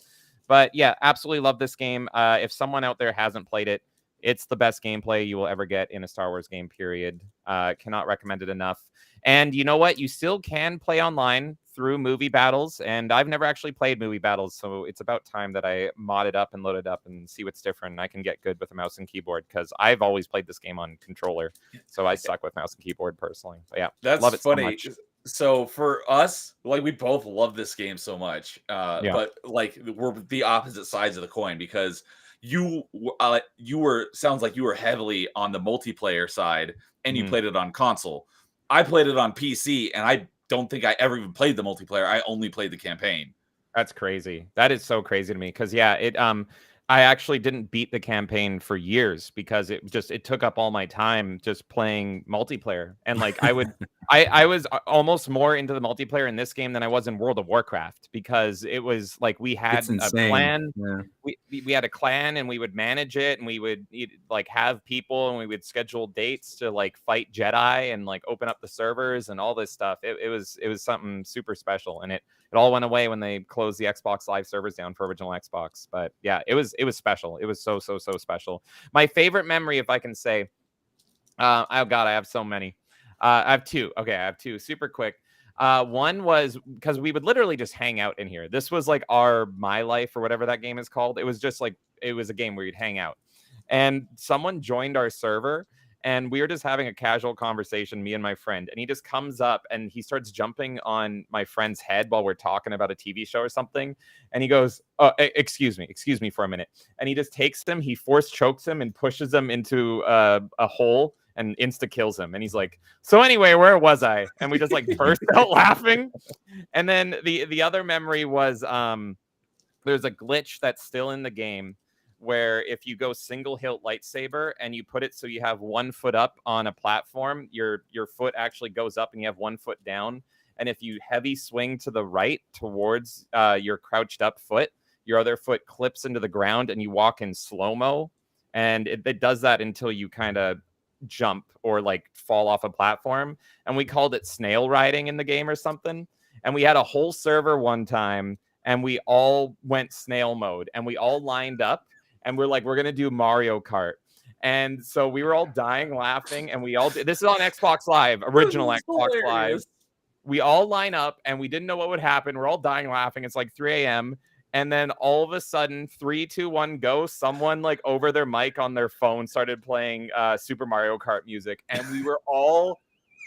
But yeah, absolutely love this game. If someone out there hasn't played it, it's the best gameplay you will ever get in a Star Wars game, period. Cannot recommend it enough. And you know what? You still can play online through Movie Battles. And I've never actually played Movie Battles, so it's about time that I mod it up and load it up and see what's different. And I can get good with a mouse and keyboard because I've always played this game on controller. So I suck with mouse and keyboard personally. But yeah, That's love it funny. so much. So for us, like, we both love this game so much, but like we're the opposite sides of the coin, because you were sounds like you were heavily on the multiplayer side, and you played it on console. I played it on PC, and I don't think I ever even played the multiplayer. I only played the campaign. That's crazy. That is so crazy to me because I actually didn't beat the campaign for years because it took up all my time just playing multiplayer. And like I was almost more into the multiplayer in this game than I was in World of Warcraft, because it was like we had a clan. Yeah. We had a clan, and we would manage it, and we would like have people, and we would schedule dates to like fight Jedi and like open up the servers and all this stuff. It was something super special, and it all went away when they closed the Xbox Live servers down for original Xbox. But yeah, it was special. It was so special. My favorite memory, if I can say, oh God, I have so many. I have two. Okay, I have two. Super quick. One was because we would literally just hang out in here. This was like My Life or whatever that game is called. It was just like, it was a game where you'd hang out. And someone joined our server, and we were just having a casual conversation, me and my friend. And he just comes up and he starts jumping on my friend's head while we're talking about a TV show or something. And he goes, "Oh, excuse me for a minute." And he just takes him, he force chokes him and pushes him into a hole and insta kills him. And he's like, "So anyway, where was I?" And we just like burst out laughing. And then the other memory was there's a glitch that's still in the game where if you go single hilt lightsaber and you put it so you have 1 foot up on a platform, your foot actually goes up and you have 1 foot down. And if you heavy swing to the right towards your crouched up foot, your other foot clips into the ground and you walk in slow-mo. And it does that until you kind of jump or like fall off a platform. And we called it snail riding in the game or something. And we had a whole server one time, and we all went snail mode, and we all lined up, and we're like, we're going to do Mario Kart. And so we were all dying laughing, and we all did. This is on Xbox Live, original Xbox Live. We all line up, and we didn't know what would happen. We're all dying laughing. It's like 3 a.m. And then all of a sudden, 3, 2, 1, go. Someone like over their mic on their phone started playing Super Mario Kart music. And we were all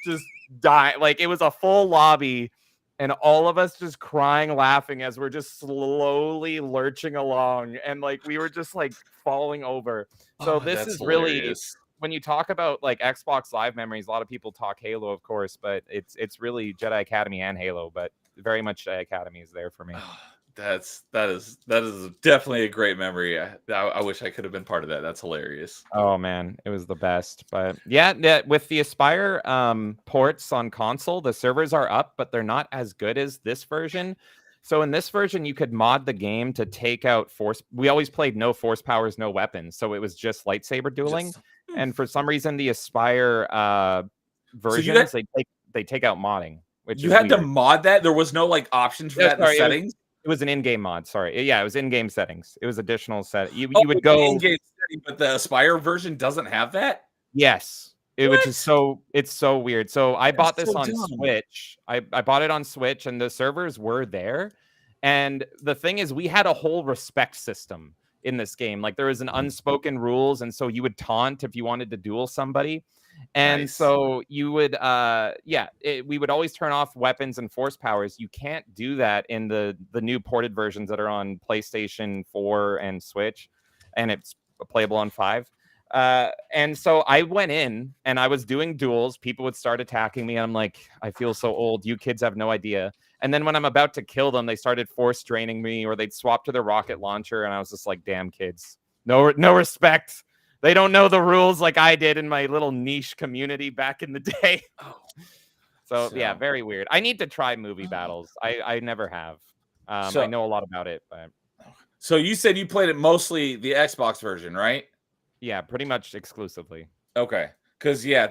just dying. Like, it was a full lobby, and all of us just crying, laughing as we're just slowly lurching along. And like, we were just like falling over. So this is really, when you talk about like Xbox Live memories, a lot of people talk Halo, of course, but it's really Jedi Academy and Halo, but very much Jedi Academy is there for me. That is definitely a great memory. I wish I could have been part of that. That's hilarious. Oh man, it was the best. But yeah, with the Aspire ports on console, the servers are up, but they're not as good as this version. So in this version, you could mod the game to take out force. We always played no force powers, no weapons, so it was just lightsaber dueling. And for some reason, the Aspire versions, they take out modding. Which you had to mod that. There was no like options for that in the settings. It was an in-game mod. Sorry, yeah, it was in-game settings. It was additional set. You would go in-game setting, but the Aspire version doesn't have that. Yes, which is it's so weird. So I bought this on Switch. I bought it on Switch, and the servers were there. And the thing is, we had a whole respect system in this game. Like, there was an unspoken rules, and so you would taunt if you wanted to duel somebody. And so you would, we would always turn off weapons and force powers. You can't do that in the new ported versions that are on PlayStation 4 and Switch, and it's playable on 5. And so I went in and I was doing duels. People would start attacking me, and I'm like, I feel so old. You kids have no idea. And then when I'm about to kill them, they started force draining me, or they'd swap to their rocket launcher, and I was just like, damn kids, no respect. They don't know the rules like I did in my little niche community back in the day. So yeah, very weird. I need to try Movie Battles. I never have. I know a lot about it, but so you said you played it mostly the Xbox version, right? Yeah, pretty much exclusively. Okay, because yeah,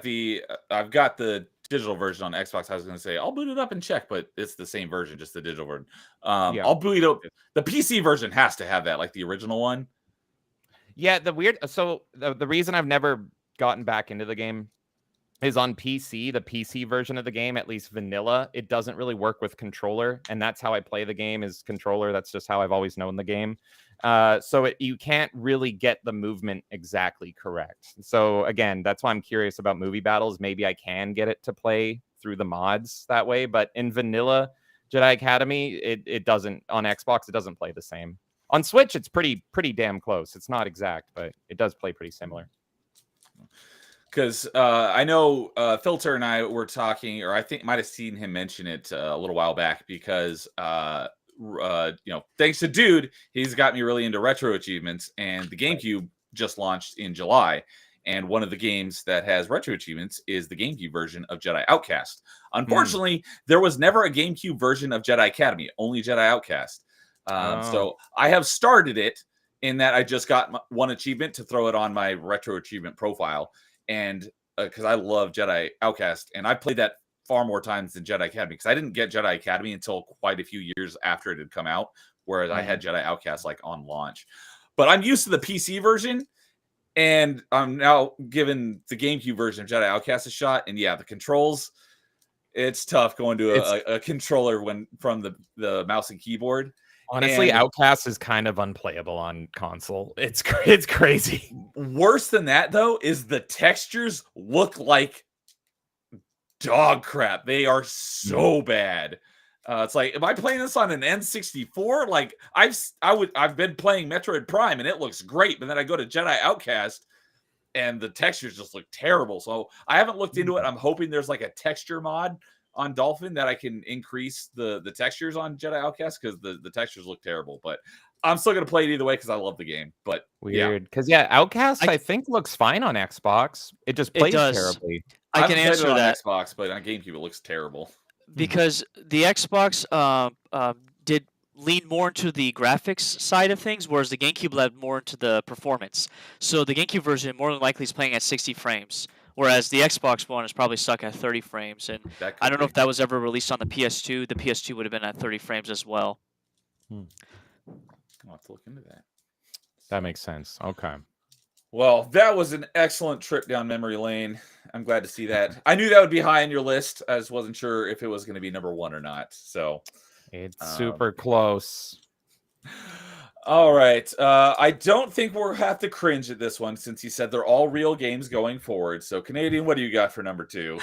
I've got the digital version on Xbox, I was going to say I'll boot it up and check, but it's the same version, just the digital version. Yeah. I'll boot it up. The PC version has to have that, like the original one. Yeah, the reason I've never gotten back into the game is on PC. The PC version of the game, at least vanilla, it doesn't really work with controller, and that's how I play the game is controller. That's just how I've always known the game. So you can't really get the movement exactly correct. So again, that's why I'm curious about movie battles. Maybe I can get it to play through the mods that way, but in vanilla Jedi Academy, it doesn't. On Xbox, it doesn't play the same. On Switch, it's pretty damn close. It's not exact, but it does play pretty similar. Because I know Filter and I were talking, or I think might have seen him mention it a little while back, because thanks to Dude, he's got me really into retro achievements, and the GameCube just launched in July, and one of the games that has retro achievements is the GameCube version of Jedi Outcast. Unfortunately, there was never a GameCube version of Jedi Academy, only Jedi Outcast. So I have started it in that I just got one achievement to throw it on my retro achievement profile. And because I love Jedi Outcast, and I played that far more times than Jedi Academy, because I didn't get Jedi Academy until quite a few years after it had come out, whereas I had Jedi Outcast like on launch. But I'm used to the PC version, and I'm now giving the GameCube version of Jedi Outcast a shot. And yeah, the controls, it's tough going to a controller from the mouse and keyboard. Honestly, Outcast is kind of unplayable on console. It's crazy. Worse than that, though, is the textures look like dog crap. They are so bad. It's like, am I playing this on an N64? Like I've been playing Metroid Prime and it looks great, but then I go to Jedi Outcast and the textures just look terrible. So I haven't looked into it. I'm hoping there's like a texture mod on Dolphin that I can increase the textures on Jedi Outcast, because the textures look terrible. But I'm still gonna play it either way because I love the game. But weird, because Outcast I think looks fine on Xbox. It just plays terribly. I can answer on that. Xbox, but on GameCube it looks terrible. Because the Xbox did lean more into the graphics side of things, whereas the GameCube led more into the performance. So the GameCube version more than likely is playing at 60 frames. Whereas the Xbox One is probably stuck at 30 frames. And I don't know if that was ever released on the PS2. The PS2 would have been at 30 frames as well. I'll have to look into that. That makes sense. Okay. Well, that was an excellent trip down memory lane. I'm glad to see that. I knew that would be high on your list. I just wasn't sure if it was going to be number one or not. So it's super close. All right. I don't think we'll have to cringe at this one, since you said they're all real games going forward. So, Canadian, what do you got for number 2?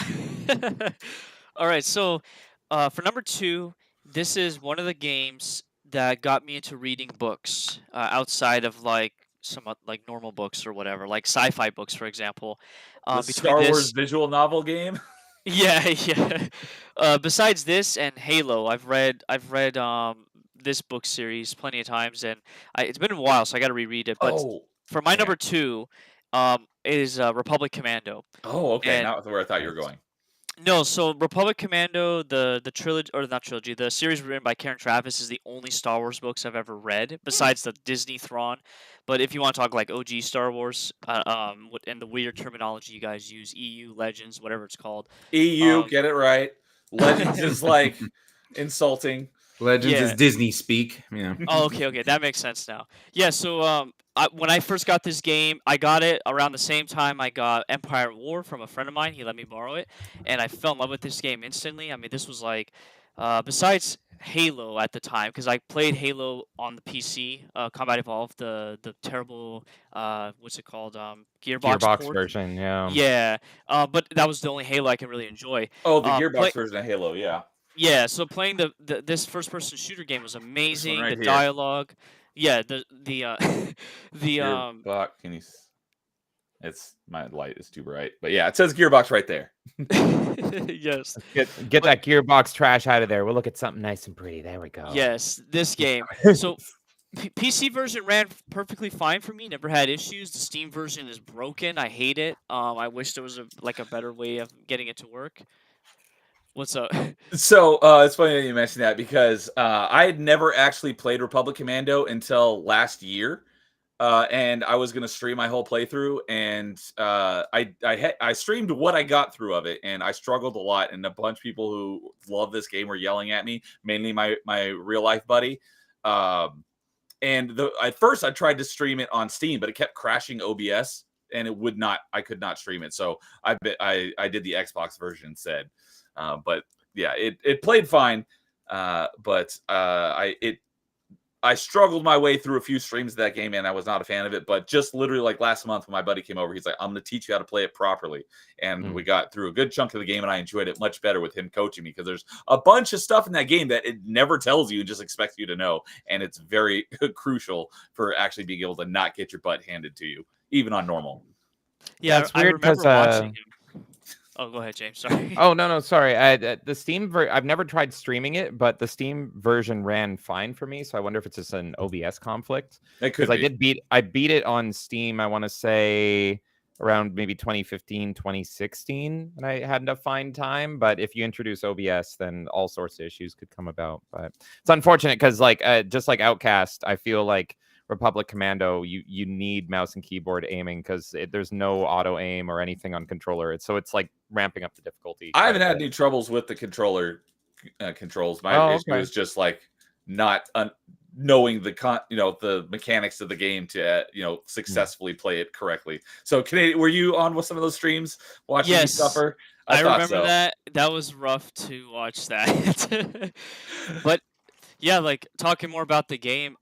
All right. So, for number 2, this is one of the games that got me into reading books outside of like some like normal books or whatever, like sci-fi books, for example. The Star Wars visual novel game. Yeah. Besides this and Halo, I've read this book series plenty of times, and it's been a while, so I got to reread it. But for my number 2, is Republic Commando. Oh, okay. Not where I thought you were going. No, so Republic Commando, the trilogy, or not trilogy, the series written by Karen Traviss is the only Star Wars books I've ever read, besides the Disney Thrawn. But if you want to talk like OG Star Wars, and the weird terminology you guys use, EU, Legends, whatever it's called. EU, get it right. Legends is like insulting. Legends is Disney speak. Yeah. Oh, okay, that makes sense now. Yeah, so when I first got this game, I got it around the same time I got Empire at War from a friend of mine. He let me borrow it, and I fell in love with this game instantly. I mean, this was like, besides Halo at the time, because I played Halo on the PC, Combat Evolved, the terrible, what's it called, Gearbox port. Version, yeah. Yeah, but that was the only Halo I can really enjoy. Oh, the Gearbox version of Halo, yeah. Yeah, so playing this first-person shooter game was amazing. Right the here. dialogue, yeah, the Gearbox, can you? It's my light is too bright, but yeah, it says Gearbox right there. Yes. Get that Gearbox trash out of there. We'll look at something nice and pretty. There we go. Yes, this game. So PC version ran perfectly fine for me. Never had issues. The Steam version is broken. I hate it. I wish there was a better way of getting it to work. What's up? So it's funny that you mentioned that, because I had never actually played Republic Commando until last year. and I was gonna stream my whole playthrough, and I streamed what I got through of it, and I struggled a lot, and a bunch of people who love this game were yelling at me, mainly my real life buddy. And at first I tried to stream it on Steam, but it kept crashing OBS, and it would not. I could not stream it, so I did the Xbox version instead. But yeah, it played fine, but I struggled my way through a few streams of that game, and I was not a fan of it. But just literally like last month when my buddy came over, he's like, I'm going to teach you how to play it properly. And we got through a good chunk of the game, and I enjoyed it much better with him coaching me, because there's a bunch of stuff in that game that it never tells you and just expects you to know. And it's very crucial for actually being able to not get your butt handed to you, even on normal. Yeah, That's I weird remember 'cause, watching him. Oh, go ahead, James. Sorry. Oh, no, sorry. The Steam I've never tried streaming it, but the Steam version ran fine for me. So I wonder if it's just an OBS conflict. It could Because I beat it on Steam, I want to say around maybe 2015, 2016, and I had a fine time. But if you introduce OBS, then all sorts of issues could come about. But it's unfortunate because, like, just like Outcast, I feel like Republic Commando, you need mouse and keyboard aiming because there's no auto aim or anything on controller. It's like ramping up the difficulty. I haven't had any troubles with the controller controls. My issue is just like not knowing the mechanics of the game to successfully play it correctly. So, Canadian, were you on with some of those streams watching me suffer? I remember that. That was rough to watch that. But yeah, like talking more about the game,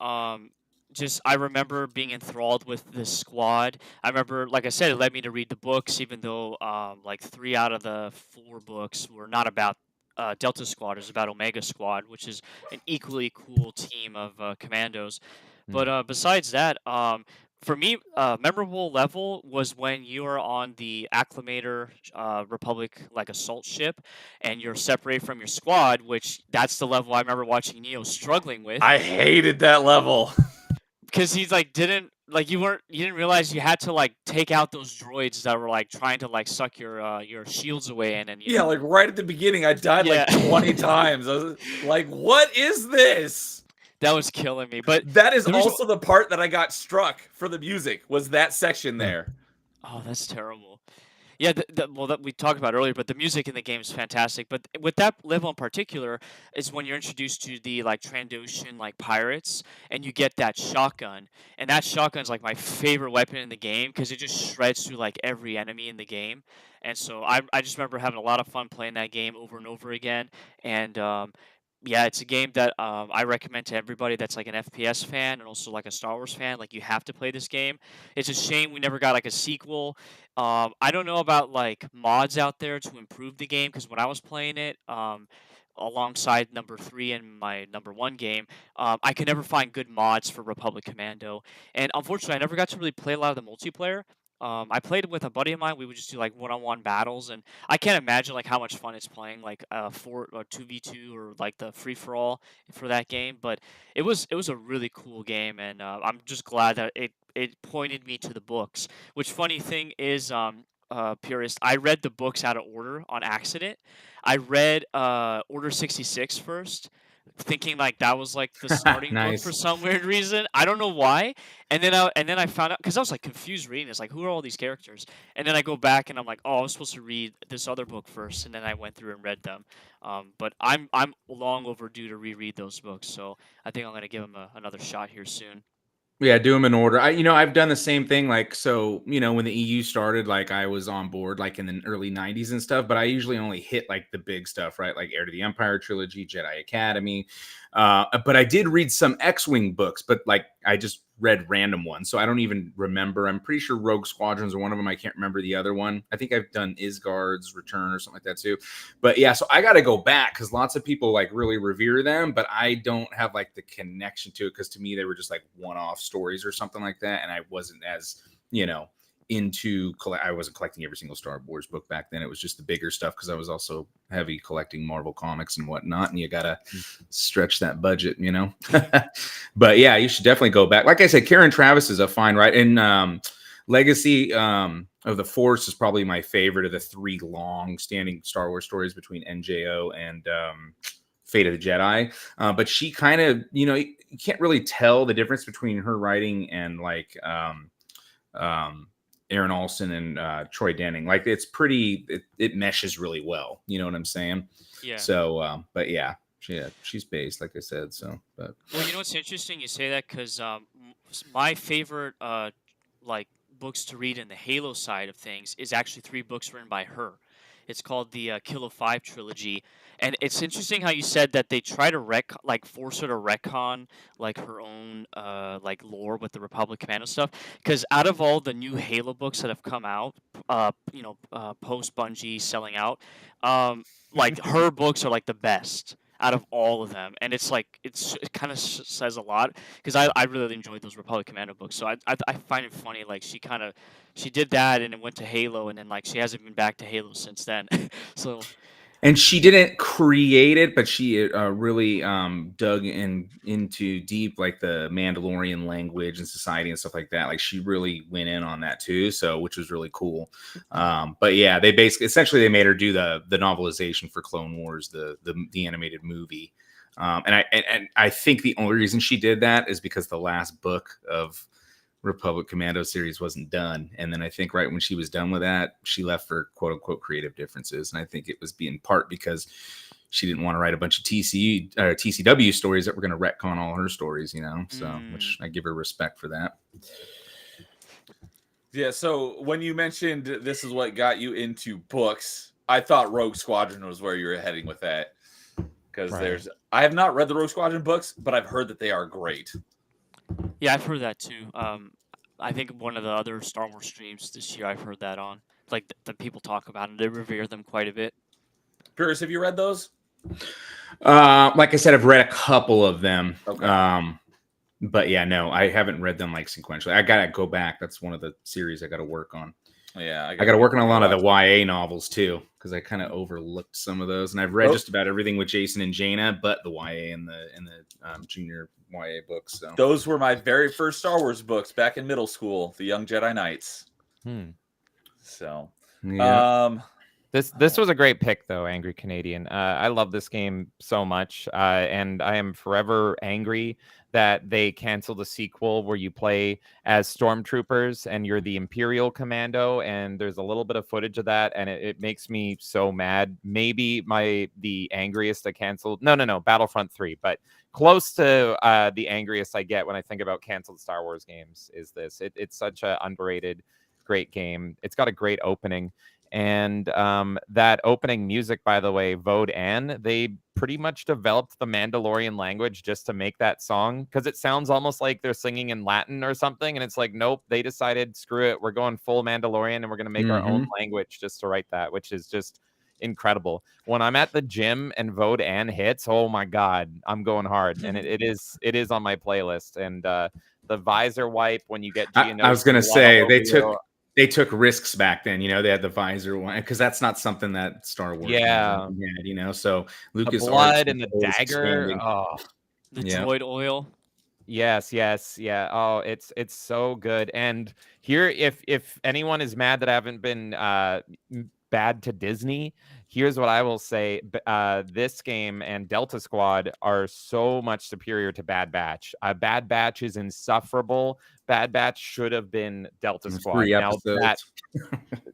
I remember being enthralled with this squad. I remember, like I said, it led me to read the books, even though like 3 out of the 4 books were not about Delta Squad. It was about Omega Squad, which is an equally cool team of commandos. But besides that, for me, memorable level was when you are on the Acclamator Republic like assault ship, and you're separated from your squad. Which that's the level I remember watching Neo struggling with. I hated that level. Because he's like you didn't realize you had to like take out those droids that were like trying to like suck your shields away, and then like right at the beginning I died like 20 times. I was like, what is this? That was killing me. But that is also the part that I got struck for the music, was that section there. Oh, that's terrible. Yeah, that we talked about earlier, but the music in the game is fantastic. But with that level in particular is when you're introduced to the like Trandoshan like pirates, and you get that shotgun, and that shotgun's like my favorite weapon in the game because it just shreds through like every enemy in the game. And so I just remember having a lot of fun playing that game over and over again. And yeah, it's a game that I recommend to everybody that's like an FPS fan and also like a Star Wars fan. Like, you have to play this game. It's a shame we never got like a sequel. I don't know about like mods out there to improve the game, because when I was playing it alongside number 3 and my number 1 game, I could never find good mods for Republic Commando. And unfortunately, I never got to really play a lot of the multiplayer. I played with a buddy of mine. We would just do like one-on-one battles, and I can't imagine like how much fun it's playing like 2v2 or like the free-for-all for that game. But it was a really cool game, and I'm just glad that it pointed me to the books. Which, funny thing is, Purist, I read the books out of order on accident. I read Order 66 first, thinking like that was like the starting book for some weird reason. I don't know why. And then I found out, because I was like confused reading this, like, who are all these characters? And then I go back and I'm like, oh, I was supposed to read this other book first, and then I went through and read them. But I'm long overdue to reread those books, so I think I'm gonna give them another shot here soon. Yeah, do them in order. I've done the same thing. Like, so, when the EU started, like, I was on board like in the early 90s and stuff, but I usually only hit like the big stuff, right? Like Heir to the Empire trilogy, Jedi Academy. But I did read some X-Wing books, but like I just read random ones. So I don't even remember. I'm pretty sure Rogue Squadrons are one of them. I can't remember the other one. I think I've done Isgard's Return or something like that too. But yeah, so I got to go back because lots of people like really revere them, but I don't have like the connection to it, because to me they were just like one-off stories or something like that. And I wasn't as, I wasn't collecting every single Star Wars book back then. It was just the bigger stuff, because I was also heavy collecting Marvel comics and whatnot, and you gotta stretch that budget, But yeah, you should definitely go back. Like I said, Karen Travis is a fine writer, and Legacy of the Force is probably my favorite of the 3 long-standing Star Wars stories between NJO and Fate of the Jedi. But she kind of, you can't really tell the difference between her writing and like Aaron Olson and Troy Denning. Like it's pretty, it meshes really well. You know what I'm saying? Yeah. So, but yeah, she's based, like I said. So, but Well, it's interesting you say that because my favorite like books to read in the Halo side of things is actually 3 books written by her. It's called the Kill of 5 trilogy, and it's interesting how you said that they try to force her to retcon like her own like lore with the Republic Commando stuff. Because out of all the new Halo books that have come out, post Bungie selling out, like her books are like the best out of all of them, and it's like it kind of says a lot because I really enjoyed those Republic Commando books. So I find it funny like she did that and it went to Halo, and then like she hasn't been back to Halo since then. So and she didn't create it, but she really dug into deep like the Mandalorian language and society and stuff like that. Like she really went in on that too, so which was really cool. But yeah, they essentially they made her do the novelization for Clone Wars, the animated movie. And I think the only reason she did that is because the last book of Republic Commando series wasn't done, and then I think right when she was done with that, she left for quote unquote creative differences, and I think it was in part because she didn't want to write a bunch of TCW stories that were going to retcon all her stories, so which I give her respect for that. Yeah, so when you mentioned this is what got you into books, I thought Rogue Squadron was where you were heading with that, because I have not read the Rogue Squadron books, but I've heard that they are great. yeah, I've heard that too. I think one of the other Star Wars streams this year I've heard that on. Like the people talk about it, they revere them quite a bit. Pierce, have you read those? Like I said, I've read a couple of them. Okay. But yeah, no, I haven't read them like sequentially. I gotta go back. That's one of the series I gotta work on. Yeah, I gotta work on a lot of the YA novels too, because I kind of overlooked some of those. And I've read just about everything with Jason and Jaina, but the YA and the junior YA books. So those were my very first Star Wars books back in middle school, The Young Jedi Knights. So yeah. This was a great pick, though, Angry Canadian. I love this game so much, and I am forever angry that they canceled a sequel where you play as stormtroopers and you're the Imperial Commando, and there's a little bit of footage of that, and it makes me so mad. Maybe the angriest I canceled. No, Battlefront 3, but close to the angriest I get when I think about canceled Star Wars games is this. It's such an underrated, great game. It's got a great opening. And that opening music, by the way, Vode Ann, they pretty much developed the Mandalorian language just to make that song, because it sounds almost like they're singing in Latin or something. And it's like, nope, they decided, screw it, we're going full Mandalorian and we're going to make our own language just to write that, which is just incredible. When I'm at the gym and Vode Ann hits, oh my God, I'm going hard. And it is on my playlist. And the visor wipe when you get Geonosis, I was going to say, they took risks back then, they had the visor one, because that's not something that Star Wars had, so Lucas, the blood and the dagger, the droid oil. Yes, yeah. Oh, it's so good. And here, if anyone is mad that I haven't been bad to Disney, here's what I will say. This game and Delta Squad are so much superior to Bad Batch. Bad Batch is insufferable. Bad Batch should have been Delta Squad. 3 episodes.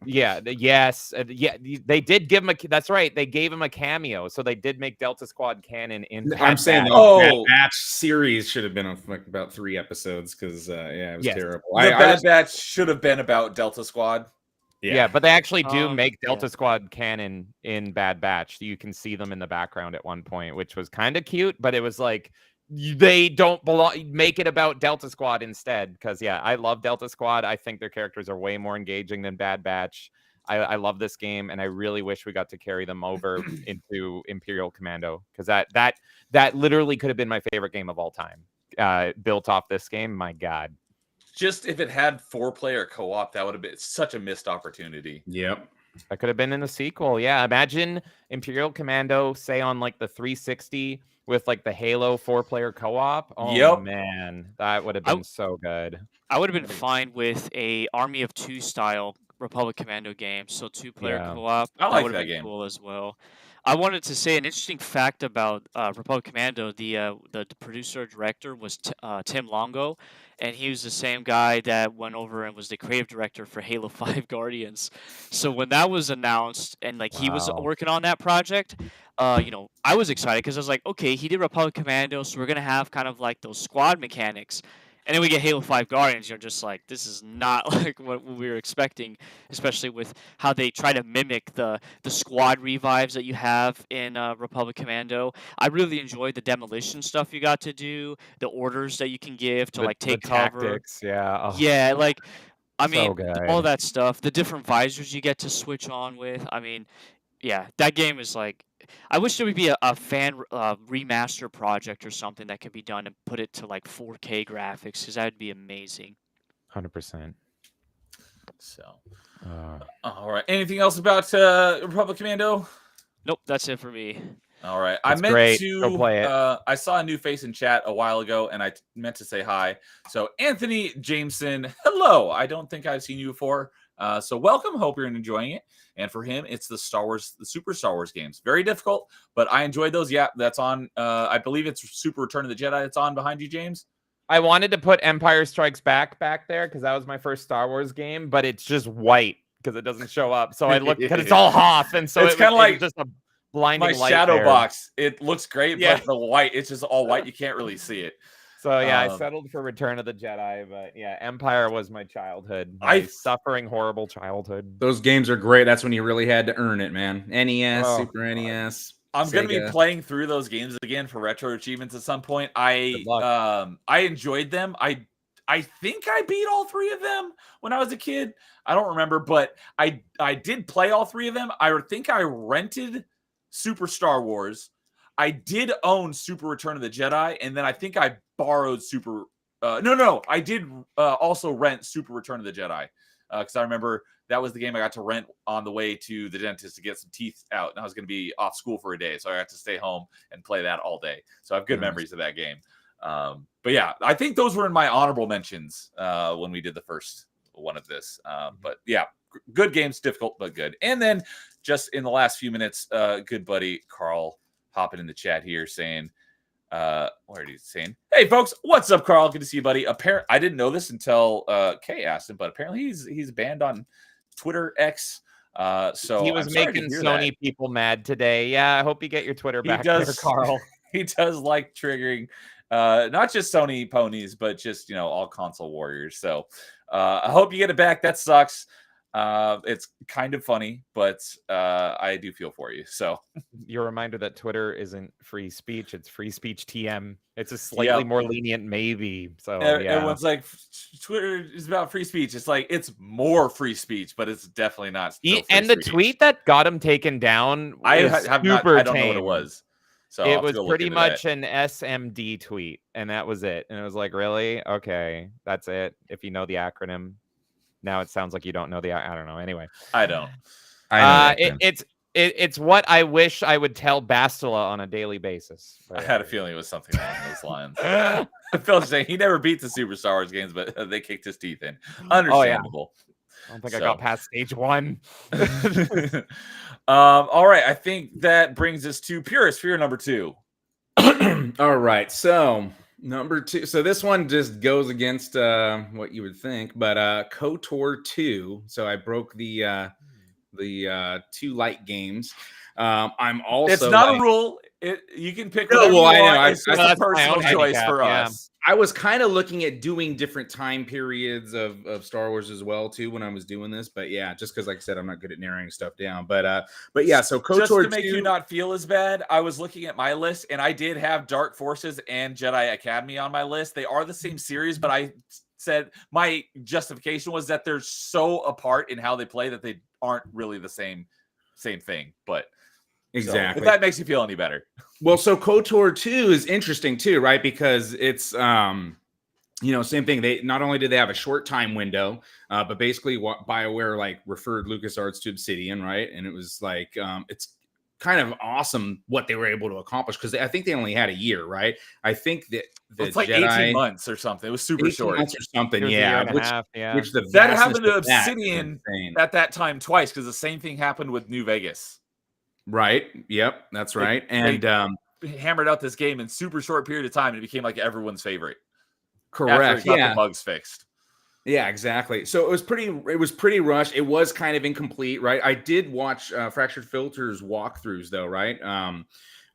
They did give him that's right. They gave him a cameo, so they did make Delta Squad canon in Bad I'm saying Batch. Bad Batch series should have been like about 3 episodes, because it was terrible. Bad Batch should have been about Delta Squad. Yeah, but they actually do make Delta Squad canon in Bad Batch. You can see them in the background at one point, which was kind of cute, but it was like they don't make it about Delta Squad instead, because I love Delta Squad. I think their characters are way more engaging than Bad Batch. I love this game, and I really wish we got to carry them over into Imperial Commando, because that literally could have been my favorite game of all time, built off this game. My God. Just if it had 4-player co-op, that would have been such a missed opportunity. Yep. That could have been in the sequel. Yeah, imagine Imperial Commando, say on like the 360 with like the Halo 4-player co-op. Oh man, that would have been so good. I would have been fine with a Army of Two style Republic Commando game. So 2-player co-op. I like would that have been game. cool as well. I wanted to say an interesting fact about Republic Commando. The producer director was Tim Longo, and he was the same guy that went over and was the creative director for Halo 5 Guardians. So when that was announced and like he was Wow. working on that project, I was excited because I was like, okay, he did Republic Commando, so we're gonna have kind of like those squad mechanics. And then we get Halo 5 Guardians, you're just like, this is not like what we were expecting, especially with how they try to mimic the squad revives that you have in Republic Commando. I really enjoyed the demolition stuff you got to do, the orders that you can give to like take the cover. tactics, yeah. Oh, Yeah, like I so mean, all good. that stuff, the different visors you get to switch on with. I mean, yeah, that game is like. I wish there would be a fan remaster project or something that could be done and put it to like 4K graphics because that would be amazing. 100%. So, Uh, all right. Anything else about Republic Commando? Nope, that's it for me. All right. That's I meant great. to Go play it. I saw a new face in chat a while ago and I meant to say hi. So Anthony Jameson, hello. I don't think I've seen you before. So welcome. Hope you're enjoying it. And for him, it's the Super Star Wars games. Very difficult, but I enjoyed those. Yeah, that's on. I believe it's Super Return of the Jedi that's on behind you, James. I wanted to put Empire Strikes Back there because that was my first Star Wars game, but it's just white because it doesn't show up. So I looked because it's all Hoth, and so it's kind of like just a blinding my light shadow there. box. It looks great, Yeah. but the white, it's just all white. You can't really see it. So yeah, I settled for Return of the Jedi, but yeah, Empire was my childhood. My suffering, horrible childhood. Those games are great. That's when you really had to earn it, man. NES, Oh, Super NES. I'm going to be Sega. playing through those games again for retro achievements at some point. I enjoyed them. I think I beat all three of them when I was a kid. I don't remember, but I did play all three of them. I think I rented Super Star Wars. I did own Super Return of the Jedi, and then I think I borrowed Super. I did also rent Super Return of the Jedi because I remember that was the game I got to rent on the way to the dentist to get some teeth out, and I was going to be off school for a day, so I got to stay home and play that all day. So I have good memories of that game. But yeah, I think those were in my honorable mentions when we did the first one of this. But yeah, good games, difficult but good. And then just in the last few minutes, good buddy Carl hopping in the chat here saying, what are you saying? Hey folks, what's up, Carl? Good to see you, buddy. I didn't know this until Kay asked him, but apparently he's banned on Twitter X. So he was making Sony people mad today. Yeah, I hope you get your Twitter back there, Carl. He does like triggering not just Sony ponies, but just all console warriors. So I hope you get it back. That sucks. It's kind of funny, but I do feel for you. So your reminder that Twitter isn't free speech; it's free speech TM. It's a slightly more lenient, maybe. So everyone's like, Twitter is about free speech. It's like it's more free speech, but it's definitely not. And the tweet that got him taken down, I don't know what it was. So it was pretty much an SMD tweet, and that was it. And it was like, really? Okay, that's it. If you know the acronym. Now it sounds like you don't know I don't know. Anyway, I don't. It's what I wish I would tell Bastila on a daily basis. I had a feeling it was something along those lines. Phil's saying he never beat the Super Star Wars games, but they kicked his teeth in. Understandable. Oh, yeah. I don't think I got past stage 1. All right. I think that brings us to Purist Fear number 2. All right. So number 2. So this one just goes against what you would think, but KOTOR 2. So I broke the 2 light games. I'm also. It's not a rule. You can pick. No, well, I know. It's just a personal choice for us. I was kind of looking at doing different time periods of Star Wars as well too when I was doing this, but yeah, just because like I said, I'm not good at narrowing stuff down. But yeah, so KOTOR just to make you not feel as bad, I was looking at my list and I did have Dark Forces and Jedi Academy on my list. They are the same series, but I said my justification was that they're so apart in how they play that they aren't really the same thing. But exactly, if that makes you feel any better. Well, so KOTOR 2 is interesting too, right? Because it's same thing. They not only did they have a short time window, but basically what BioWare like referred LucasArts to Obsidian, right? And it was like it's kind of awesome what they were able to accomplish because I think they only had a year, right? I think that it's like Jedi, 18 months or something. It was super short. Months or something, yeah. Which that happened to Obsidian at that time twice because the same thing happened with New Vegas. Right. Yep. That's right. They And hammered out this game in super short period of time, and it became like everyone's favorite. After correct. it got Yeah. the bugs fixed. Yeah, exactly. So it was pretty rushed. It was kind of incomplete, right? I did watch Fractured Filters walkthroughs though, right?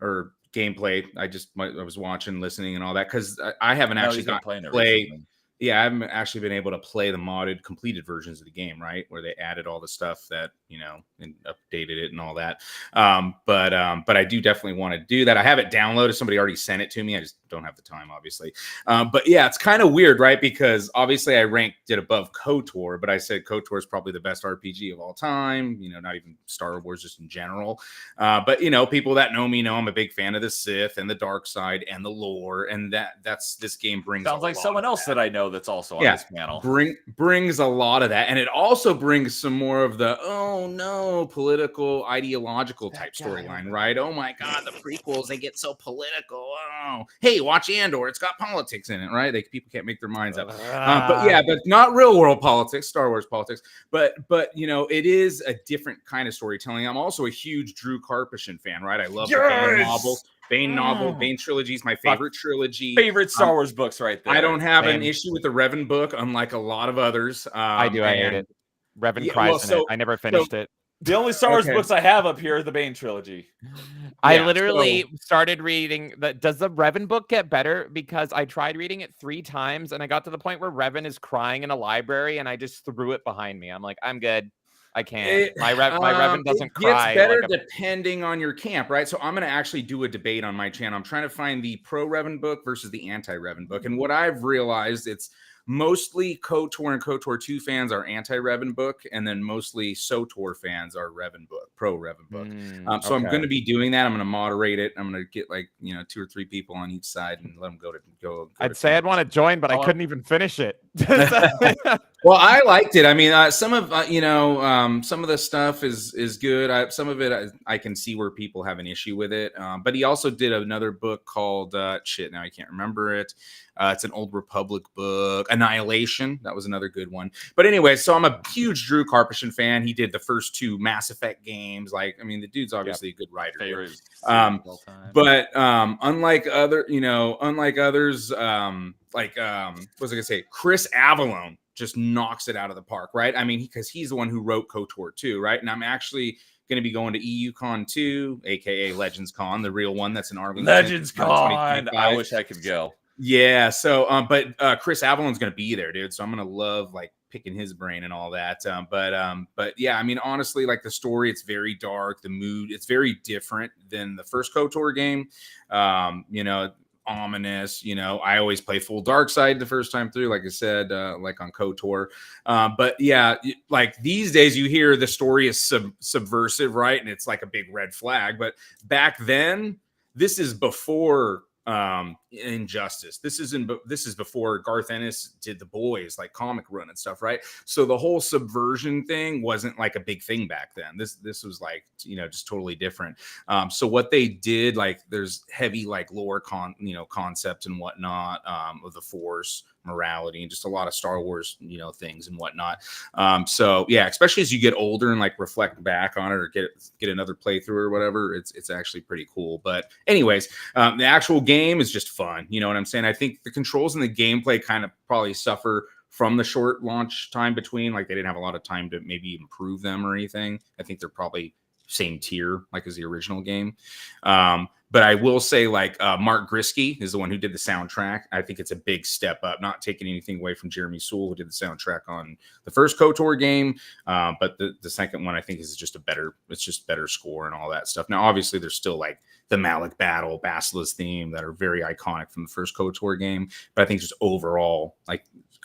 Or gameplay. I was watching, listening and all that cuz I haven't I know actually he's been got playing to it play. recently. Yeah, I haven't actually been able to play the modded completed versions of the game, right? Where they added all the stuff that, and updated it and all that. But I do definitely want to do that. I have it downloaded. Somebody already sent it to me. I just don't have the time, obviously. But yeah, it's kind of weird, right? Because obviously I ranked it above KOTOR, but I said KOTOR is probably the best RPG of all time, not even Star Wars, just in general. But people that know me know I'm a big fan of the Sith and the dark side and the lore, and that's this game brings. Sounds like someone else that I know that's also on this panel. Brings a lot of that, and it also brings some more of the political, ideological type storyline, right? Oh my god, the prequels, they get so political. Oh, hey, watch Andor, it's got politics in it, right? People can't make their minds up. But not real world politics, Star Wars politics. But it is a different kind of storytelling. I'm also a huge Drew Karpyshyn fan, right? I love the Bane novel. Bane trilogy is my favorite trilogy. Favorite Star Wars books right there. I don't have an issue with the Revan book, unlike a lot of others. I do. I hate it. Revan cries in it. I never finished it. The only Star Wars books I have up here are the Bane trilogy. I literally started reading that. Does the Revan book get better? Because I tried reading it 3 times and I got to the point where Revan is crying in a library and I just threw it behind me. I'm like, I'm good. I can't. My Revan doesn't cry. It's better depending on your camp, right? So I'm going to actually do a debate on my channel. I'm trying to find the pro Revan book versus the anti Revan book. And what I've realized, it's mostly KOTOR and KOTOR 2 fans are anti-Revan book, and then mostly SOTOR fans are Revan book, pro Revan book. So I'm going to be doing that. I'm going to moderate it. I'm going to get 2 or 3 people on each side and let them go. I'd say I'd want to join, but I couldn't even finish it. Well, I liked it. I mean, some of some of the stuff is good. Some of it I can see where people have an issue with it. But he also did another book called now I can't remember it. It's an Old Republic book, Annihilation. That was another good one. But anyway, so I'm a huge Drew Karpyshyn fan. He did the first 2 Mass Effect games. The dude's obviously a good writer. But unlike others, what was I gonna say? Chris Avallone just knocks it out of the park, right? I mean, because he's the one who wrote KOTOR 2, right? And I'm actually going to be going to EUCon 2, aka Legends Con, the real one that's in Arlington. Legends Con. I wish I could go. Yeah. So, but Chris Avallone's going to be there, dude. So I'm going to love picking his brain and all that. But yeah, I mean, honestly, the story, it's very dark. The mood, it's very different than the first KOTOR game. Ominous, I always play full dark side the first time through, like I said, on KOTOR. But yeah, these days you hear the story is subversive, right? And it's like a big red flag. But back then, this is before Injustice. This is before Garth Ennis did The Boys, comic run and stuff, right? So the whole subversion thing wasn't a big thing back then. This was just totally different. So what they did, there's heavy lore concept and whatnot, of the Force, morality, and just a lot of Star Wars things and whatnot. So yeah, especially as you get older and reflect back on it or get another playthrough or whatever, it's actually pretty cool. But anyways, the actual game is just fun. You know what I'm saying? I think the controls and the gameplay kind of probably suffer from the short launch time between. They didn't have a lot of time to maybe improve them or anything. I think they're probably same tier as the original game. But I will say Mark Griskey is the one who did the soundtrack. I think it's a big step up, not taking anything away from Jeremy Soule, who did the soundtrack on the first KOTOR game. But the second one, I think, is just better score and all that stuff. Now, obviously, there's still the Malak Battle, Basilisk theme that are very iconic from the first KOTOR game. But I think just overall,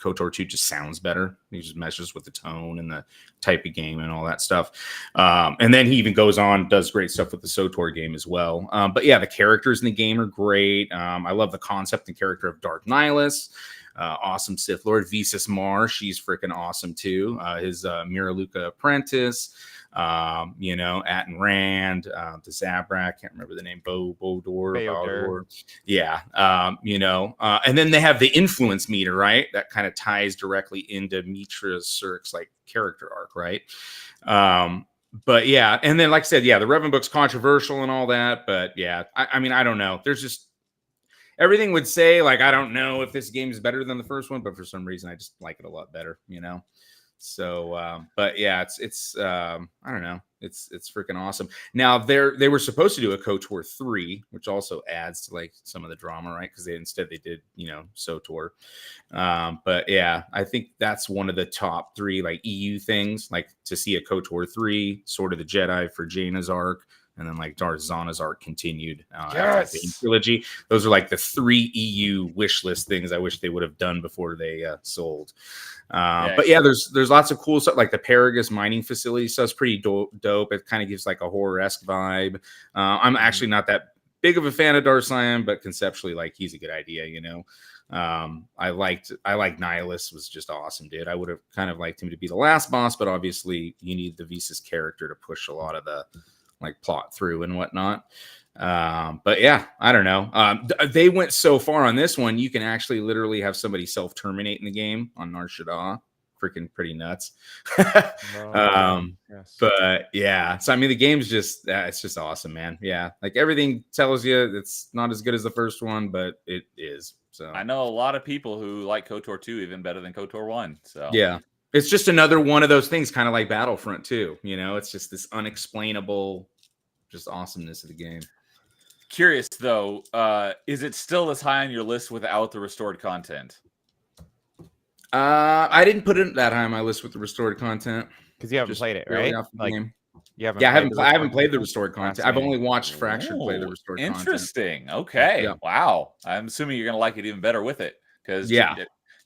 KOTOR 2 just sounds better. He just meshes with the tone and the type of game and all that stuff. And then he even goes on, does great stuff with the SOTOR game as well. But yeah, the characters in the game are great. I love the concept and character of Darth Nihilus. Awesome Sith Lord. Visas Marr, she's freaking awesome too. His Miraluka apprentice. Atten Rand, the Zabrak, can't remember the name, Bodor. Yeah. And then they have the influence meter, right? That kind of ties directly into Mitra Surik's character arc, right? But yeah, and then like I said, yeah, the Revan book's controversial and all that, but yeah, I mean, I don't know. There's just everything would say like I don't know if this game is better than the first one, but for some reason I just like it a lot better, you know. So, but yeah, it's I don't know, it's freaking awesome. Now they were supposed to do a KOTOR 3, which also adds to like some of the drama, right? Because they did, you know, SOTOR. But yeah, I think that's one of the top 3 like EU things, like to see a KOTOR 3, Sword of the Jedi for Jaina's arc, and then like Darth Zana's arc continued after the Bane trilogy. Those are like the 3 EU wish list things I wish they would have done before they sold. But yeah, there's lots of cool stuff, like the Paragus mining facility stuff's pretty dope. It kind of gives like a horror-esque vibe. I'm actually not that big of a fan of Darth Sion, but conceptually, like, he's a good idea, you know. I like Nihilus was just awesome, dude. I would have kind of liked him to be the last boss, but obviously you need the Visas character to push a lot of the like plot through and whatnot. But yeah, I don't know. They went so far on this one, you can actually literally have somebody self-terminate in the game on Nar Shaddaa. Freaking pretty nuts. Yes. But yeah, so I mean, the game's just it's just awesome, man. Yeah, like everything tells you it's not as good as the first one, but it is. So I know a lot of people who like KOTOR 2 even better than KOTOR 1. So yeah, it's just another one of those things, kind of like Battlefront 2. You know, it's just this unexplainable, just awesomeness of the game. Curious though, is it still as high on your list without the restored content? I didn't put it that high on my list with the restored content Because you haven't just played it, barely right? off the Like, game. you haven't. Yeah, played the I haven't restored played the content? restored content. I've only watched Fractured play the restored content. Interesting. Okay. Yeah. Wow. I'm assuming you're gonna like it even better with it because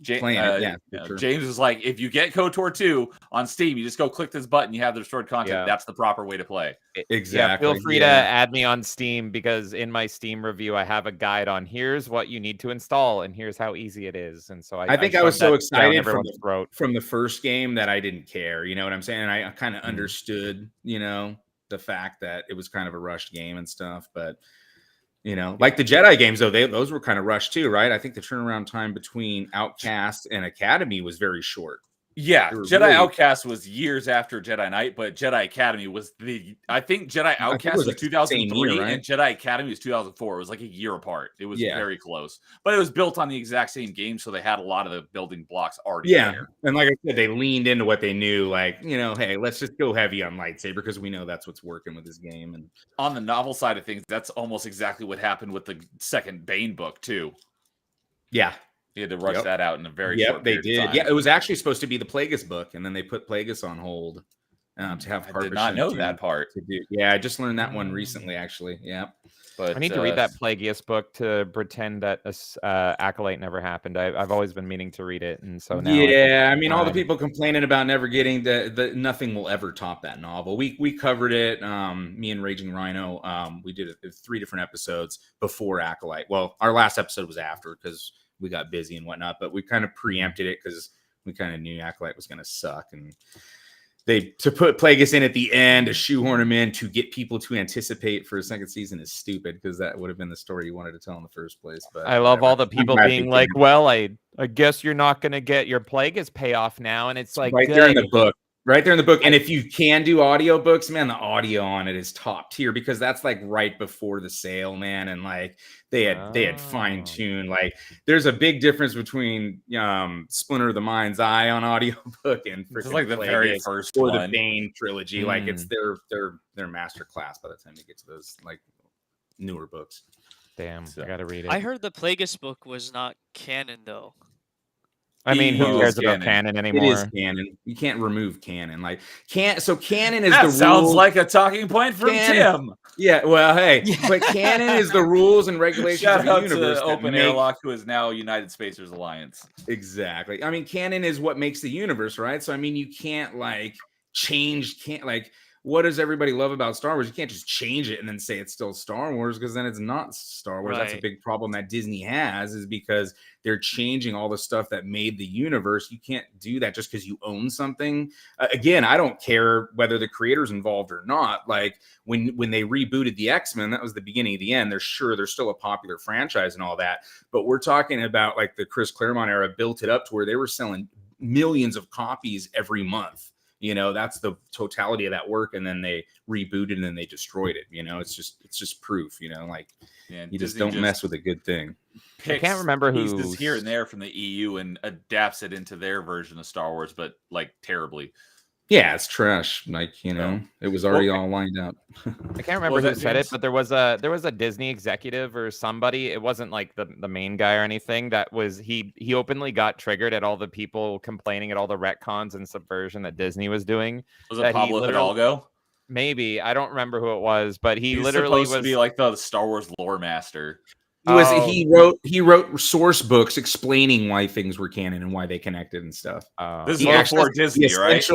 Playing it, yeah, for sure. James was like, if you get KOTOR 2 on Steam, you just go click this button, you have the restored content. Yeah. That's the proper way to play. Exactly. Yeah, feel free to add me on Steam, because in my Steam review I have a guide on here's what you need to install and here's how easy it is. And so I think I was so shoved that down excited everyone's throat. from the first game that I didn't care. You know what I'm saying? And I kind of understood, you know, the fact that it was kind of a rushed game and stuff. But you know, like the Jedi games, though, those were kind of rushed too, right? I think the turnaround time between Outcast and Academy was very short. Yeah, They were Jedi really- Outcast was years after Jedi Knight, but Jedi Academy was I think Jedi it Outcast was was like the 2003 same year, right? and Jedi Academy was 2004. It was like a year apart. It was Yeah. very close, but it was built on the exact same game, so they had a lot of the building blocks already Yeah. there. And like I said, they leaned into what they knew, like, you know, hey, let's just go heavy on lightsaber because we know that's what's working with this game. And On the novel side of things, that's almost exactly what happened with the second Bane book too. yeah. You had to rush Yep. that out in a very Yep, short they period of did. time. Yeah, it was actually supposed to be the Plagueis book, and then they put Plagueis on hold to have I did not Harpishon know to- that part. to do. Yeah, I just learned that one recently, actually. Yeah. But I need to read that Plagueis book to pretend that Acolyte never happened. I've always been meaning to read it, and so now Yeah, I mean, all the time. people complaining about never getting the nothing will ever top that novel. We covered it. Me and Raging Rhino. We did it 3 different episodes before Acolyte. Well, our last episode was after because we got busy and whatnot, but we kind of preempted it because we kind of knew Acolyte was going to suck, and to put Plagueis in at the end, to shoehorn him in to get people to anticipate for a second season is stupid, because that would have been the story you wanted to tell in the first place. But I love all the whatever. I'm people glad being they like, did. well, I guess you're not going to get your Plagueis payoff now. And it's like, right there in the dang. book. Right there in the book. And if you can do audiobooks, man, the audio on it is top tier, because that's like right before the sale, man. And like they had fine-tuned, like there's a big difference between Splinter of the Mind's Eye on audiobook and This is freaking like the very Plagueis first or the one. Bane trilogy. Like it's their master class by the time you get to those like newer books. Damn, So- I got to read it. I heard the Plagueis book was not canon though. I mean, who It cares is about canon. canon It is anymore? canon. You can't remove canon. Like so canon is That the sounds rule. like a talking point from Canon. Tim. Yeah, well, hey, but canon is the rules and regulations Shout of the out universe. to that Open make- Airlock, who is now United Spacers Alliance. Exactly. I mean, canon is what makes the universe, right? So, I mean, you can't like change. What does everybody love about Star Wars? You can't just change it and then say it's still Star Wars, because then it's not Star Wars. That's a Right. big problem that Disney has, is because they're changing all the stuff that made the universe. You can't do that just because you own something. Again, I don't care whether the creator's involved or not. Like when they rebooted the X-Men, that was the beginning of the end. They're still a popular franchise and all that. But we're talking about like the Chris Claremont era built it up to where they were selling millions of copies every month. You know, that's the totality of that work, and then they rebooted and then they destroyed it. You know, it's just proof. You know, like Yeah, you just Disney don't mess with a good thing. I can't remember pieces who here and there from the EU and adapts it into their version of Star Wars, but like terribly. Yeah, it's trash. Like, you know, it was already Well, all lined up. I can't remember was who that, said it, James? but there was a Disney executive or somebody. It wasn't like the main guy or anything. That was he openly got triggered at all the people complaining at all the retcons and subversion that Disney was doing. Was that it he Pablo literally- Hidalgo? Maybe, I don't remember who it was, but he He's literally supposed to be like the Star Wars lore master. He wrote source books explaining why things were canon and why they connected and stuff. This is He actually- before Disney, right?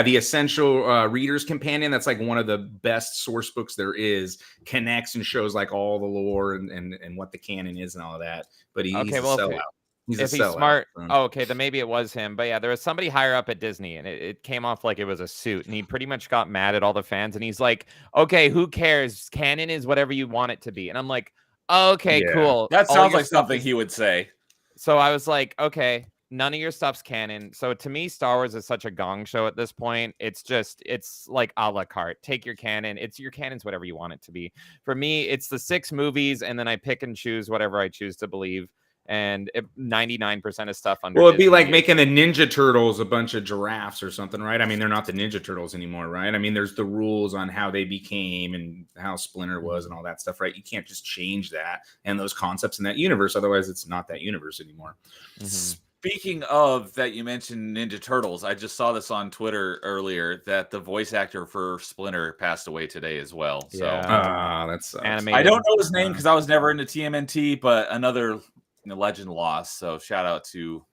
The essential reader's companion. That's like one of the best source books there is. Connects and shows like all the lore and what the canon is and all of that. But he's Okay, a well, sellout. He's if a he's sellout, smart, so. okay, then maybe it was him. But yeah, there was somebody higher up at Disney, and it came off like it was a suit, and he pretty much got mad at all the fans, and he's like, "Okay, who cares? Canon is whatever you want it to be." And I'm like, "Okay, Yeah. cool." That All sounds your like stuff something is- he would say. So I was like, "Okay, none of your stuff's canon." So to me, Star Wars is such a gong show at this point. It's like a la carte. Take your canon. Your canon's whatever you want it to be. For me, it's the 6 movies, and then I pick and choose whatever I choose to believe. And 99% of stuff under. Well, it'd be Disney like is- making the Ninja Turtles a bunch of giraffes or something, right? I mean, they're not the Ninja Turtles anymore, right? I mean, there's the rules on how they became and how Splinter was and all that stuff, right? You can't just change that and those concepts in that universe. Otherwise, it's not that universe anymore. Mhm. Speaking of that, you mentioned Ninja Turtles. I just saw this on Twitter earlier that the voice actor for Splinter passed away today as well. So Yeah. That sucks. Animated. I don't know his name because I was never into TMNT, but another legend lost. So shout out to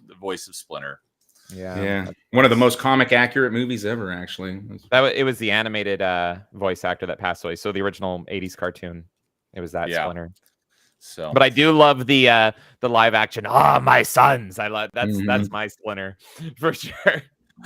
the voice of Splinter. Yeah, one of the most comic accurate movies ever, actually. It was the animated voice actor that passed away. So the original 80s cartoon. It was that Yeah. Splinter. So But I do love the live action. Oh, my sons! I love that's Mhm. my Splinter for sure.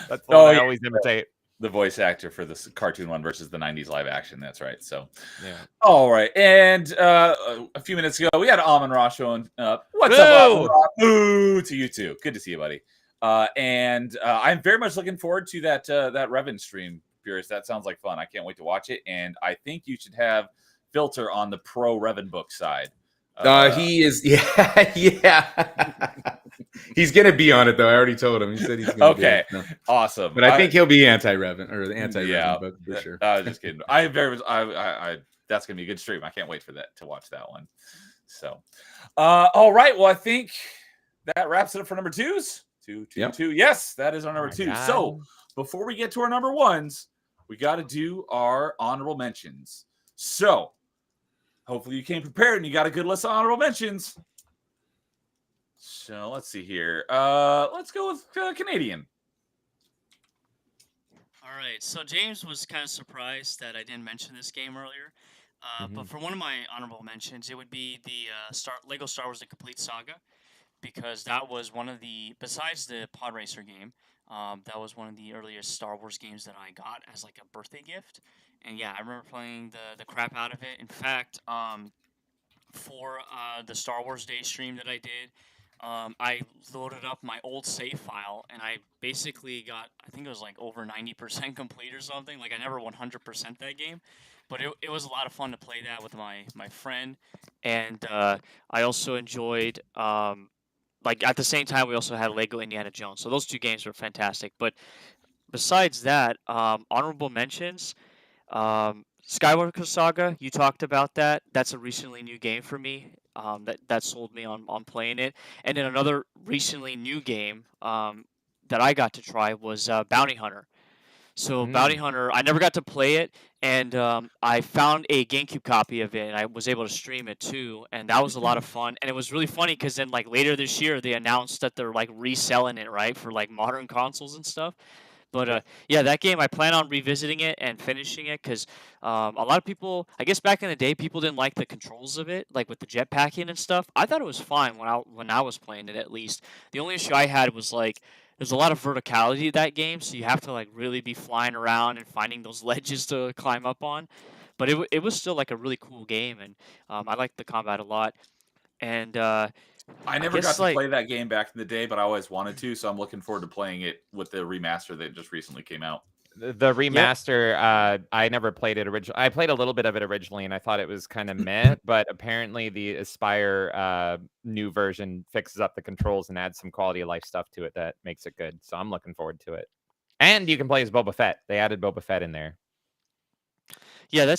That's the Oh, one I yeah. always imitate. the voice actor for this cartoon one versus the 90s live action. That's right. So Yeah. all right. And a few minutes ago, we had Amon Ra showing up. What's Boo! up, Amon Ra? Boo to you too. Good to see you, buddy. And I'm very much looking forward to that Revan stream, Furious. That sounds like fun. I can't wait to watch it. And I think you should have Filter on the pro Revan book side. He is, yeah. He's gonna be on it though. I already told him. He said he's gonna Okay. do it, so. Awesome. But I think he'll be anti-Revan or the anti-Revan Yeah. book for sure. I was just kidding. I very much. I that's gonna be a good stream. I can't wait for that to watch that one. So, all right. Well, I think that wraps it up for number twos. Two. Yep. Yes, that is our number my two. God. So before we get to our number ones, we got to do our honorable mentions. So hopefully you came prepared and you got a good list of honorable mentions. So let's see here. Let's go with Canadian. All right, so James was kind of surprised that I didn't mention this game earlier. But for one of my honorable mentions, it would be the Lego Star Wars: The Complete Saga, because that was one of the, besides the Pod Racer game, that was one of the earliest Star Wars games that I got as like a birthday gift. And yeah, I remember playing the crap out of it. In fact, for the Star Wars Day stream that I did, I loaded up my old save file, and I basically got, I think it was like over 90% complete or something. Like I never 100% that game, but it was a lot of fun to play that with my friend. And I also enjoyed, like at the same time, we also had Lego Indiana Jones. So those two games were fantastic. But besides that, honorable mentions, Skywalker Saga, you talked about that. That's a recently new game for me. That sold me on playing it. And then another recently new game that I got to try was Bounty Hunter. So Bounty Hunter, I never got to play it, and I found a GameCube copy of it, and I was able to stream it too, and that was a lot of fun. And it was really funny because then like later this year they announced that they're like reselling it, right, for like modern consoles and stuff. But yeah, that game, I plan on revisiting it and finishing it because a lot of people, I guess back in the day, people didn't like the controls of it, like with the jetpacking and stuff. I thought it was fine when I was playing it, at least. The only issue I had was like there's a lot of verticality to that game, so you have to like really be flying around and finding those ledges to climb up on. But it was still like a really cool game, and I liked the combat a lot. And I never got guess, to like- play that game back in the day, but I always wanted to, so I'm looking forward to playing it with the remaster that just recently came out. The remaster, I never played it originally. I played a little bit of it originally, and I thought it was kind of meh. But apparently, the Aspire new version fixes up the controls and adds some quality of life stuff to it that makes it good. So I'm looking forward to it. And you can play as Boba Fett. They added Boba Fett in there. Yeah,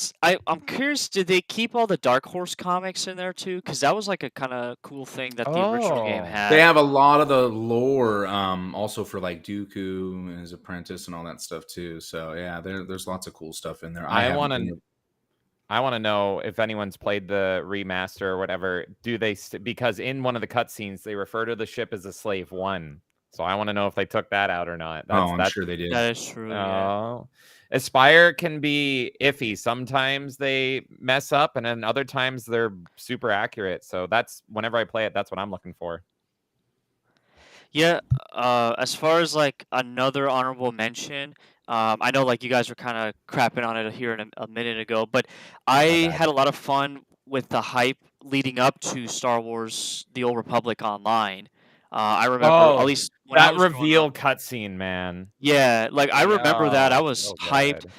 I'm curious. Did they keep all the Dark Horse comics in there too? Because that was like a kind of cool thing that the original game Oh. had. They have a lot of the lore, also for like Dooku and his apprentice and all that stuff too. So yeah, there's lots of cool stuff in there. I want to know if anyone's played the remaster or whatever. Do they? Because in one of the cutscenes, they refer to the ship as a Slave One. So I want to know if they took that out or not. I'm sure they did. That is true. Yeah. Oh, Aspire can be iffy. Sometimes they mess up, and then other times they're super accurate. So that's whenever I play it, that's what I'm looking for. Yeah. As far as like another honorable mention, I know like you guys were kind of crapping on it here in a minute ago, but I had a lot of fun with the hype leading up to Star Wars: The Old Republic Online. I remember at least when I that was growing reveal up- cutscene, man. Yeah, like I remember that. I was so hyped. good.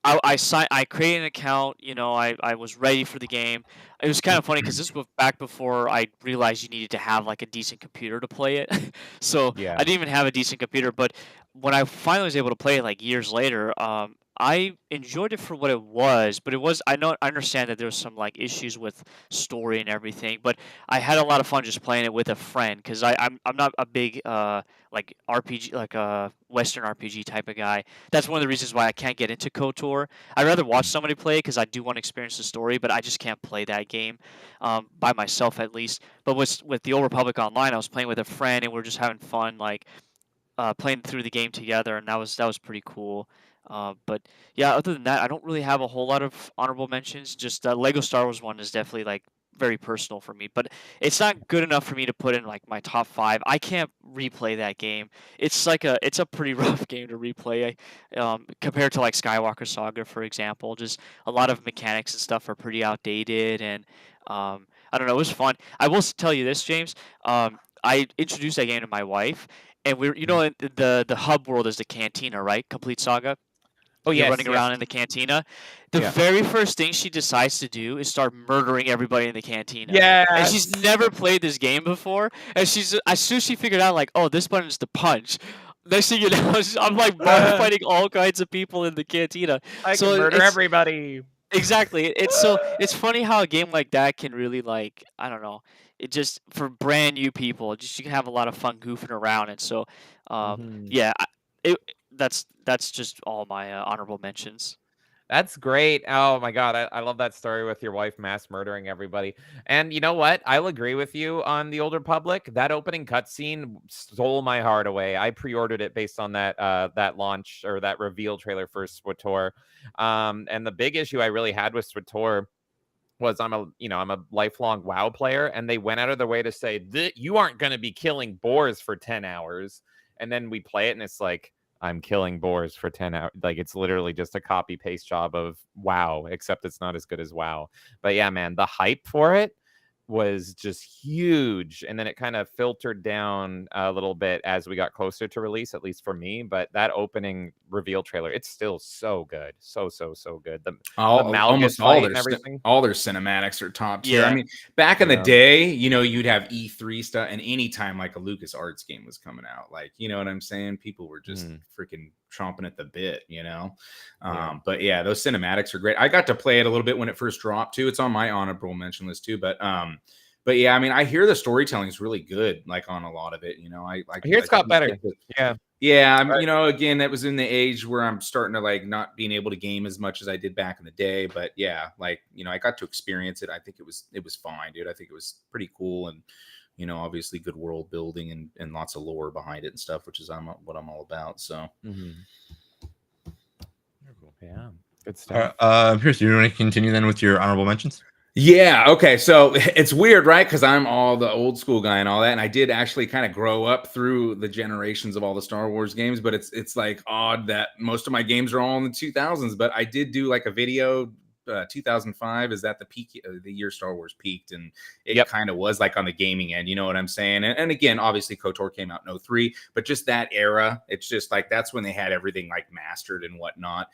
I created an account. You know, I was ready for the game. It was kind of funny because this was back before I realized you needed to have like a decent computer to play it. So Yeah. I didn't even have a decent computer. But when I finally was able to play it like years later, I enjoyed it for what it was. But I understand that there was some like issues with story and everything. But I had a lot of fun just playing it with a friend because I'm not a big like RPG, like a Western RPG type of guy. That's one of the reasons why I can't get into KOTOR. I'd rather watch somebody play because I do want to experience the story, but I just can't play that game by myself at least. But with the Old Republic Online, I was playing with a friend and we are just having fun, like playing through the game together, and that was pretty cool. But yeah, other than that, I don't really have a whole lot of honorable mentions. Just Lego Star Wars one is definitely like very personal for me, but it's not good enough for me to put in like my top 5. I can't replay that game. It's a pretty rough game to replay compared to like Skywalker Saga, for example. Just a lot of mechanics and stuff are pretty outdated, and I don't know. It was fun. I will tell you this, James. I introduced that game to my wife, and the hub world is the cantina, right? Complete Saga. Oh, You're yes, running yes. around in the cantina. The Yeah. very first thing she decides to do is start murdering everybody in the cantina. Yeah. And she's never played this game before. And as soon as she figured out, like, oh, this button is to punch. Next thing you know, I'm like fighting all kinds of people in the cantina. I So can murder it's- everybody. Exactly. It's funny how a game like that can really, like, I don't know. It just, for brand new people, just you can have a lot of fun goofing around. And so, Mhm. yeah, that's just all my honorable mentions. That's great. Oh my God. I love that story with your wife mass murdering everybody. And you know what? I'll agree with you on the Old Republic. That opening cutscene stole my heart away. I pre-ordered it based on that launch or that reveal trailer for SWTOR. And the big issue I really had with SWTOR was I'm a lifelong WoW player, and they went out of their way to say that you aren't going to be killing boars for 10 hours. And then we play it and it's like, I'm killing boars for 10 hours. Like, it's literally just a copy paste job of WoW, except it's not as good as WoW. But yeah, man, the hype for it was just huge. And then it kind of filtered down a little bit as we got closer to release, at least for me. But that opening reveal trailer, it's still so good. So good. The Malgus Almost fight and everything. all their cinematics are top tier. I Yeah. mean, back in the Yeah. day, you'd have E3 stuff, and anytime like a LucasArts game was coming out, like, you know what I'm saying? People were just freaking chomping at the bit, Yeah. But yeah, those cinematics are great. I got to play it a little bit when it first dropped too. It's on my honorable mention list too. But yeah, I mean, I hear the storytelling is really good, like on a lot of it. I hear it's got better. Yeah. Yeah, again, that was in the age where I'm starting to like not being able to game as much as I did back in the day. But yeah, like, I got to experience it. I think it was fine, dude. I think it was pretty cool, and obviously good world building and lots of lore behind it and stuff, which is what I'm all about. So Yeah, good stuff. Pierce, do you want to continue then with your honorable mentions? yeah, okay. So it's weird, right? Because I'm all the old school guy and all that, and I did actually kind of grow up through the generations of all the Star Wars games. But it's like odd that most of my games are all in the 2000s. But I did do like a video 2005? Is that the peak, the year Star Wars peaked? And it Yep. kind of was like on the gaming end, you know what I'm saying? And again, obviously KOTOR came out in 03, but just that era, it's just like that's when they had everything like mastered and whatnot.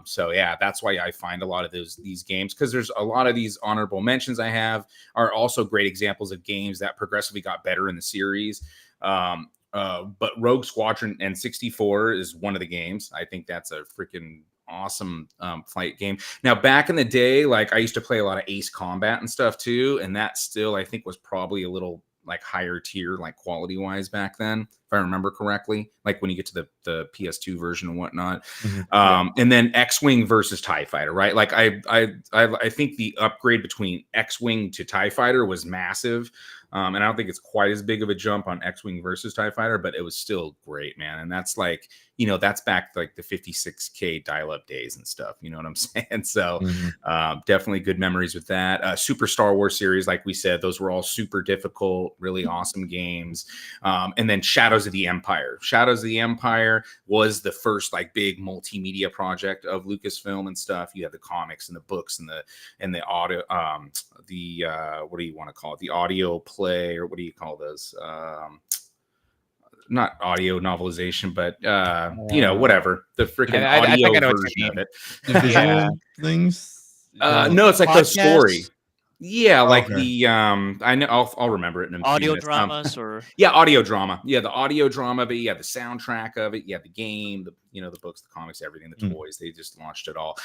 So yeah, that's why I find a lot of these games, because there's a lot of these honorable mentions I have are also great examples of games that progressively got better in the series. But Rogue Squadron N64 is one of the games. I think that's a freaking awesome flight game. Now, back in the day, like I used to play a lot of Ace Combat and stuff too, and that still I think was probably a little like higher tier, like quality wise back then, if I remember correctly. Like when you get to the PS2 version and whatnot. And then X-Wing versus TIE Fighter, right? Like I think the upgrade between X-Wing to TIE Fighter was massive. And I don't think it's quite as big of a jump on X-Wing versus TIE Fighter, but it was still great, man. And that's like, you know, that's back to like the 56K dial-up days and stuff. You know what I'm saying? So definitely good memories with that. Super Star Wars series, like we said, those were all super difficult, really awesome games. And then Shadows of the Empire. Shadows of the Empire was the first like big multimedia project of Lucasfilm and stuff. You had the comics and the books and the audio, what do you want to call it? The audio play, or what do you call those? Not audio novelization, but you know, whatever. The freaking I think I know audio what you version of it. The visual things. No, it's like the story. Podcasts? Yeah, like Okay. the I know I'll remember it in a few Audio minutes. dramas or Yeah, audio drama. Yeah, the audio drama, but yeah, the soundtrack of it. Yeah, the game, the books, the comics, everything, the toys. They just launched it all.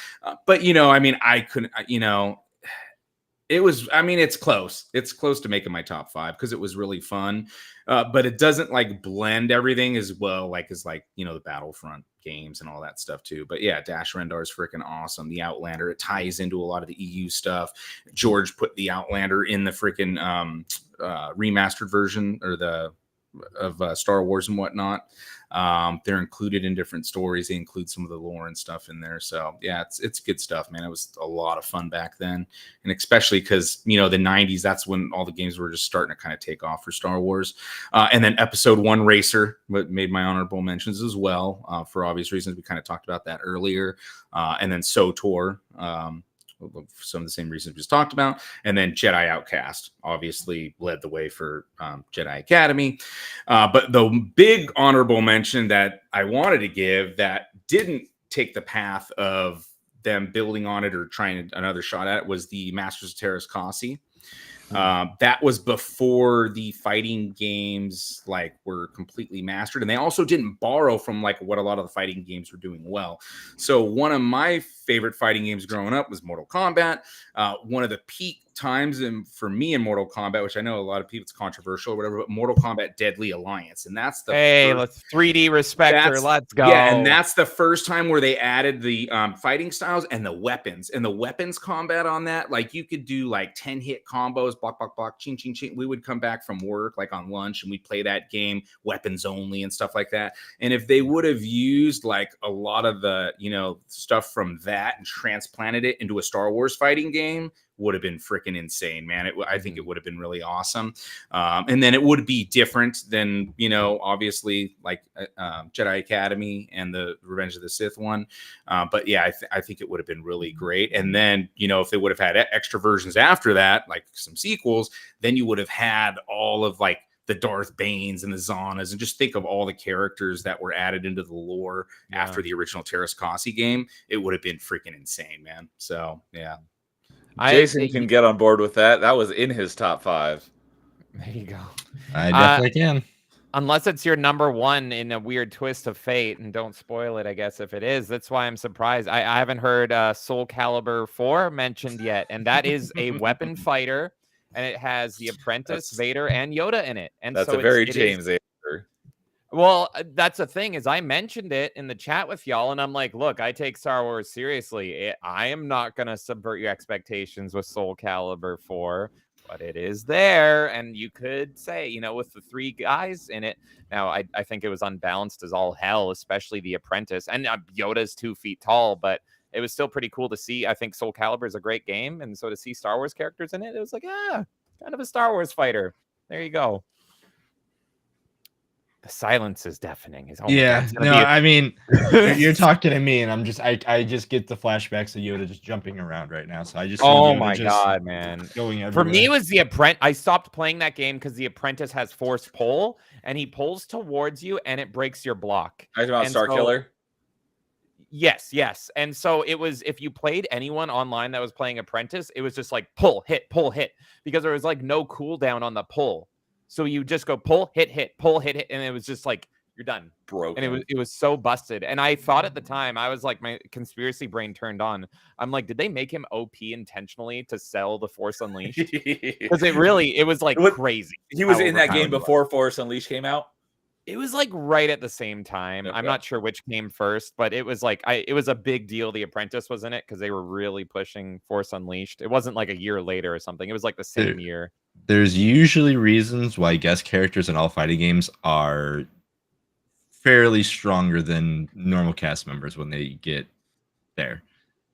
But you know, I mean, I couldn't. It was, I mean, it's close. It's close to making my top 5 because it was really fun. But it doesn't like blend everything as well, like as like, the Battlefront games and all that stuff too. But yeah, Dash Rendar is freaking awesome. The Outlander, it ties into a lot of the EU stuff. George put the Outlander in the freaking remastered version of Star Wars and whatnot. They're included in different stories. They include some of the lore and stuff in there. So yeah, it's good stuff, man. It was a lot of fun back then. And especially because, the 90s, that's when all the games were just starting to kind of take off for Star Wars. And then Episode 1 Racer made my honorable mentions as well, for obvious reasons. We kind of talked about that earlier. And then SOTOR, for some of the same reasons we just talked about. And then Jedi Outcast obviously led the way for Jedi Academy. But the big honorable mention that I wanted to give that didn't take the path of them building on it or trying another shot at it was the Masters of Terras Kasi. That was before the fighting games like were completely mastered, and they also didn't borrow from like what a lot of the fighting games were doing well. So one of my favorite fighting games growing up was Mortal Kombat. One of the peak times for me in Mortal Kombat, which I know a lot of people, it's controversial or whatever, but Mortal Kombat Deadly Alliance, and that's the let's 3D respecter. Let's go. Yeah, and that's the first time where they added the fighting styles and the weapons combat on that. Like you could do like 10-hit combos, block, block, block, ching, ching, ching. We would come back from work like on lunch and we'd play that game, weapons only and stuff like that. And if they would have used like a lot of the, stuff from that and transplanted it into a Star Wars fighting game, would have been freaking insane, man. I think it would have been really awesome. And then it would be different than, obviously like Jedi Academy and the Revenge of the Sith one. But yeah, I think it would have been really great. And then, if they would have had extra versions after that, like some sequels, then you would have had all of like the Darth Banes and the Zanas, and just think of all the characters that were added into the lore after the original Terras Kasi game. It would have been freaking insane, man. So yeah. Jason can get on board with that. That was in his top 5. There you go. I definitely can. Unless it's your number 1 in a weird twist of fate, and don't spoil it, I guess, if it is. That's why I'm surprised. I haven't heard Soul Calibur 4 mentioned yet, and that is a weapon fighter, and it has the Apprentice, Vader, and Yoda in it. And that's so a very James answer. Well, that's the thing is I mentioned it in the chat with y'all, and I'm like, look, I take Star Wars seriously. I am not going to subvert your expectations with Soul Calibur 4, but it is there. And you could say, with the 3 guys in it. Now, I think it was unbalanced as all hell, especially the Apprentice. And Yoda's 2 feet tall, but it was still pretty cool to see. I think Soul Calibur is a great game. And so to see Star Wars characters in it, it was like, kind of a Star Wars fighter. There you go. The silence is deafening. Oh my Yeah, God, it's gonna no, be- I mean, you're talking to me, and I'm just, I just get the flashbacks of Yoda just jumping around right now. So I just, see Oh Yoda my just God, man. going For me, it everywhere. was the apprentice. I stopped playing that game because the apprentice has force pull, and he pulls towards you, and it breaks your block. Are you talking about And Star so- Killer? Yes. And so it was, if you played anyone online that was playing Apprentice, it was just like pull, hit, because there was like no cooldown on the pull. So you just go pull, hit, pull, hit, and it was just like you're done. Broken. And it was so busted. And I thought at the time, I was like, my conspiracy brain turned on. I'm like, did they make him OP intentionally to sell the Force Unleashed? Because it was like It was- crazy. He was how in that overpowered game he was. before Force Unleashed came out. It was like right at the same time. I'm Okay. not sure which came first, but it was like it was a big deal. The Apprentice was in it because they were really pushing Force Unleashed. It wasn't like a year later or something. It was like the same year. There's usually reasons why guest characters in all fighting games are fairly stronger than normal cast members when they get there.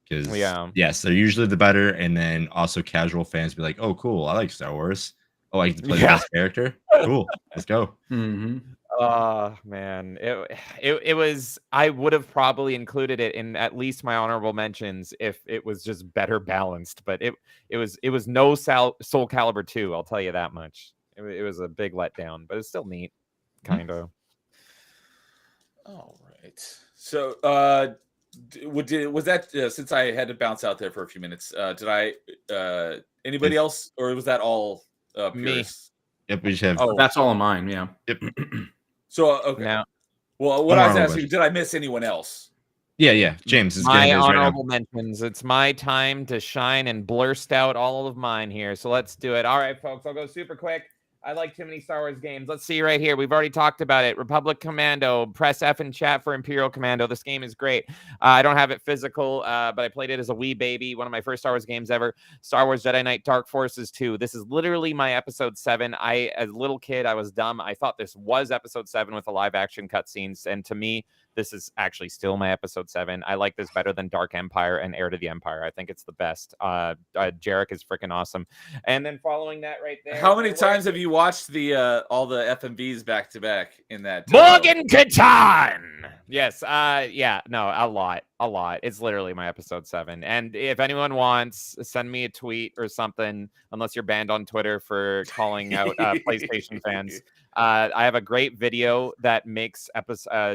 Because yes, they're usually the better, and then also casual fans be like, "Oh, cool! I like Star Wars. Oh, I get to play the best character. Cool, let's go." Mm-hmm. Oh man, it was. I would have probably included it in at least my honorable mentions if it was just better balanced. But it was no Soul Calibur 2. I'll tell you that much. It was a big letdown, but it's still neat, kind of. All right. So, was that since I had to bounce out there for a few minutes? Did I? Anybody else, or was that all? Me. Pierce? Yep, we just have. Oh, that's all of mine. Yeah. Yep. So okay. Now, Well, what I was honorable asking, did I miss anyone else? Yeah. James is my getting his right now. honorable mentions. It's my time to shine and blurst out all of mine here. So let's do it. All right, folks. I'll go super quick. I like too many Star Wars games. Let's see right here. We've already talked about it. Republic Commando. Press F in chat for Imperial Commando. This game is great. I don't have it physical, but I played it as a wee baby. One of my first Star Wars games ever. Star Wars Jedi Knight Dark Forces 2. This is literally my episode 7. As a little kid, I was dumb. I thought this was episode 7 with the live action cutscenes. And to me, this is actually still my episode 7. I like this better than Dark Empire and Heir to the Empire. I think it's the best. Jarek is freaking awesome. And then following that right there. How many times have you watched the all the FMVs back to back in that? Morgan Katan. Yes. Yeah. No. A lot. It's literally my episode 7. And if anyone wants, send me a tweet or something. Unless you're banned on Twitter for calling out PlayStation fans. I have a great video that makes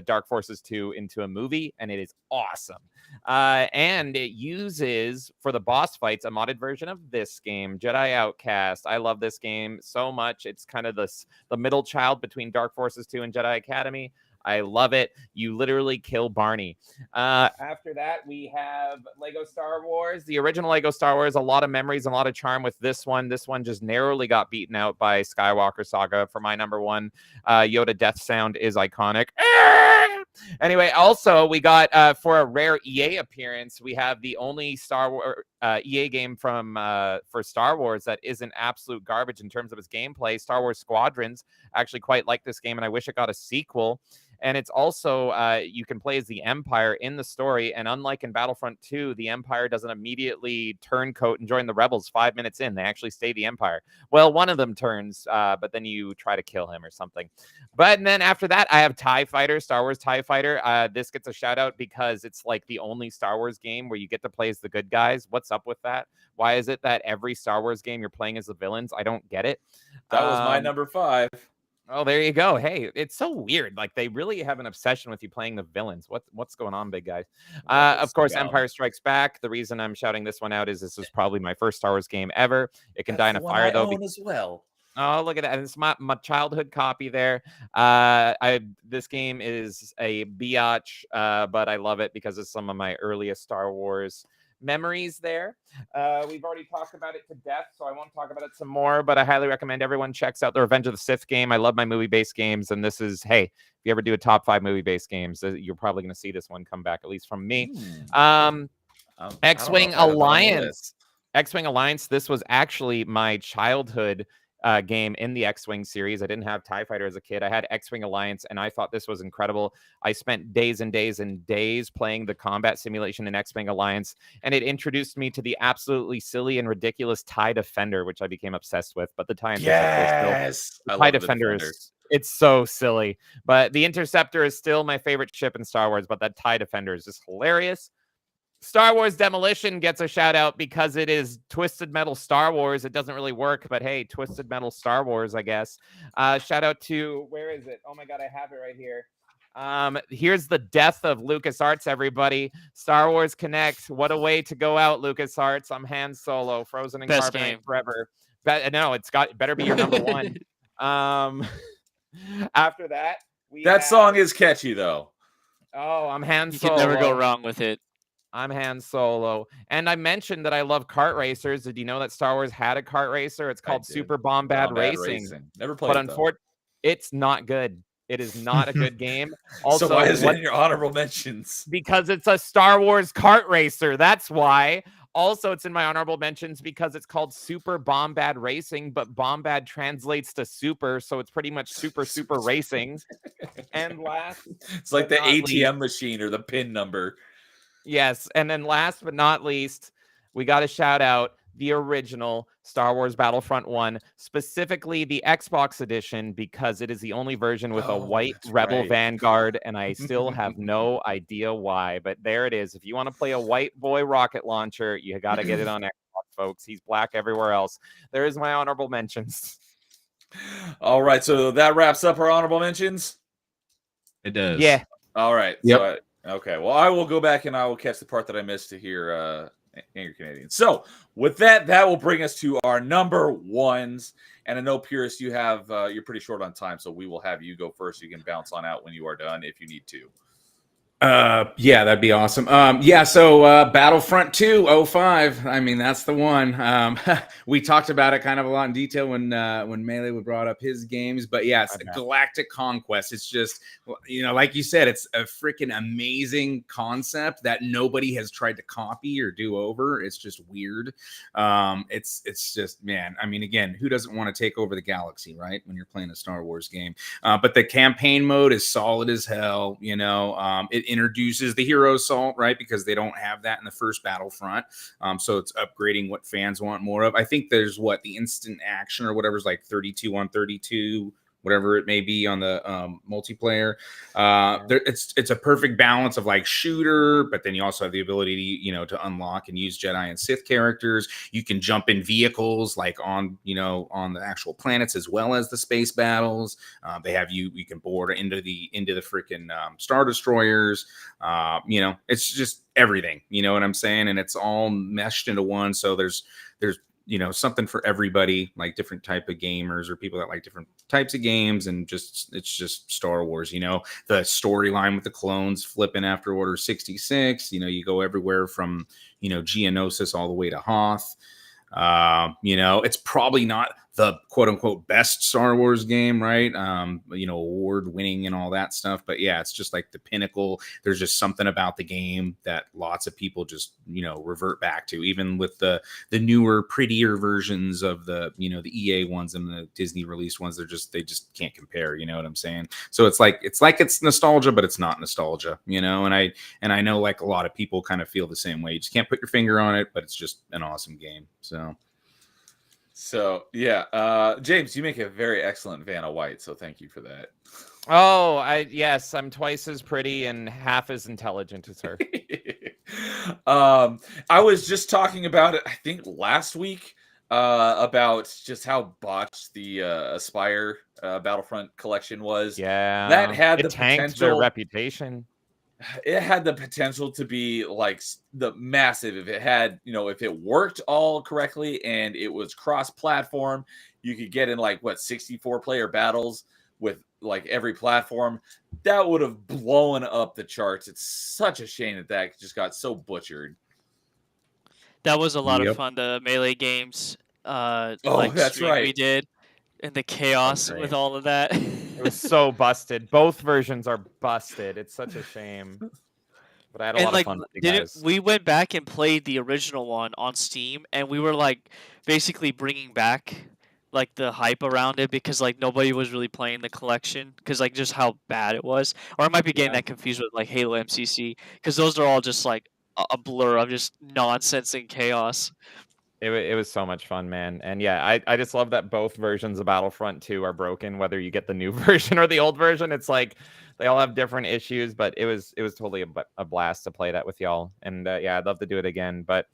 Dark Forces 2 into a movie, and it is awesome. And it uses, for the boss fights, a modded version of this game, Jedi Outcast. I love this game so much. It's kind of the middle child between Dark Forces 2 and Jedi Academy. I love it. You literally kill Barney. After that, we have Lego Star Wars. The original Lego Star Wars, a lot of memories and a lot of charm with this one. This one just narrowly got beaten out by Skywalker Saga for my number 1. Yoda death sound is iconic. Anyway, also, we got, for a rare EA appearance, we have the only Star Wars EA game for Star Wars that isn't absolute garbage in terms of its gameplay. Star Wars Squadrons. I actually quite like this game, and I wish it got a sequel. And it's also, you can play as the Empire in the story. And unlike in Battlefront 2, the Empire doesn't immediately turncoat and join the rebels 5 minutes in. They actually stay the Empire. Well, one of them turns, but then you try to kill him or something. But then after that, I have TIE Fighter, Star Wars TIE Fighter. This gets a shout out because it's like the only Star Wars game where you get to play as the good guys. What's up with that? Why is it that every Star Wars game you're playing as the villains? I don't get it. That was my number 5. Oh, there you go. Hey, it's so weird. Like they really have an obsession with you playing the villains. What's going on, big guys? Of course, Empire Strikes Back. The reason I'm shouting this one out is this was probably my first Star Wars game ever. It can die in a fire though. As well. Oh, look at that. It's my childhood copy there. This game is a biatch, but I love it because it's some of my earliest Star Wars memories there. We've already talked about it to death, so I won't talk about it some more, but I highly recommend everyone checks out the Revenge of the Sith game. I love my movie-based games, and this is, hey, if you ever do a top 5 movie-based games, you're probably going to see this one come back, at least from me. X-Wing Alliance. X-Wing Alliance, this was actually my childhood game in the X-Wing series. I didn't have TIE Fighter as a kid. I had X-Wing Alliance, and I thought this was incredible. I spent days and days and days playing the combat simulation in X-Wing Alliance, and it introduced me to the absolutely silly and ridiculous TIE Defender, which I became obsessed with. But the TIE Interceptor is still, the TIE Defender is, it's so silly. But the Interceptor is still my favorite ship in Star Wars, but that TIE Defender is just hilarious. Star Wars Demolition gets a shout out because it is Twisted Metal Star Wars. It doesn't really work, but hey, Twisted Metal Star Wars, I guess. Shout out to, where is it? Oh my God, I have it right here. Here's the death of LucasArts, everybody. Star Wars Connect. What a way to go out, LucasArts. I'm Han Solo, frozen in Best carbonite game. forever. No, it better be your number one. After that, that song is catchy though. Oh, I'm Han You Solo. can never go wrong with it. I'm Han Solo. And I mentioned that I love kart racers. Did you know that Star Wars had a kart racer? It's called Super Bombad Racing. Never played it, though. It's not good. It is not a good game. Also, so why is it in your honorable mentions? Because it's a Star Wars kart racer. That's why. Also, it's in my honorable mentions because it's called Super Bombad Racing, but Bombad translates to super, so it's pretty much super racing. And last, it's like the ATM machine or the PIN number. Yes, and then last but not least, we got to shout out the original Star Wars Battlefront 1, specifically the Xbox edition, because it is the only version with a white Rebel Vanguard, and I still have no idea why, but there it is. If you want to play a white boy rocket launcher, you got to get it on Xbox, folks. He's black everywhere else. There is my honorable mentions. All right, so that wraps up our honorable mentions? It does. Yeah. All right. Yep. Okay, well, I will go back and I will catch the part that I missed to hear Angry Canadian. So, with that will bring us to our number ones. And I know, Pierce, you have you're pretty short on time, so we will have you go first. You can bounce on out when you are done if you need to. Yeah, that'd be awesome. So Battlefront 2 05. I mean, that's the one. We talked about it kind of a lot in detail when Melee brought up his games, but yeah, it's Galactic Conquest. It's just, like you said, it's a freaking amazing concept that nobody has tried to copy or do over. It's just weird. It's just, man, I mean, again, who doesn't want to take over the galaxy, right? When you're playing a Star Wars game. But the campaign mode is solid as hell. It introduces the hero assault, right? Because they don't have that in the first Battlefront. So it's upgrading what fans want more of. I think there's the instant action or whatever is like 32 on 32, whatever it may be on the multiplayer. It's a perfect balance of like shooter, but then you also have the ability to, to unlock and use Jedi and Sith characters. You can jump in vehicles like on the actual planets as well as the space battles. They have you can board into the freaking Star Destroyers. It's just everything, you know what I'm saying? And it's all meshed into one. So there's something for everybody, like different type of gamers or people that like different types of games. And it's just Star Wars, the storyline with the clones flipping after Order 66, you go everywhere from, Geonosis all the way to Hoth. It's probably not the quote unquote best Star Wars game, right? Award winning and all that stuff. But yeah, it's just like the pinnacle. There's just something about the game that lots of people just, revert back to, even with the newer, prettier versions of the EA ones and the Disney released ones. They just can't compare. You know what I'm saying? So it's like nostalgia, but it's not nostalgia, and I know like a lot of people kind of feel the same way. You just can't put your finger on it, but it's just an awesome game. So yeah, James, you make a very excellent Vanna White, so thank you for that. Oh, yes, I'm twice as pretty and half as intelligent as her. I was just talking about it, I think last week, about just how botched the Aspire Battlefront collection was. Yeah, that had the tanked potential. Their reputation. It had the potential to be like the massive if it had, if it worked all correctly and it was cross-platform, you could get in 64-player battles with like every platform. That would have blown up the charts. It's such a shame that just got so butchered. That was a lot of fun. The Melee games, that's right. We did, and the chaos with all of that. It was so busted. Both versions are busted. It's such a shame. But I had a lot of fun with you guys. We went back and played the original one on Steam, and we were basically bringing back like the hype around it because like nobody was really playing the collection because like just how bad it was. Or I might be getting Yeah. that confused with like Halo MCC because those are all just like a blur of just nonsense and chaos. It was so much fun, man. And yeah, I just love that both versions of Battlefront 2 are broken, whether you get the new version or the old version. It's like they all have different issues, but it was totally a blast to play that with y'all. And yeah, I'd love to do it again. But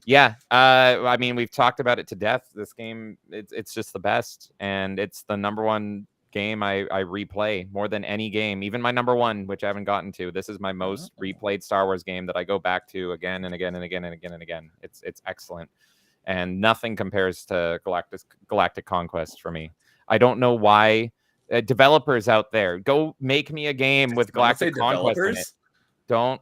yeah, I mean, we've talked about it to death. This game, it's just the best, and it's the number one game I replay more than any game, even my number one, which I haven't gotten to. This is my most replayed Star Wars game that I go back to again and again and again and again and again. It's excellent, and nothing compares to Galactic Conquest for me. I don't know why. Developers out there, go make me a game with When I say Galactic Conquest in it. developers, Don't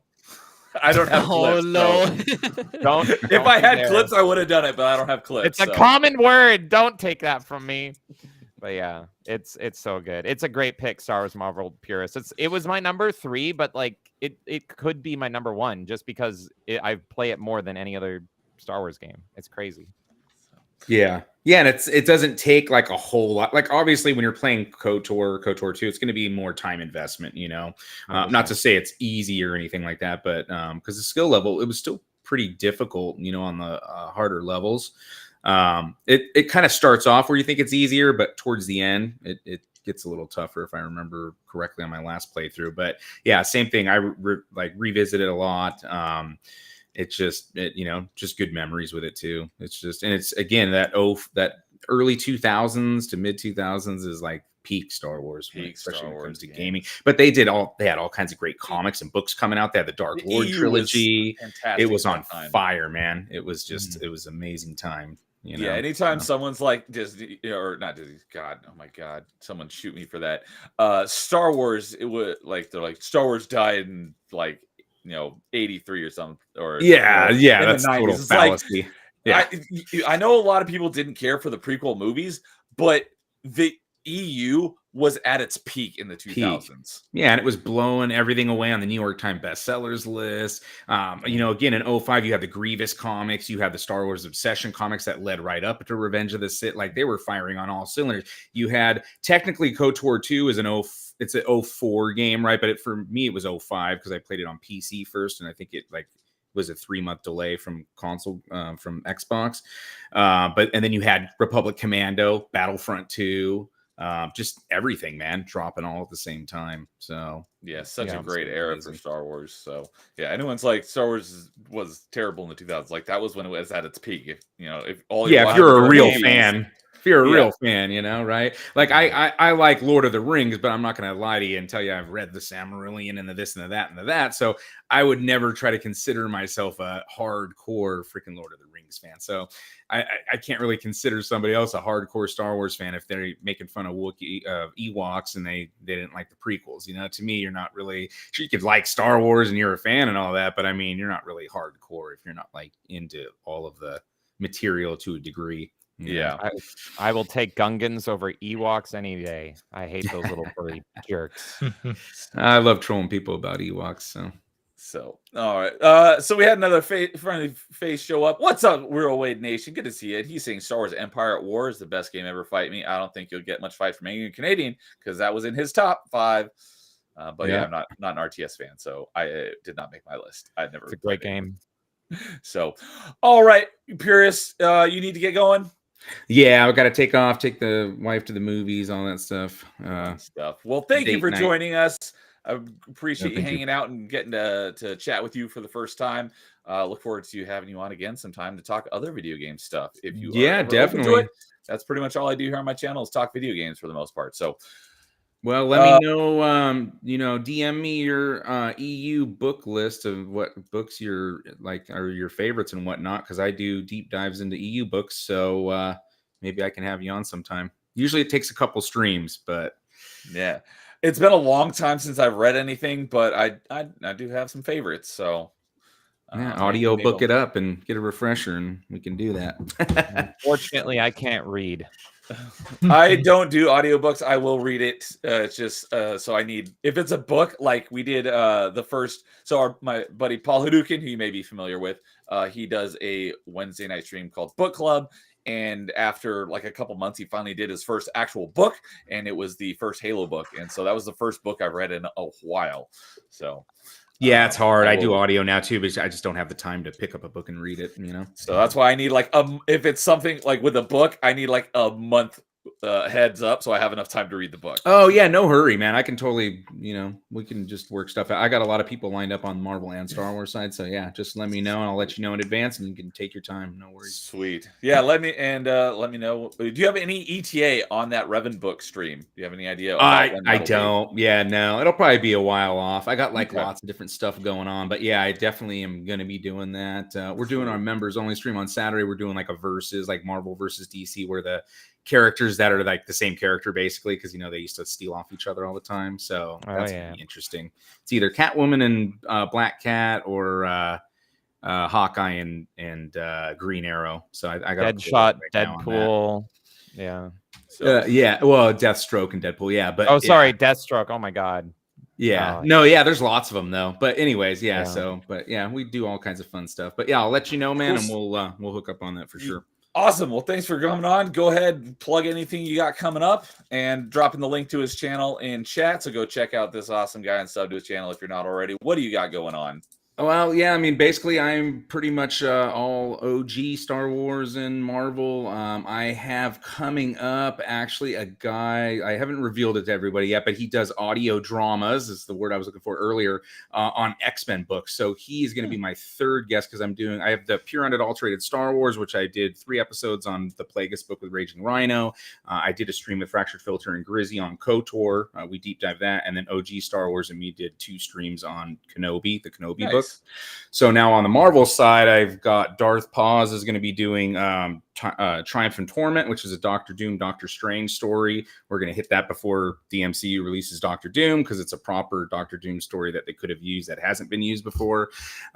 I don't have Oh clips. no! So. don't. If I had clips, I would have done it, but I don't have clips. It's a so. common word. Don't take that from me. But yeah, it's so good. It's a great pick, Star Wars Marvel purists. It was my number 3, but like it could be my number 1 just because I play it more than any other Star Wars game. It's crazy. Yeah. Yeah, and it doesn't take like a whole lot. Like obviously when you're playing KOTOR 2, it's going to be more time investment, you know. Not to say it's easy or anything like that, but because the skill level, it was still pretty difficult, you know, on the harder levels. It kind of starts off where you think it's easier, but towards the end, it gets a little tougher if I remember correctly on my last playthrough. But yeah, same thing. I revisit it a lot. It's just you know, just good memories with it too. It's just, and it's again that early 2000s to mid 2000s is like peak Star Wars, especially when it comes to gaming. But they had all kinds of great comics and books coming out. They had the Dark Lord trilogy. It was on fire, man. It was just it was amazing time. You know? Yeah, anytime someone's like Disney or not Disney, God, oh my God, someone shoot me for that. Star Wars, it would like they're like Star Wars died in like 83 or something, or that's total fallacy. I know a lot of people didn't care for the prequel movies, but the EU was at its peak in the 2000s. Yeah, and it was blowing everything away on the New York Times bestsellers list. Again, in 05, you have the Grievous comics, you have the Star Wars Obsession comics that led right up to Revenge of the Sith. Like they were firing on all cylinders. You had technically KOTOR 2 is it's an 04 game, right? But for me, it was 05 because I played it on PC first, and I think it was a 3-month delay from console from Xbox. And then you had Republic Commando, Battlefront 2. Just everything, man, dropping all at the same time. So yeah, such a great era for Star Wars. So yeah, anyone's like Star Wars was terrible in the 2000s, like that was when it was at its peak. If you're a real fan. If you're a real fan, right? Like I like Lord of the Rings, but I'm not going to lie to you and tell you I've read the Silmarillion and the this and the that and the that. So I would never try to consider myself a hardcore freaking Lord of the Rings fan. So I can't really consider somebody else a hardcore Star Wars fan if they're making fun of Ewoks and they didn't like the prequels. To me, you're not really sure. You could like Star Wars and you're a fan and all that, but I mean, you're not really hardcore if you're not like into all of the material to a degree. Yeah, I will take Gungans over Ewoks any day. I hate those little furry jerks. I love trolling people about Ewoks. So all right. So we had another friendly face show up. What's up, Real Wade Nation? Good to see it. He's saying Star Wars Empire at War is the best game ever. Fight me. I don't think you'll get much fight from any Canadian because that was in his top 5. But yeah, I'm not an RTS fan, so I did not make my list. I'd never. It's a great game. So, all right, purists, you need to get going. Yeah, I've got to take off, take the wife to the movies, all that stuff. Well, thank you for joining us. I appreciate you hanging out and getting to chat with you for the first time. Look forward to having you on again sometime to talk other video game stuff. If you definitely. That's pretty much all I do here on my channel is talk video games for the most part. So, well, let me know. DM me your EU book list of what books you're like are your favorites and whatnot, because I do deep dives into EU books. So maybe I can have you on sometime. Usually it takes a couple streams, but yeah, it's been a long time since I've read anything, but I do have some favorites. So audio book it up and get a refresher, and we can do that. Unfortunately, I can't read. I don't do audiobooks. I will read it. It's just so I need, if it's a book like we did the first. So my buddy Paul Hadouken, who you may be familiar with, he does a Wednesday night stream called Book Club, And after like a couple months, he finally did his first actual book, and it was the first Halo book. And so that was the first book I've read in a while. So Yeah, it's hard. I do will- audio now too, but I just don't have the time to pick up a book and read it. So that's why I need like if it's something like with a book, I need like a month heads up so I have enough time to read the book. Oh yeah, no hurry, man. I can totally, we can just work stuff out. I got a lot of people lined up on Marvel and Star Wars side, so yeah, just let me know and I'll let you know in advance, and you can take your time. No worries. Sweet. Yeah, let me know. Do you have any ETA on that Revan book stream? Do you have any idea? I when that'll be? don't. Yeah, no, it'll probably be a while off. I got like Okay. lots of different stuff going on, but yeah, I definitely am going to be doing that. We're doing our members only stream on Saturday. We're doing like a versus, like Marvel versus DC, where the characters that are like the same character basically, because they used to steal off each other all the time. So that's gonna be interesting. It's either Catwoman and Black Cat or Hawkeye and Green Arrow. So I got Deadshot, Deadpool. Yeah. So, yeah. Well, Deathstroke and Deadpool. Yeah, but sorry, Deathstroke. Oh my God. Yeah. Oh. No, yeah, there's lots of them though. But anyways, yeah. Yeah. So, but yeah, we do all kinds of fun stuff. But yeah, I'll let you know, man, and we'll hook up on that for sure. awesome. Well, thanks for coming on. Go ahead, plug anything you got coming up, and dropping the link to his channel in chat. So go check out this awesome guy and sub to his channel if you're not already. What do you got going on? Well, yeah, I mean, basically, I'm pretty much all OG Star Wars and Marvel. I have coming up actually a guy, I haven't revealed it to everybody yet, but he does audio dramas, is the word I was looking for earlier, on X-Men books. So he's going to be my third guest because I have the Pure Unadulterated Star Wars, which I did 3 episodes on the Plagueis book with Raging Rhino. I did a stream with Fractured Filter and Grizzy on KOTOR. We deep dive that. And then OG Star Wars and me did 2 streams on Kenobi, the Kenobi book. So now on the Marvel side, I've got Darth Paz is going to be doing Triumph and Torment, which is a Doctor Doom, Doctor Strange story. We're going to hit that before the MCU releases Doctor Doom because it's a proper Doctor Doom story that they could have used that hasn't been used before.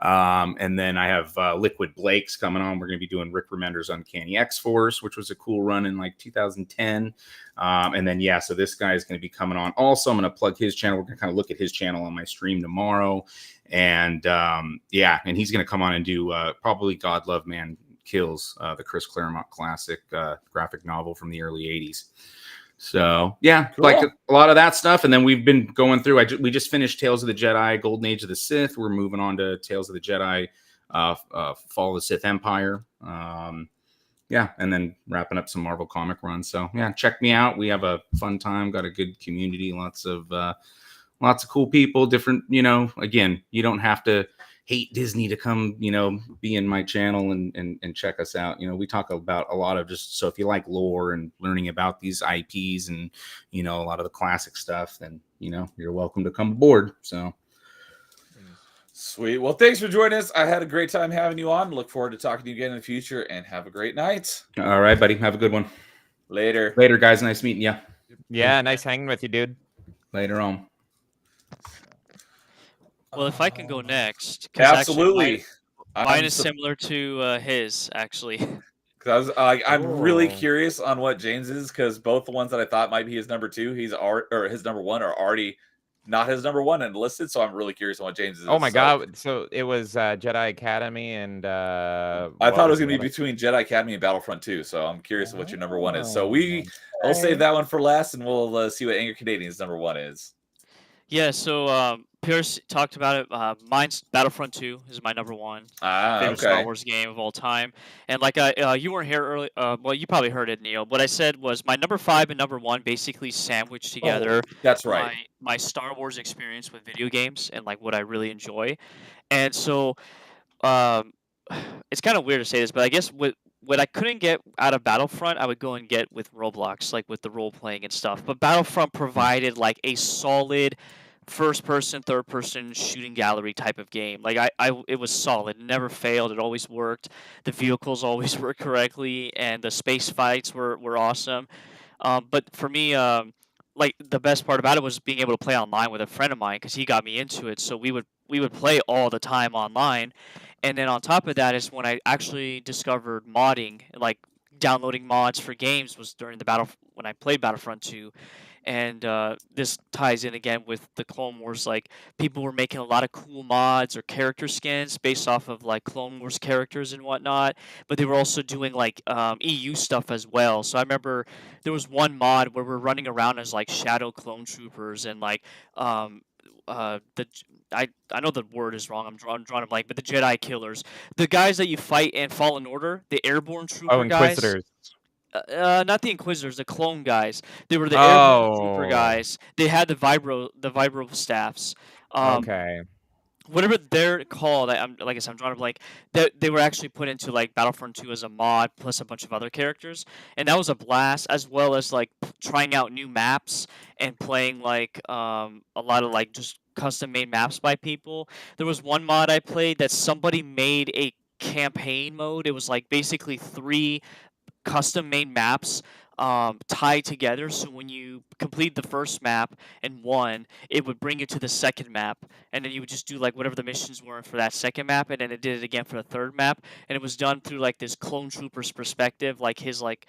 And then I have Liquid Blake's coming on. We're going to be doing Rick Remender's Uncanny X-Force, which was a cool run in like 2010. And then, yeah, so this guy is going to be coming on. Also, I'm going to plug his channel. We're going to kind of look at his channel on my stream tomorrow. And yeah, and he's going to come on and do probably God Love Man Kills, the Chris Claremont classic graphic novel from the early 80s. So yeah, Cool. like a lot of that stuff. And then we've been going through, we just finished Tales of the Jedi, Golden Age of the Sith. We're moving on to Tales of the Jedi, Fall of the Sith Empire. Yeah, and then wrapping up some Marvel comic runs. So yeah, check me out. We have a fun time, got a good community, lots of cool people, different, again, you don't have to hate Disney to come, be in my channel and check us out. We talk about a lot of so if you like lore and learning about these IPs and, a lot of the classic stuff, then, you're welcome to come aboard. So. Sweet. Well, thanks for joining us. I had a great time having you on. Look forward to talking to you again in the future, and have a great night. All right, buddy. Have a good one. Later. Later, guys. Nice meeting you. Yeah, nice hanging with you, dude. Later on. Well, if I can go next, 'cause actually Absolutely. mine is similar to his actually. Because I'm really Oh. curious on what James is, because both the ones that I thought might be his number 2, or his number 1, are already not his number 1 and listed. So I'm really curious on what James is. Oh my So God! So it was Jedi Academy and I thought it was going to be between Jedi Academy and Battlefront 2. So I'm curious what your number 1 is. So I'll save that one for last, and we'll see what Anger Canadian's number 1 is. Yeah, so Pierce talked about it. Mine's Battlefront 2 is my number 1 favorite Star Okay. Wars game of all time. And like you weren't here early. Well, you probably heard it, Neil. What I said was my number 5 and number 1 basically sandwiched together That's right. my Star Wars experience with video games and like what I really enjoy. And so it's kind of weird to say this, but I guess what I couldn't get out of Battlefront, I would go and get with Roblox, like with the role playing and stuff. But Battlefront provided like a solid first person, third person shooting gallery type of game. Like it was solid, it never failed, it always worked. The vehicles always worked correctly, and the space fights were awesome. But for me, like the best part about it was being able to play online with a friend of mine because he got me into it. So we would play all the time online. And then on top of that is when I actually discovered modding, like downloading mods for games, was during when I played Battlefront 2. And this ties in again with the Clone Wars. Like people were making a lot of cool mods or character skins based off of like Clone Wars characters and whatnot. But they were also doing like EU stuff as well. So I remember there was one mod where we're running around as like shadow clone troopers and like um, the I know the word is wrong. I'm drawing a blank, but the Jedi killers, the guys that you fight in Fallen Order, the airborne trooper Oh, guys. Inquisitors. Not the Inquisitors, the clone guys. They were the airborne trooper Oh, guys. They had the vibro staffs. okay. Whatever they're called, I'm like I said, I'm drawing a blank. They were actually put into like Battlefront 2 as a mod, plus a bunch of other characters, and that was a blast. As well as like trying out new maps and playing like a lot of like just custom made maps by people. There was one mod I played that somebody made a campaign mode. It was like basically 3 custom made maps tied together. So when you complete the first map and won, it would bring you to the second map, and then you would just do like whatever the missions were for that second map, and then it did it again for the third map, and it was done through like this clone trooper's perspective, like his like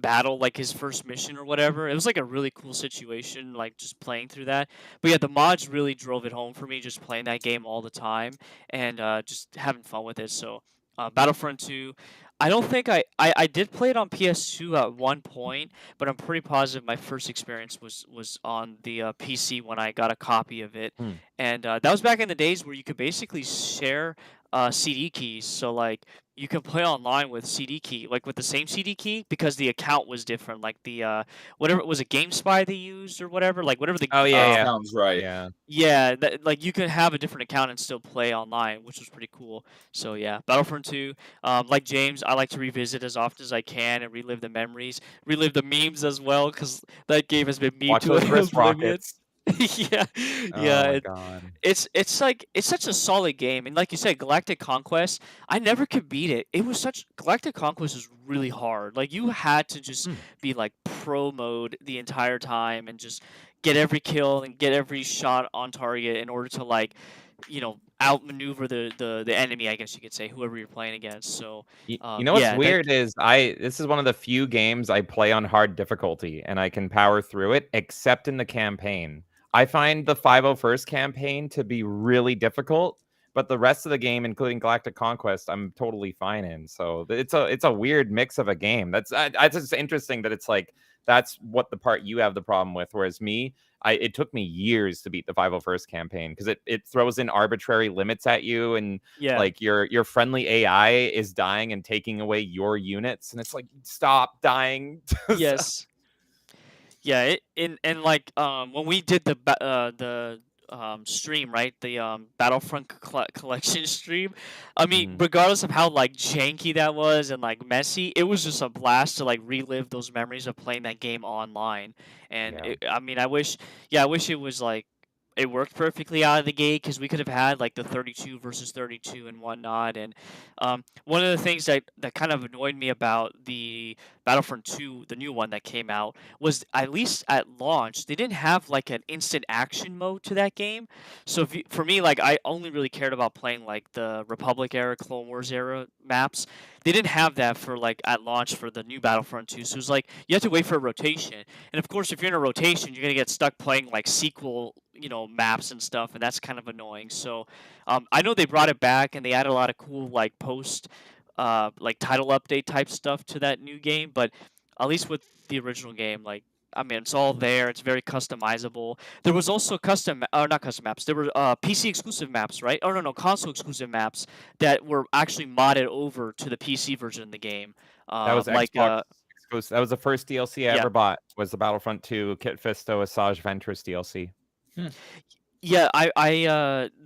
battle, like his first mission or whatever. It was like a really cool situation, like just playing through that. But yeah, the mods really drove it home for me, just playing that game all the time and just having fun with it. So Battlefront 2, I don't think I did play it on PS2 at one point, but I'm pretty positive my first experience was on the PC when I got a copy of it. Hmm. And that was back in the days where you could basically share CD keys. So like you can play online with CD key, like with the same CD key, because the account was different. Like the whatever it was, a GameSpy they used or whatever, like whatever the Oh yeah. Sounds right. Yeah. yeah, like you could have a different account and still play online, which was pretty cool. So yeah, Battlefront 2. Like James, I like to revisit as often as I can and relive the memories, relive the memes as well, because that game has been memed Watch to those wrist oblivion. rockets. Yeah, Oh yeah. my It, god. it's like it's such a solid game, and like you said, Galactic Conquest. I never could beat it. It was such Galactic Conquest was really hard. Like you had to just Hmm. be like pro mode the entire time and just get every kill and get every shot on target in order to like outmaneuver the enemy, I guess you could say, whoever you're playing against. So You know what's yeah, weird is this is one of the few games I play on hard difficulty and I can power through it, except in the campaign. I find the 501st campaign to be really difficult, but the rest of the game, including Galactic Conquest, I'm totally fine in. So it's a weird mix of a game. That's just interesting that it's like that's what the part you have the problem with, whereas me, it took me years to beat the 501st campaign because it throws in arbitrary limits at you, and yeah, like your friendly AI is dying and taking away your units, and it's like stop dying. yes. Yeah, and like when we did the stream, right? The Battlefront collection stream. I mean, Mhm. regardless of how like janky that was and like messy, it was just a blast to like relive those memories of playing that game online. And Yeah. I mean, I wish it was like it worked perfectly out of the gate, because we could have had like the 32 versus 32 and whatnot. And one of the things that kind of annoyed me about the Battlefront 2, the new one that came out, was at least at launch they didn't have like an instant action mode to that game. So for me, like I only really cared about playing like the Republic era, Clone Wars era maps. They didn't have that for like at launch for the new Battlefront 2. So it was like you have to wait for a rotation. And of course, if you're in a rotation, you're gonna get stuck playing like sequel, maps and stuff, and that's kind of annoying. So I know they brought it back and they added a lot of cool like post like title update type stuff to that new game, but at least with the original game, like I mean, it's all there. It's very customizable. There was also not custom maps. There were PC exclusive maps, right? Oh no, console exclusive maps that were actually modded over to the PC version of the game. That was Like Xbox exclusive. That was the first DLC I yeah. ever bought. Was the Battlefront 2 Kit Fisto Asajj Ventress DLC. Yeah,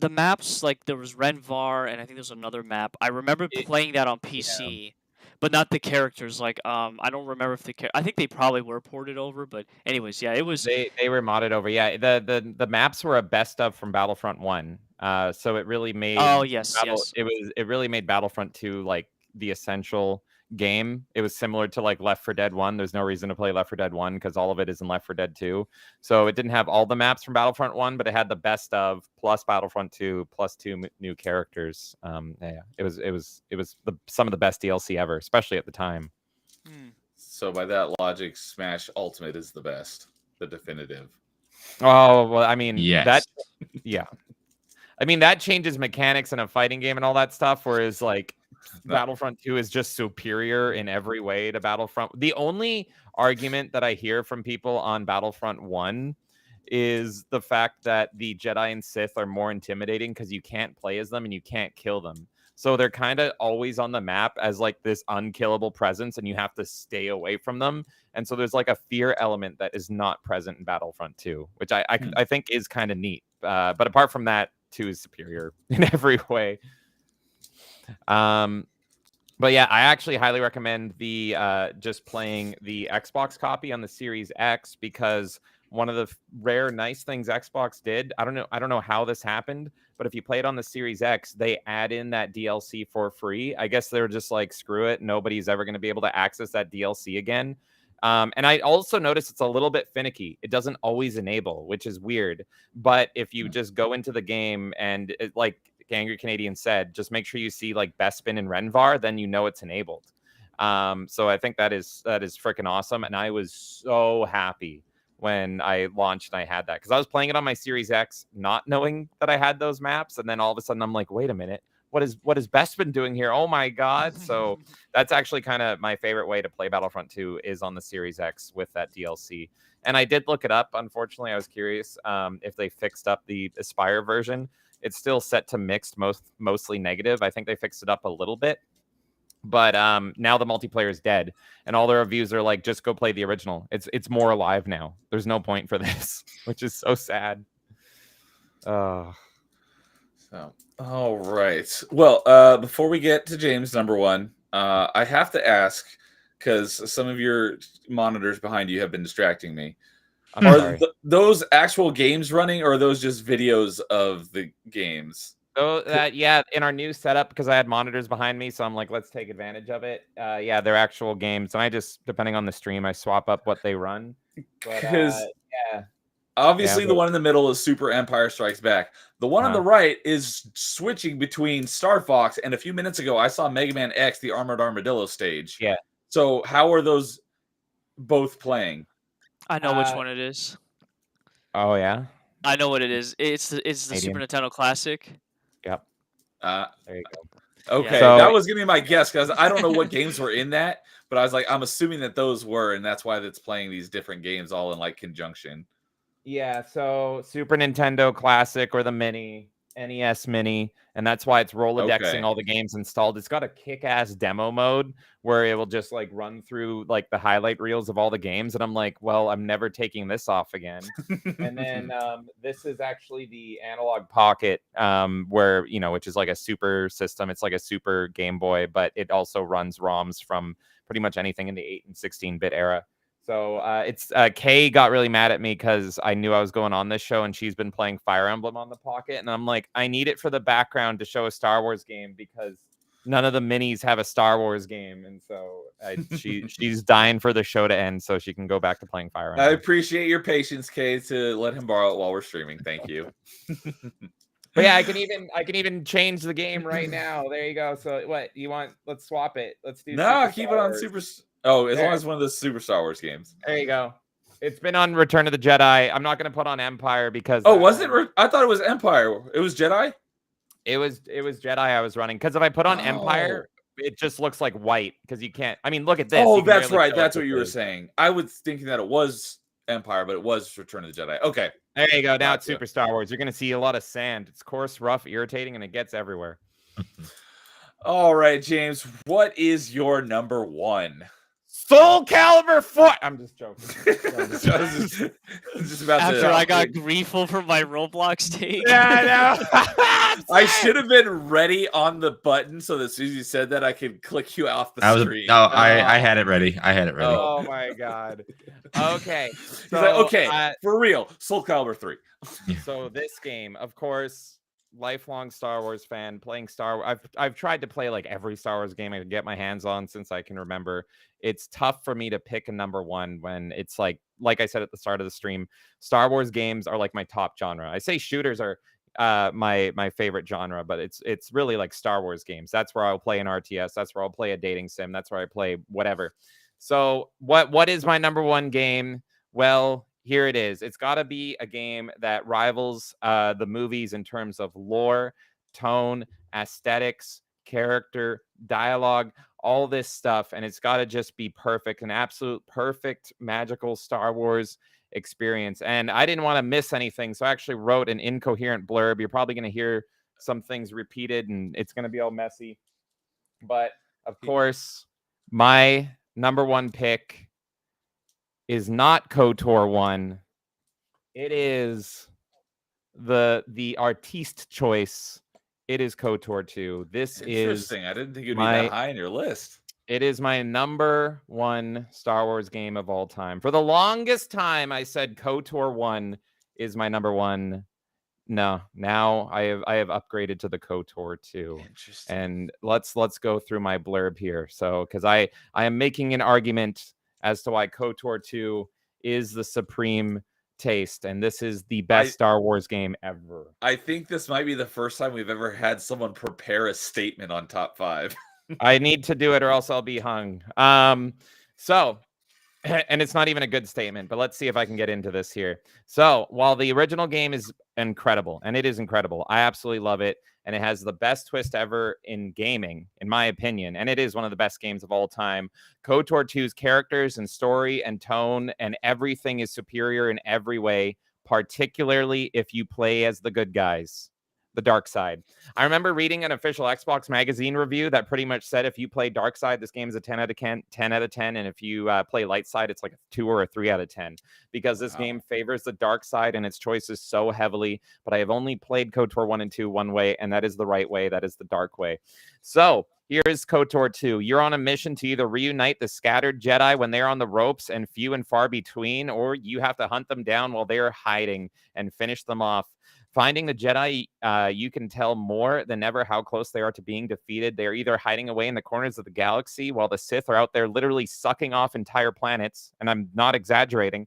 the maps, like there was Renvar and I think there's another map. I remember playing that on PC, but not the characters. Like I don't remember if I think they probably were ported over, but anyways, yeah, it was. They were modded over. Yeah, the maps were a best of from Battlefront 1. So it really made Oh yes, yes. it really made Battlefront 2 like the essential game. It was similar to like Left 4 Dead 1. There's no reason to play Left 4 Dead 1 because all of it is in Left 4 Dead 2. So it didn't have all the maps from Battlefront 1, but it had the best of plus Battlefront 2 plus 2 new characters. Yeah, it was some of the best DLC ever, especially at the time. So by that logic, Smash Ultimate is the best, the definitive. Oh well, I mean Yes. yeah. I mean that changes mechanics in a fighting game and all that stuff. Whereas like No. Battlefront 2 is just superior in every way to Battlefront. The only argument that I hear from people on Battlefront 1 is the fact that the Jedi and Sith are more intimidating because you can't play as them and you can't kill them. So they're kind of always on the map as like this unkillable presence, and you have to stay away from them. And so there's like a fear element that is not present in Battlefront 2, which I think is kind of neat. But apart from that, 2 is superior in every way. But yeah, I actually highly recommend the just playing the Xbox copy on the Series X, because one of the rare nice things Xbox did, I don't know how this happened, but if you play it on the Series X, they add in that DLC for free. I guess they're just like, screw it, nobody's ever going to be able to access that DLC again. And I also noticed it's a little bit finicky. It doesn't always enable, which is weird. But if you just go into the game and like Angry Canadian said, just make sure you see like Bespin and Renvar, then you know it's enabled. So I think that is freaking awesome. And I was so happy when I launched and I had that, because I was playing it on my Series X, not knowing that I had those maps. And then all of a sudden I'm like, wait a minute, what is Bespin doing here? Oh my God. So that's actually kind of my favorite way to play Battlefront 2 is on the Series X with that DLC. And I did look it up. Unfortunately, I was curious if they fixed up the Aspire version. It's still set to mixed, mostly negative. I think they fixed it up a little bit. But now the multiplayer is dead, and all the reviews are like, just go play the original. It's more alive now. There's no point for this, which is so sad. So, all right. Well, before we get to James number 1, I have to ask, because some of your monitors behind you have been distracting me. I'm sorry. Those actual games running, or are those just videos of the games? So yeah, in our new setup, because I had monitors behind me, so I'm like, let's take advantage of it. Yeah, they're actual games, and I just, depending on the stream, I swap up what they run. Because yeah, obviously Yeah, the one in the middle is Super Empire Strikes Back. The one on the right is switching between Star Fox, and a few minutes ago I saw Mega Man X, the Armored Armadillo stage. Yeah. So how are those both playing? I know which one it is. Oh yeah. I know what it is. It's the Super Nintendo Classic. Yep. There you go. Okay, So- that was gonna be my guess, because I don't know what games were in that, but I was like, I'm assuming that those were, and that's why it's playing these different games all in like conjunction. Yeah, so Super Nintendo Classic or the Mini, NES Mini, and that's why it's Rolodexing Okay. all the games installed. It's got a kick-ass demo mode where it will just like run through like the highlight reels of all the games, and I'm like, well, I'm never taking this off again. And then this is actually the Analog Pocket, where, you know, which is like a super system. It's like a super Game Boy, but it also runs ROMs from pretty much anything in the 8 and 16-bit era. So it's Kay got really mad at me because I knew I was going on this show, and she's been playing Fire Emblem on the Pocket, and I'm like, I need it for the background to show a Star Wars game because none of the minis have a Star Wars game, and so she's dying for the show to end so she can go back to playing Fire I Emblem. appreciate your patience, Kay, to let him borrow it while we're streaming. Thank you. But yeah, I can even change the game right now. There you go. So what you want? Let's swap it. Let's do. No, Super keep Star it on Wars. Super. Oh, as long There. as one of the Super Star Wars games. There you go. It's been on Return of the Jedi. I'm not going to put on Empire because. Oh, was it? I thought it was Empire. It was Jedi. It was Jedi I was running, because if I put on Empire, it just looks like white because you can't. I mean, look at this. Oh, You can that's barely right. tell That's what what you this were is. saying. I was thinking that it was Empire, but it was Return of the Jedi. Okay. There you go. Now it's Gotcha. Super Star Wars. You're going to see a lot of sand. It's coarse, rough, irritating, and it gets everywhere. All right, James. What is your number 1? Soul Calibur 4. I'm just joking. I was just about After to. I got grief over my Roblox take. Yeah, I know. I should have been ready on the button so that as soon as you said that, I could click you off the screen. I had it ready. I had it ready. Oh my god. Okay. He's like, okay, for real, Soul Calibur 3. So this game, of course, lifelong Star Wars fan, playing Star Wars. I've tried to play like every Star Wars game I can get my hands on since I can remember. It's tough for me to pick a number 1 when it's like I said at the start of the stream, Star Wars games are like my top genre. I say shooters are my favorite genre, but it's really like Star Wars games. That's where I'll play an RTS. That's where I'll play a dating sim. That's where I play whatever. So what is my number one game? Well, here it is. It's got to be a game that rivals the movies in terms of lore, tone, aesthetics, character, dialogue, all this stuff. And it's got to just be perfect, an absolute perfect, magical Star Wars experience. And I didn't want to miss anything. So I actually wrote an incoherent blurb. You're probably going to hear some things repeated and it's going to be all messy. But of course, my number one pick is not KOTOR 1. It is the artiste choice. It is KOTOR 2. This is Interesting. I didn't think it'd be my- that high on your list. it is my number one Star Wars game of all time. For the longest time, I said KOTOR 1 is my number one. No, now I have upgraded to the KOTOR 2. Interesting. And let's go through my blurb here. So because I am making an argument as to why KOTOR 2 is the supreme taste, and this is the best Star Wars game ever. I think this might be the first time we've ever had someone prepare a statement on top 5. I need to do it or else I'll be hung. So, and it's not even a good statement, but let's see if I can get into this here. So while the original game is incredible, and it is incredible, I absolutely love it. And it has the best twist ever in gaming, in my opinion. And it is one of the best games of all time. KOTOR 2's characters and story and tone and everything is superior in every way, particularly if you play as the good guys, the dark side. I remember reading an official Xbox magazine review that pretty much said if you play dark side, this game is a 10 out of 10, and if you play light side, it's like a 2 or a 3 out of 10, because this game favors the dark side and its choices so heavily. But I have only played KOTOR 1 and 2 one way, and that is the right way. That is the dark way. So here is KOTOR 2. You're on a mission to either reunite the scattered Jedi when they're on the ropes and few and far between, or you have to hunt them down while they're hiding and finish them off. Finding the Jedi, you can tell more than ever how close they are to being defeated. They are either hiding away in the corners of the galaxy while the Sith are out there literally sucking off entire planets. And I'm not exaggerating.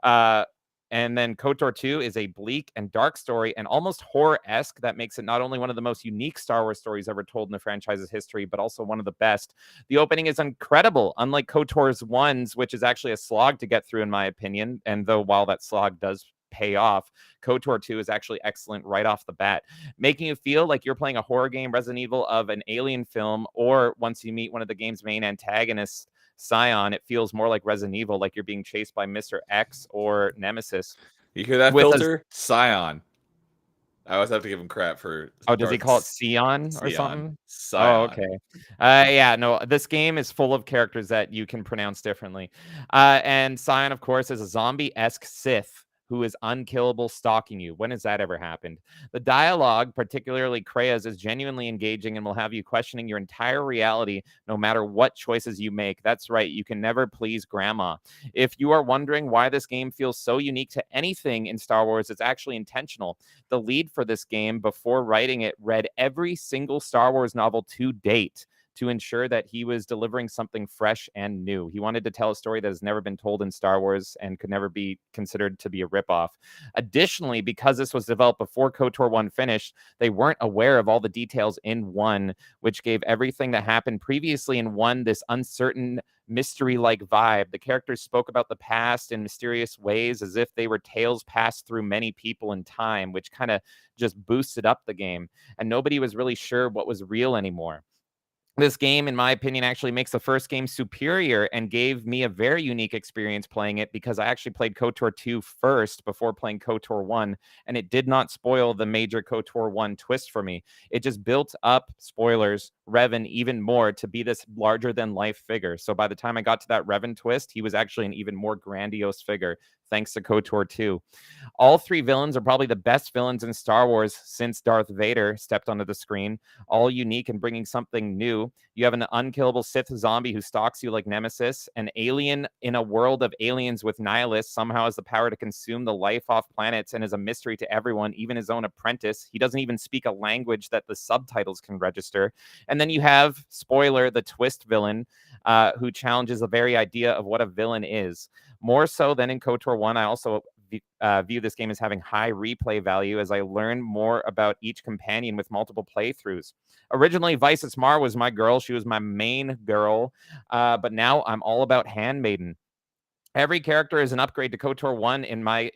And then KOTOR 2 is a bleak and dark story and almost horror-esque that makes it not only one of the most unique Star Wars stories ever told in the franchise's history, but also one of the best. The opening is incredible, unlike KOTOR's 1's, which is actually a slog to get through, in my opinion. And though while that slog does pay off, KOTOR 2 is actually excellent right off the bat, making you feel like you're playing a horror game, Resident Evil of an alien film, or once you meet one of the game's main antagonists, Scion, it feels more like Resident Evil, like you're being chased by Mr. X or Nemesis. You hear that With a- filter? Scion. I always have to give him crap for. Oh, does he call it Sion or Scion. something? Scion. Oh, okay. Yeah, no, this game is full of characters that you can pronounce differently. And Scion, of course, is a zombie-esque Sith who is unkillable, stalking you. When has that ever happened? The dialogue, particularly Krea's, is genuinely engaging and will have you questioning your entire reality no matter what choices you make. That's right, you can never please grandma. If you are wondering why this game feels so unique to anything in Star Wars, it's actually intentional. The lead for this game, before writing it, read every single Star Wars novel to date to ensure that he was delivering something fresh and new. He wanted to tell a story that has never been told in Star Wars and could never be considered to be a ripoff. Additionally, because this was developed before KOTOR 1 finished, they weren't aware of all the details in 1, which gave everything that happened previously in 1 this uncertain, mystery-like vibe. The characters spoke about the past in mysterious ways as if they were tales passed through many people in time, which kind of just boosted up the game. And nobody was really sure what was real anymore. This game, in my opinion, actually makes the first game superior and gave me a very unique experience playing it, because I actually played KOTOR 2 first before playing KOTOR 1, and it did not spoil the major KOTOR 1 twist for me. It just built up, spoilers, Revan even more to be this larger-than-life figure. So by the time I got to that Revan twist, he was actually an even more grandiose figure, thanks to KOTOR 2. All 3 villains are probably the best villains in Star Wars since Darth Vader stepped onto the screen, all unique and bringing something new. You have an unkillable Sith zombie who stalks you like Nemesis. An alien in a world of aliens with nihilists somehow has the power to consume the life off planets and is a mystery to everyone, even his own apprentice. He doesn't even speak a language that the subtitles can register. And then you have, spoiler, the twist villain, who challenges the very idea of what a villain is. More so than in KOTOR 1, I also view this game as having high replay value as I learn more about each companion with multiple playthroughs. Originally, Vices Mar was my girl. She was my main girl. But now I'm all about Handmaiden. Every character is an upgrade to KOTOR 1 in my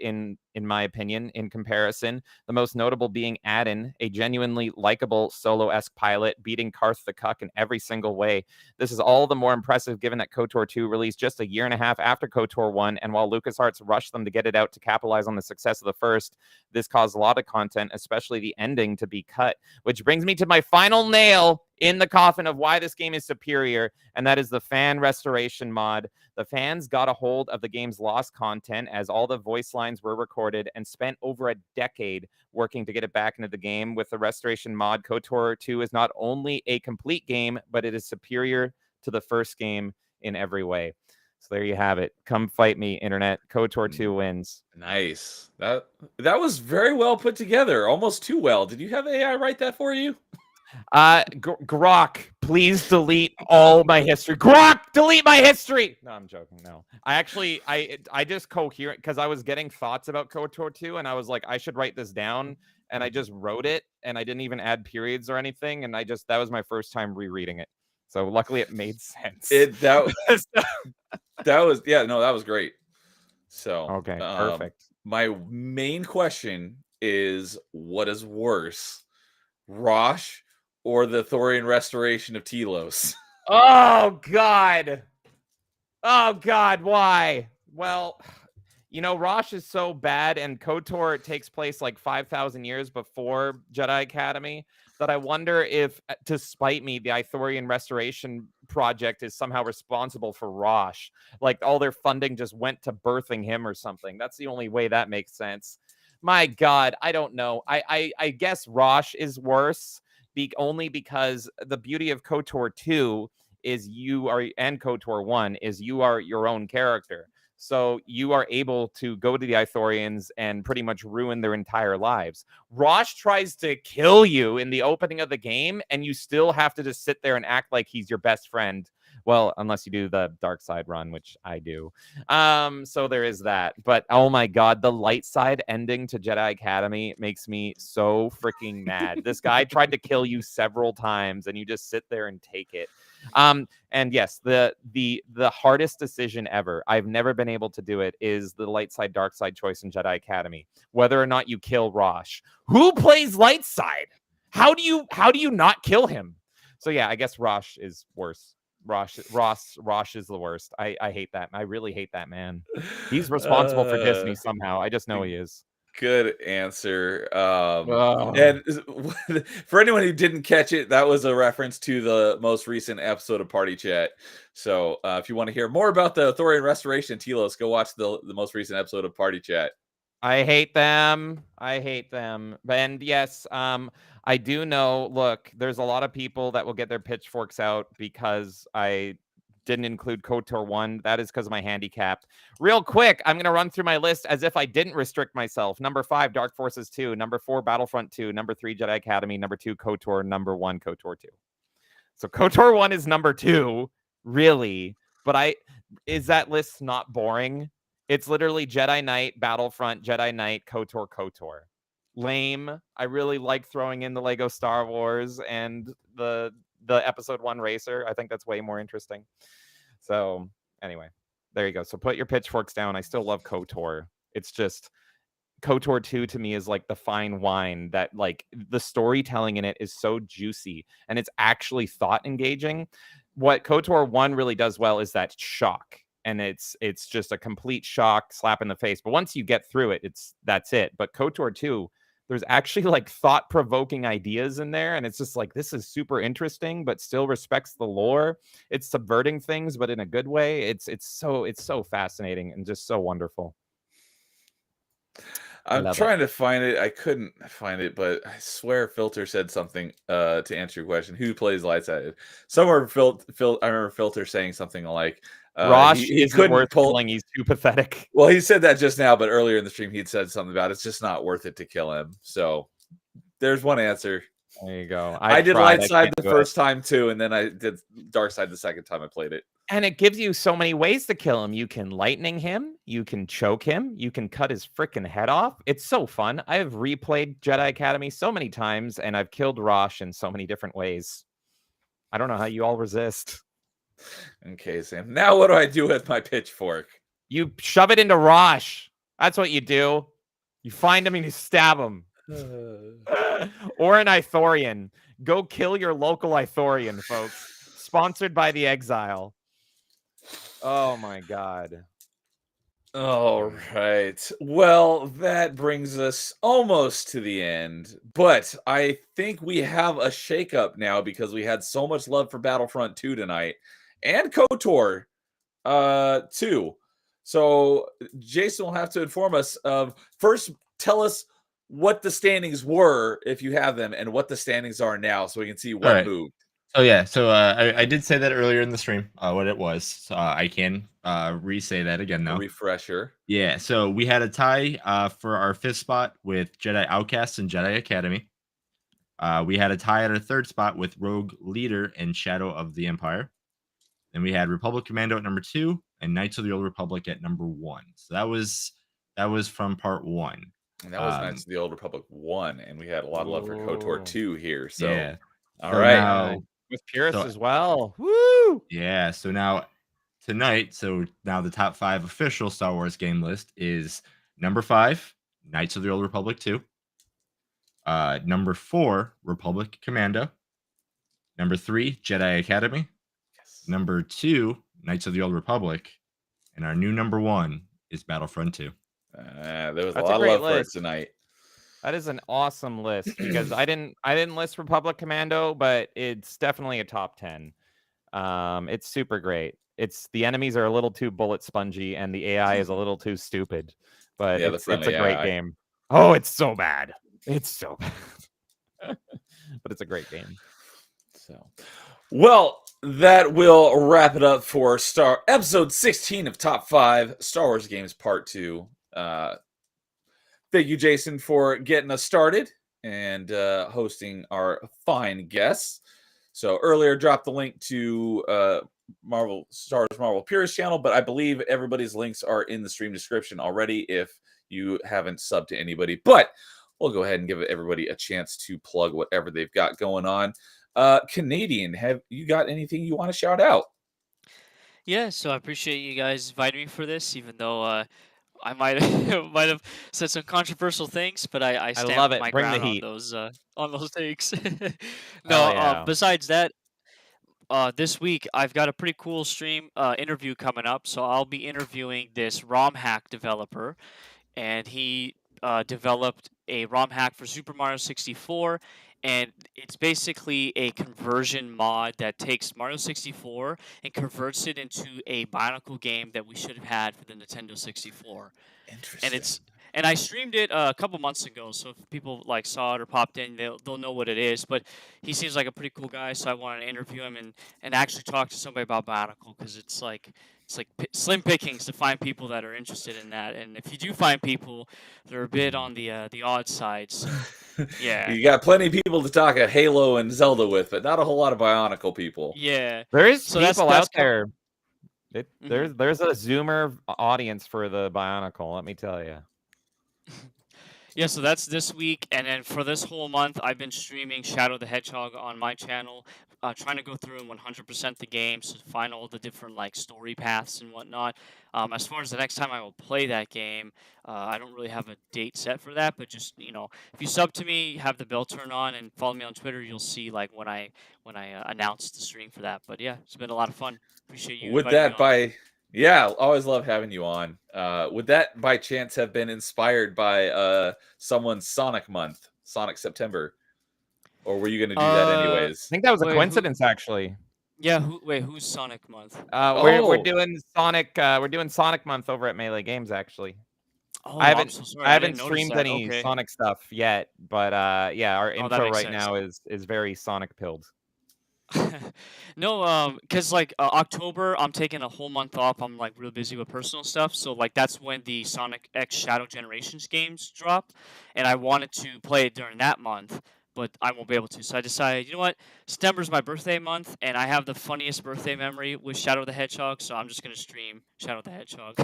opinion, in comparison. The most notable being Adin, a genuinely likable solo-esque pilot, beating Karth the Cuck in every single way. This is all the more impressive given that KOTOR 2 released just a year and a half after KOTOR 1, and while LucasArts rushed them to get it out to capitalize on the success of the first, this caused a lot of content, especially the ending, to be cut. Which brings me to my final nail in the coffin of why this game is superior, and that is the fan restoration mod. The fans got a hold of the game's lost content as all the voice lines were recorded and spent over a decade working to get it back into the game. With the restoration mod, KOTOR 2 is not only a complete game, but it is superior to the first game in every way. So there you have it. Come fight me, internet. KOTOR 2 wins. Nice. That was very well put together. Almost too well. Did you have AI write that for you? Grok, please delete all my history. Grok, delete my history. No, I'm joking. No, I just coherent because I was getting thoughts about KOTOR 2 and I was like, I should write this down, and I just wrote it and I didn't even add periods or anything, and that was my first time rereading it. So luckily it made sense. That was great. So okay, perfect. My main question is, what is worse, Rosh or the Thorian restoration of Telos? Oh God, why? Well, Rosh is so bad, and KOTOR takes place like 5,000 years before Jedi Academy, that I wonder if, to spite me, the Ithorian Restoration Project is somehow responsible for Rosh. Like all their funding just went to birthing him or something. That's the only way that makes sense. My God, I don't know. I guess Rosh is worse, only because the beauty of KOTOR 2 is and KOTOR 1 is you are your own character. So you are able to go to the Ithorians and pretty much ruin their entire lives. Rosh tries to kill you in the opening of the game, and you still have to just sit there and act like he's your best friend. Well, unless you do the dark side run, which I do. So there is that. But oh my God, the light side ending to Jedi Academy makes me so freaking mad. This guy tried to kill you several times, and you just sit there and take it. And yes, the hardest decision ever, I've never been able to do it, is the light side dark side choice in Jedi Academy. Whether or not you kill Rosh. Who plays light side? How do you not kill him? So yeah, I guess Rosh is worse. Rosh is the worst. I hate that. I really hate that man. He's responsible for Disney somehow. I just know he is. Good answer. And for anyone who didn't catch it, that was a reference to the most recent episode of Party Chat. So if you want to hear more about the Thorian restoration in Telos, go watch the most recent episode of Party Chat. I hate them. And yes, I do know, look, there's a lot of people that will get their pitchforks out because I didn't include KOTOR 1. That is because of my handicap. Real quick, I'm going to run through my list as if I didn't restrict myself. Number 5, Dark Forces 2. Number 4, Battlefront 2. Number 3, Jedi Academy. Number 2, KOTOR. Number 1, KOTOR 2. So KOTOR 1 is number 2, really. But is that list not boring? It's literally Jedi Knight, Battlefront, Jedi Knight, KOTOR, KOTOR. Lame. I really like throwing in the Lego Star Wars and the episode 1 racer. I think that's way more interesting. So anyway, there you go. So put your pitchforks down. I still love KOTOR. It's just KOTOR 2 to me is like the fine wine that, like, the storytelling in it is so juicy and it's actually thought engaging. What KOTOR 1 really does well is that shock. And it's just a complete shock, slap in the face. But once you get through it, that's it. But KOTOR 2, there's actually like thought-provoking ideas in there, and it's just like, this is super interesting, but still respects the lore. It's subverting things, but in a good way. It's so fascinating and just so wonderful. I'm trying to find it. I couldn't find it, but I swear Filter said something to answer your question. Who plays light side? Somewhere I remember Filter saying something like, Rosh isn't worth killing. He's too pathetic. Well, he said that just now, but earlier in the stream he'd said something about it's just not worth it to kill him. So there's one answer. There you go. I did light side the first time too, and then I did dark side the second time I played it. And it gives you so many ways to kill him. You can lightning him, you can choke him, you can cut his freaking head off. It's so fun. I have replayed Jedi Academy so many times, and I've killed Rosh in so many different ways. I don't know how you all resist. Okay, Sam. Now what do I do with my pitchfork? You shove it into Rosh. That's what you do. You find him and you stab him. Or an Ithorian. Go kill your local Ithorian, folks. Sponsored by the Exile. Oh my god. All right. Well, that brings us almost to the end, but I think we have a shakeup now because we had so much love for Battlefront 2 tonight and KOTOR 2. So Jason will have to inform us of first tell us what the standings were if you have them and what the standings are now so we can see what right. moved. Oh yeah, so I did say that earlier in the stream, what it was. So, I can re-say that again now. A refresher. Yeah, so we had a tie for our 5th spot with Jedi Outcasts and Jedi Academy. We had a tie at our 3rd spot with Rogue Leader and Shadow of the Empire. Then we had Republic Commando at number 2 and Knights of the Old Republic at number 1. So that was from part 1. And that was Knights of the Old Republic 1, and we had a lot of love for KOTOR 2 here. So yeah. all So right. now- With Pyrrhus So- as well. Woo! Yeah, so now tonight, now the top 5 official Star Wars game list is number 5, Knights of the Old Republic 2. Number 4, Republic Commando. Number 3, Jedi Academy. Number 2, Knights of the Old Republic. And our new number 1 is Battlefront 2. There was That's a a lot of great love for it list. tonight. That is an awesome list because I didn't list Republic Commando, but it's definitely a top 10. It's super great. It's the enemies are a little too bullet spongy and the AI is a little too stupid, but Yeah, the it's a friendly great AI. game. Oh, it's so bad. It's so bad. But it's a great game. So, well, that will wrap it up for episode 16 of Top 5 Star Wars Games Part 2. Thank you, Jason, for getting us started and hosting our fine guests. So earlier, dropped the link to Star Wars Marvel Purist channel, but I believe everybody's links are in the stream description already if you haven't subbed to anybody. But we'll go ahead and give everybody a chance to plug whatever they've got going on. Canadian, have you got anything you want to shout out? Yeah, so I appreciate you guys inviting me for this, even though I might have said some controversial things, but I stand love it. my Bring the ground heat. on those takes. Hell yeah. Besides that, this week I've got a pretty cool stream interview coming up. So I'll be interviewing this ROM hack developer, and he developed a ROM hack for Super Mario 64. And it's basically a conversion mod that takes Mario 64 and converts it into a Bionicle game that we should have had for the Nintendo 64. Interesting. And I streamed it a couple months ago, so if people like saw it or popped in, they'll know what it is. But he seems like a pretty cool guy, so I wanted to interview him and actually talk to somebody about Bionicle because it's like slim pickings to find people that are interested in that. And if you do find people, they're a bit on the odd side. So, yeah. You got plenty of people to talk at Halo and Zelda with, but not a whole lot of Bionicle people. Yeah. There is So people that's out there. Mhm. There's a Zoomer audience for the Bionicle, let me tell you. Yeah, so that's this week, and then for this whole month, I've been streaming Shadow the Hedgehog on my channel, trying to go through and 100% the game, so to find all the different like story paths and whatnot. As far as the next time I will play that game, I don't really have a date set for that, but just if you sub to me, have the bell turn on, and follow me on Twitter, you'll see like when I announce the stream for that. But yeah, it's been a lot of fun. Appreciate you. Would inviting me on. Yeah, always love having you on. Would that by chance have been inspired by someone's Sonic month, Sonic September? Or were you going to do that I anyways? think that was a Wait, who- coincidence, actually. Yeah, who's Sonic Month? We're Oh. doing Sonic. We're doing Sonic Month over at Melee Games, actually. Oh, I I'm haven't so sorry. I haven't didn't notice streamed that. any Okay. Sonic stuff yet, but yeah, our Oh, that intro makes right sense. now is very Sonic pilled. No, cause like October, I'm taking a whole month off. I'm like real busy with personal stuff, so like that's when the Sonic X Shadow Generations games drop, and I wanted to play it during that month, but I won't be able to. So I decided, you know what? September's my birthday month, and I have the funniest birthday memory with Shadow the Hedgehog, so I'm just gonna stream Shadow the Hedgehog.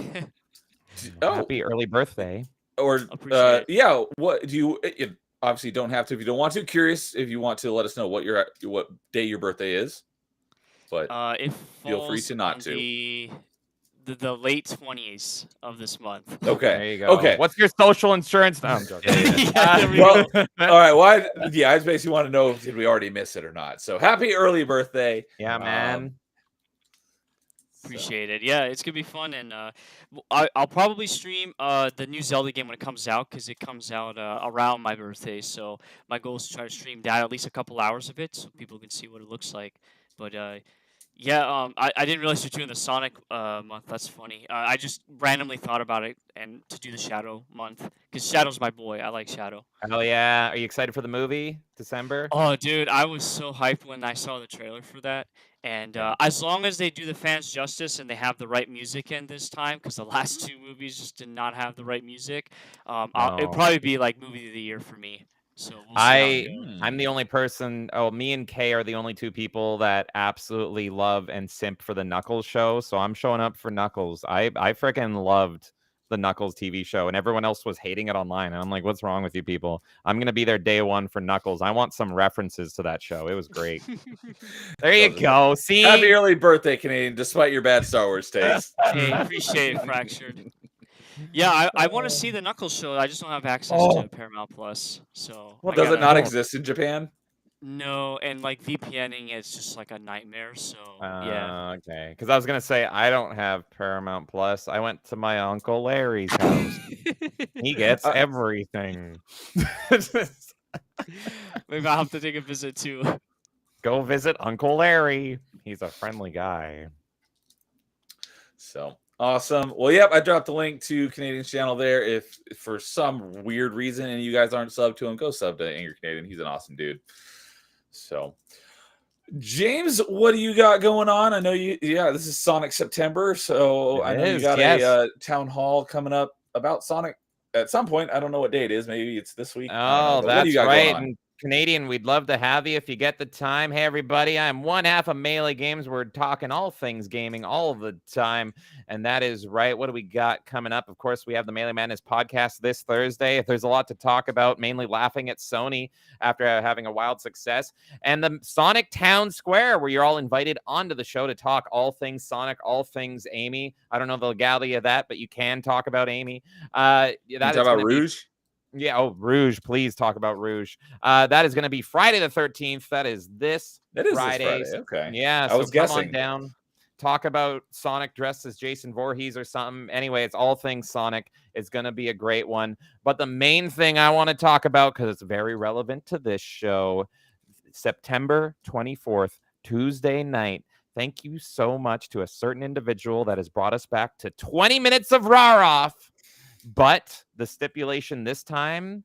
Oh, Happy early birthday. or Appreciate it. yeah. What do you obviously don't have to if you don't want to. Curious if you want to let us know what day your birthday is. But It feel free falls to not on to. the late 20s of this month. There Okay. you go. Okay. What's your social insurance? No, I'm joking. Yeah, there we Well, go. all right. Well, I just basically want to know did we already miss it or not. So happy early birthday. Yeah, man. Appreciate it. Yeah, it's gonna be fun, and I'll probably stream the new Zelda game when it comes out because it comes out around my birthday. So my goal is to try to stream that at least a couple hours of it so people can see what it looks like. But yeah, I didn't realize you're doing the Sonic month. That's funny. I just randomly thought about it and to do the Shadow month because Shadow's my boy. I like Shadow. Hell yeah. Are you excited for the movie? December? Oh, dude, I was so hyped when I saw the trailer for that. And as long as they do the fans justice and they have the right music in this time, because the last two movies just did not have the right music, it'll No. probably be like movie of the year for me. So we'll see how it goes. I'm the only person. Oh, me and Kay are the only two people that absolutely love and simp for the Knuckles show. So I'm showing up for Knuckles. I freaking loved the Knuckles TV show, and everyone else was hating it online. And I'm like, what's wrong with you people? I'm gonna be there day one for Knuckles. I want some references to that show. It was great. There you go. See, Happy early birthday, Canadian, despite your bad Star Wars taste. Hey, appreciate it, Fractured. Yeah, I want to see the Knuckles show. I just don't have access to Paramount Plus. So Well, I does it gotta- not exist in Japan? No, and like VPNing is just like a nightmare. So yeah. Okay. Because I was gonna say I don't have Paramount Plus. I went to my Uncle Larry's house. He gets everything. Maybe I'll have to take a visit too. Go visit Uncle Larry. He's a friendly guy. So awesome. Well, yep, I dropped the link to Canadian's channel there. If for some weird reason and you guys aren't subbed to him, go sub to Angry Canadian. He's an awesome dude. So, James, what do you got going on? I know you. Yeah, this is Sonic September, so I know you got a town hall coming up about Sonic at some point. I don't know what day it is. Maybe it's this week. Oh, that's right. And Canadian, we'd love to have you if you get the time. Hey, everybody, I'm one half of Melee Games. We're talking all things gaming all the time. And that is right. What do we got coming up? Of course, we have the Melee Madness podcast this Thursday. There's a lot to talk about, mainly laughing at Sony after having a wild success. And the Sonic Town Square, where you're all invited onto the show to talk all things Sonic, all things Amy. I don't know the legality of that, but you can talk about Amy. Talk about Rouge? Yeah, Rouge. Please talk about Rouge. That is going to be Friday the 13th. That is this Friday. This Friday. Okay. Yeah, I was guessing. Come on down. Talk about Sonic dressed as Jason Voorhees or something. Anyway, it's all things Sonic. It's going to be a great one. But the main thing I want to talk about, because it's very relevant to this show, September 24th, Tuesday night. Thank you so much to a certain individual that has brought us back to 20 minutes of Raw-Off. But the stipulation this time,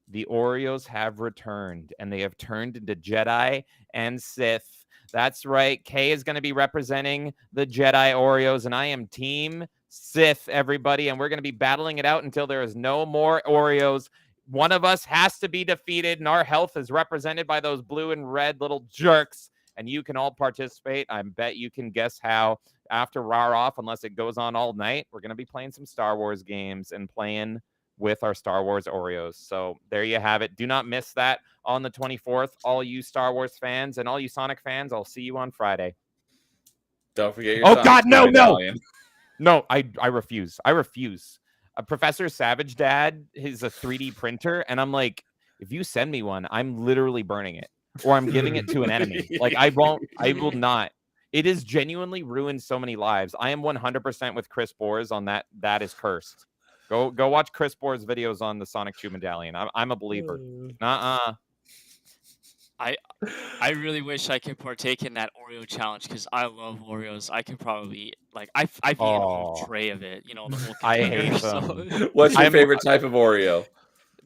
the Oreos have returned, and they have turned into Jedi and Sith. That's right. Kay is going to be representing the Jedi Oreos, and I am Team Sith, everybody. And we're going to be battling it out until there is no more Oreos. One of us has to be defeated, and our health is represented by those blue and red little jerks. And you can all participate. I bet you can guess how. After Raw-Off, unless it goes on all night, we're going to be playing some Star Wars games and playing with our Star Wars Oreos. So there you have it. Do not miss that on the 24th. All you Star Wars fans and all you Sonic fans, I'll see you on Friday. Don't forget your Oh, God, no. medallion. No, I refuse. I refuse. Professor Savage Dad is a 3D printer, and I'm like, if you send me one, I'm literally burning it. Or I'm giving it to an enemy. Like, I will not. It has genuinely ruined so many lives. I am 100% with Chris Boers on that. That is cursed. Go watch Chris Boers' videos on the Sonic Shoe Medallion. I'm a believer. I really wish I could partake in that Oreo challenge because I love Oreos. I could probably I've eaten a whole tray of it. You know, the whole I container. hate So them. What's your favorite type of Oreo?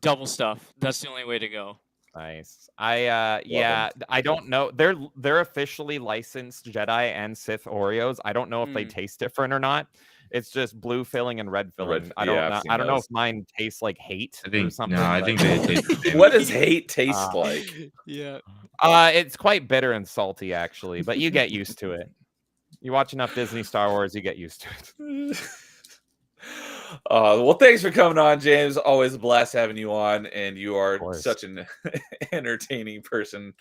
double stuff. That's the only way to go. Nice. I don't know. They're officially licensed Jedi and Sith Oreos. I don't know if they taste different or not. It's just blue filling and red filling. Red- I don't yeah, I've know. seen I don't know those. if mine tastes like hate I or think something. no, I but- think they taste the same. What does hate taste Uh, like? Yeah. It's quite bitter and salty actually, but you get used to it. You watch enough Disney Star Wars, you get used to it. Well, thanks for coming on, James. Always a blast having you on, and you are course. such an entertaining person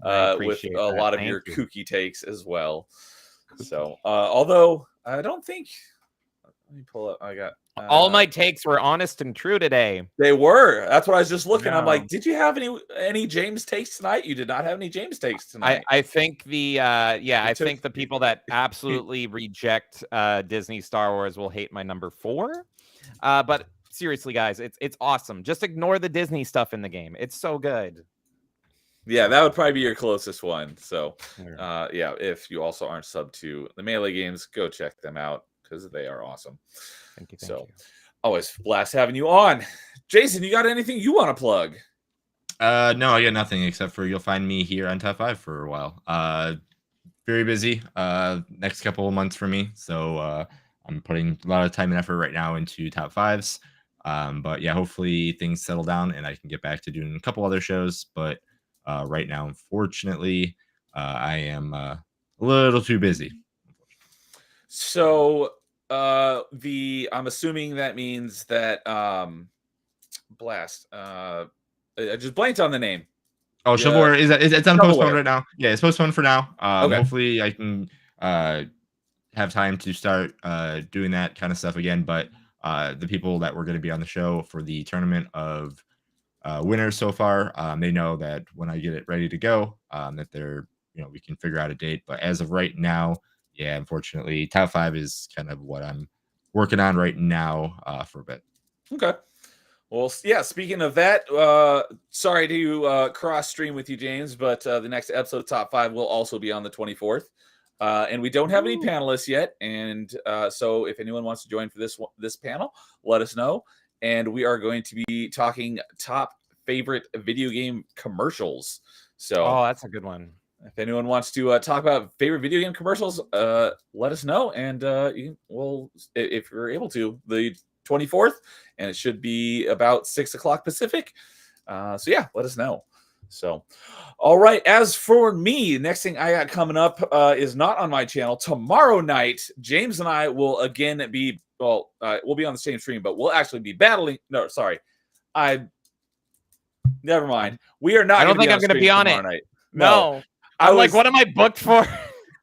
I with appreciate a that. lot of Thank your you. kooky takes as well. So, although I don't think, let me pull up. I got All my takes were honest and true today. They were. That's what I was just looking. I'm No. like, did you have any James takes tonight? You did not have any James takes tonight. I think the I took- think the people that absolutely reject Disney Star Wars will hate my number 4. But seriously, guys, it's awesome. Just ignore the Disney stuff in the game. It's so good. Yeah, that would probably be your closest one. So, Yeah. yeah, if you also aren't sub to the Melee games, go check them out because they are awesome. Thank you. So, always blast having you on. Jason, you got anything you want to plug? No, I got nothing except for you'll find me here on Top 5 for a while. Very busy next couple of months for me. So I'm putting a lot of time and effort right now into Top 5s. But yeah, hopefully things settle down and I can get back to doing a couple other shows. But right now, unfortunately, I am a little too busy. So, I'm assuming that means that Blast. I just blanked on the name. Oh, Yeah. Shovel War it's on Shovelware. postponed right now. Yeah, it's postponed for now. Okay. Hopefully I can have time to start doing that kind of stuff again. But the people that were going to be on the show for the tournament of winners so far, they know that when I get it ready to go, that we can figure out a date. But as of right now, yeah, unfortunately, Top 5 is kind of what I'm working on right now for a bit. Okay. Well, yeah, speaking of that, sorry to cross stream with you, James, but the next episode of Top 5 will also be on the 24th. And we don't have any panelists yet. And so if anyone wants to join for this panel, let us know. And we are going to be talking top favorite video game commercials. So that's a good one. if anyone wants to talk about favorite video game commercials, let us know. And we'll, if you're able to, the 24th, and it should be about 6 o'clock Pacific. So yeah, let us know. So, all right. As for me, the next thing I got coming up is not on my channel. Tomorrow night, James and I will again be, we'll be on the same stream, but we'll actually be battling. No, sorry. Never mind. We are not. I don't think I'm going to be on it. Night. No. I I'm was like, what am I booked for?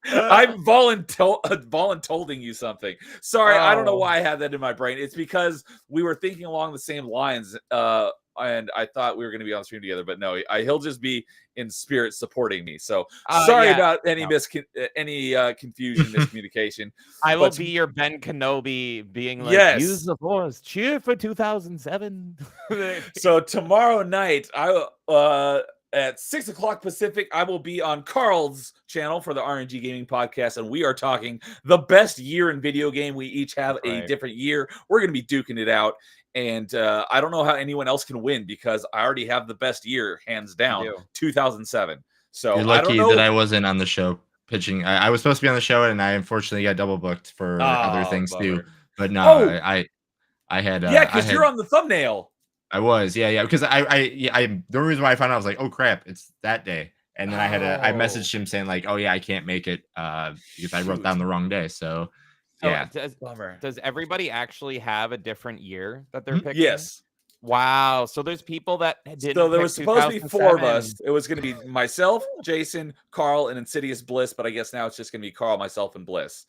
I'm voluntolding you something. Sorry, I don't know Oh. why I had that in my brain. It's because we were thinking along the same lines, and I thought we were going to be on stream together. But no, he'll just be in spirit supporting me. So sorry yeah. about any No. confusion, miscommunication. I will But- be your Ben Kenobi being like, Yes. use the Force, cheer for 2007. So tomorrow night, at 6 o'clock Pacific, I will be on Carl's channel for the RNG Gaming Podcast, and we are talking the best year in video game. We each have a Right. different year. We're going to be duking it out, and I don't know how anyone else can win because I already have the best year, hands down, do. 2007. So You're I don't lucky know. that I wasn't on the show pitching. I was supposed to be on the show, and I unfortunately got double booked for other Oh, things too. bummer. But no, Oh! I had Yeah, I because had- you're on the thumbnail. I was, yeah, because the only reason why I found out I was like, oh crap, it's that day, and then I Oh. messaged him saying like, oh yeah, I can't make it because I wrote Shoot. down the wrong day. So So yeah, Bummer. does everybody actually have a different year that they're Mhm. picking? Yes. Wow. So there's people that didn't. So there pick was supposed to be 4 of 2007. us. It was going to be myself, Jason, Carl, and Insidious Bliss. But I guess now it's just going to be Carl, myself, and Bliss.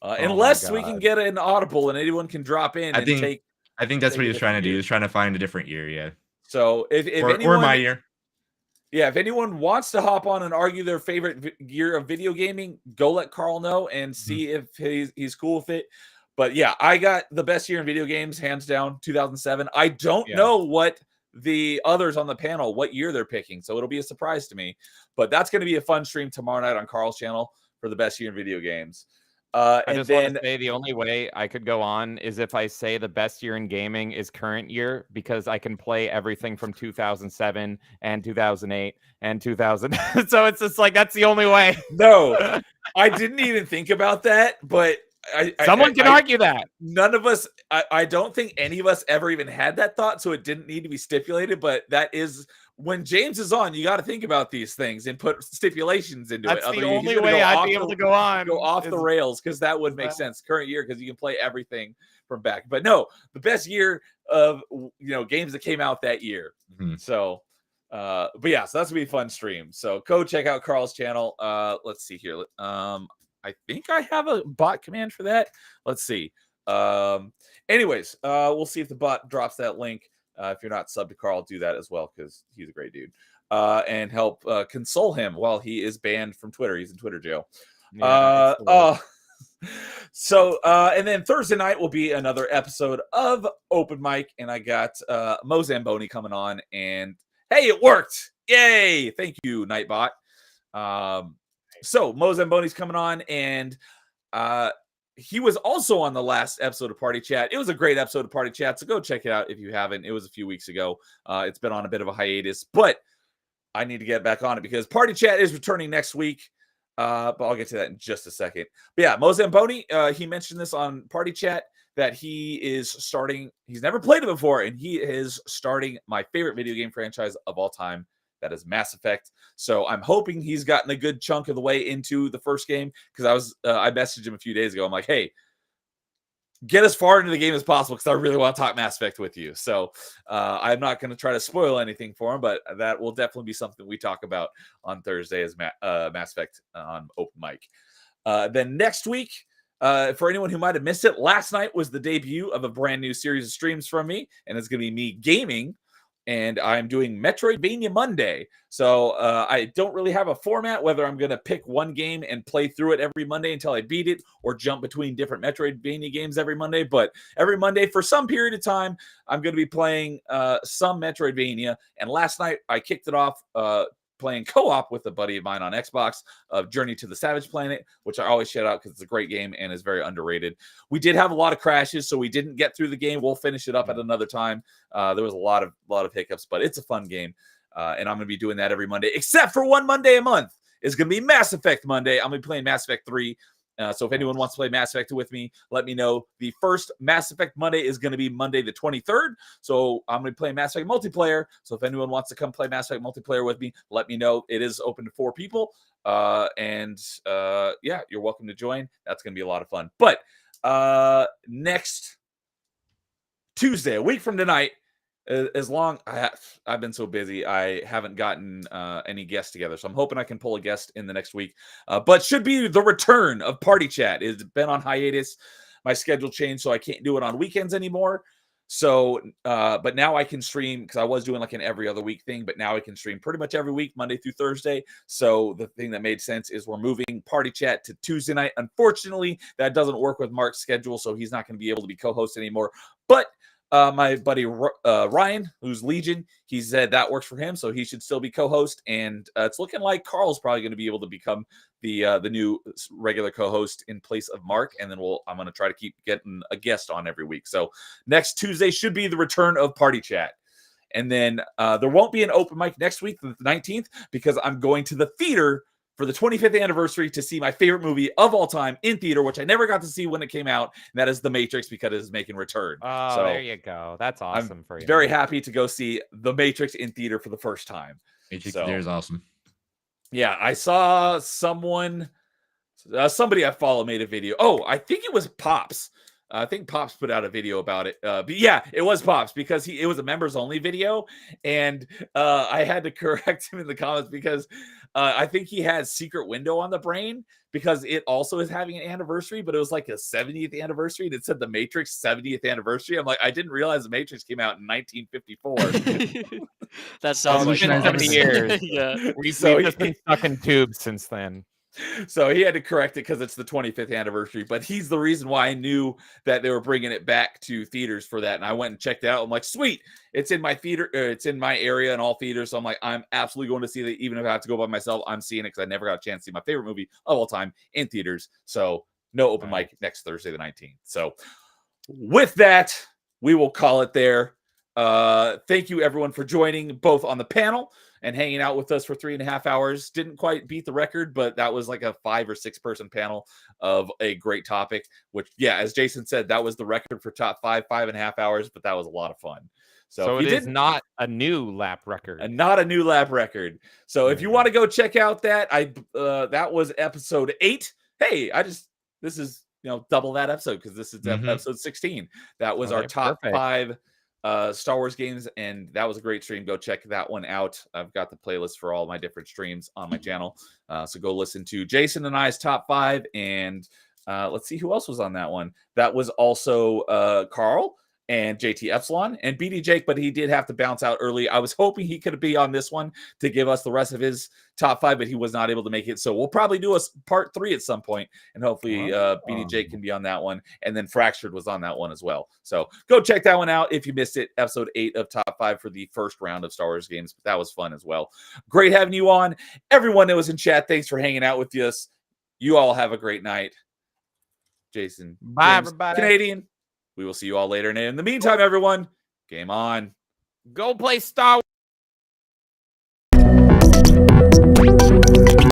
my Unless we can God. get an audible and anyone can drop in I and think- take. I think that's Take what a he was trying to different do. year. He was trying to find a different year, yeah, So if or anyone, my year. yeah, if anyone wants to hop on and argue their favorite year of video gaming, go let Carl know and see if he's cool with it. But yeah, I got the best year in video games, hands down, 2007. I don't Yeah. know what the others on the panel, what year they're picking. So it'll be a surprise to me. But that's going to be a fun stream tomorrow night on Carl's channel for the best year in video games. I And just then want to say the only way I could go on is if I say the best year in gaming is current year because I can play everything from 2007 and 2008 and 2000. So it's just like that's the only way. no, I didn't even think about that, but Someone can argue that. None of us, I don't think any of us ever even had that thought, so it didn't need to be stipulated. But that is when James is on, you got to think about these things and put stipulations into That's it. the only way I'd be able to go on. Go off the rails, because that would make sense. Current year, because you can play everything from back. But no, the best year of games that came out that year. Mm-hmm. So. But yeah, so that's gonna be a fun stream. So go check out Carl's channel. Let's see here. I think I have a bot command for that. Let's see. Anyways, we'll see if the bot drops that link. If you're not subbed to Carl, do that as well, because he's a great dude. And help console him while he is banned from Twitter. He's in Twitter jail. So and then Thursday night will be another episode of Open Mic, and I got Mo Zamboni coming on, and hey, it worked! Yay! Thank you, Nightbot. So Mo Zamboni's coming on, and he was also on the last episode of Party Chat. It was a great episode of Party Chat, so go check it out if you haven't. It was a few weeks ago. It's been on a bit of a hiatus, but I need to get back on it because Party Chat is returning next week. But I'll get to that in just a second. But yeah, Mo Zamboni, he mentioned this on Party Chat, that he is starting, he's never played it before, and he is starting my favorite video game franchise of all time. That is Mass Effect. So I'm hoping he's gotten a good chunk of the way into the first game, because I messaged him a few days ago. I'm like, hey, get as far into the game as possible, because I really want to talk Mass Effect with you. So I'm not going to try to spoil anything for him, but that will definitely be something we talk about on Thursday as Mass Effect on Open Mic. Then next week, for anyone who might have missed it, last night was the debut of a brand new series of streams from me, and it's going to be me gaming, and I'm doing Metroidvania Monday. So I don't really have a format, whether I'm going to pick one game and play through it every Monday until I beat it, or jump between different Metroidvania games every Monday. But every Monday, for some period of time, I'm going to be playing some Metroidvania. And last night, I kicked it off playing co-op with a buddy of mine on Xbox of Journey to the Savage Planet, which I always shout out because it's a great game and is very underrated. We did have a lot of crashes, so we didn't get through the game. We'll finish it up at another time. There was a lot of hiccups, but it's a fun game. And I'm going to be doing that every Monday, except for one Monday a month. It's going to be Mass Effect Monday. I'm going to be playing Mass Effect 3. So if anyone wants to play Mass Effect with me, let me know. The first Mass Effect Monday is going to be Monday the 23rd. So I'm going to play Mass Effect multiplayer. So if anyone wants to come play Mass Effect multiplayer with me, let me know. It is open to 4 people. Yeah, you're welcome to join. That's going to be a lot of fun. But next Tuesday, a week from tonight, I've been so busy, I haven't gotten any guests together, so I'm hoping I can pull a guest in the next week. But should be the return of Party Chat. It's been on hiatus. My schedule changed, so I can't do it on weekends anymore. So, but now I can stream, because I was doing like an every other week thing, but now I can stream pretty much every week, Monday through Thursday. So the thing that made sense is we're moving Party Chat to Tuesday night. Unfortunately, that doesn't work with Mark's schedule, so he's not going to be able to be co-host anymore. But my buddy Ryan, who's Legion, he said that works for him, so he should still be co-host. And it's looking like Carl's probably going to be able to become the new regular co-host in place of Mark. And then I'm going to try to keep getting a guest on every week. So next Tuesday should be the return of Party Chat. And then there won't be an open mic next week, the 19th, because I'm going to the theater for the 25th anniversary to see my favorite movie of all time in theater, which I never got to see when it came out. And that is The Matrix, because it is making return. Oh, so there you go. That's awesome for you. Very happy to go see The Matrix in theater for the first time. Matrix theater is awesome. Yeah, I saw somebody I follow made a video. Oh, I think it was Pops. I think Pops put out a video about it. But yeah, it was Pops, because it was a members only video. And I had to correct him in the comments, because I think he had Secret Window on the brain, because it also is having an anniversary, but it was like a 70th anniversary. And it said The Matrix 70th anniversary. I'm like, I didn't realize The Matrix came out in 1954. That sounds like 70 years. Yeah. We've just been stuck in tubes since then. So he had to correct it because it's the 25th anniversary, but he's the reason why I knew that they were bringing it back to theaters for that. And I went and checked it out. I'm like, sweet, it's in my theater. It's in my area and all theaters. So I'm like, I'm absolutely going to see that. Even if I have to go by myself, I'm seeing it, because I never got a chance to see my favorite movie of all time in theaters. So no open mic next Thursday, the 19th. So with that, we will call it there. Thank you everyone for joining, both on the panel and hanging out with us for 3.5 hours. Didn't quite beat the record, but that was like a 5 or 6 person panel of a great topic, which, yeah, as Jason said, that was the record for top 5.5 hours, but that was a lot of fun. So it is not a new lap record. And not a new lap record. So if you want to go check out that, that was episode 8. Hey, this is, double that episode because this is episode 16. That was our top 5 Star Wars games, and that was a great stream. Go check that one out. I've got the playlist for all my different streams on my channel. So go listen to Jason and I's top 5, and let's see who else was on that one. That was also Carl and JT Epsilon and BD Jake, but he did have to bounce out early. I was hoping he could be on this one to give us the rest of his top 5, but he was not able to make it. So we'll probably do a part 3 at some point, and hopefully BD Jake can be on that one. And then Fractured was on that one as well. So go check that one out if you missed it. Episode 8 of top 5 for the first round of Star Wars games. But that was fun as well. Great having you on. Everyone that was in chat, thanks for hanging out with us. You all have a great night. Jason, bye, James, everybody. Canadian. We will see you all later. And in the meantime, everyone, game on. Go play Star Wars.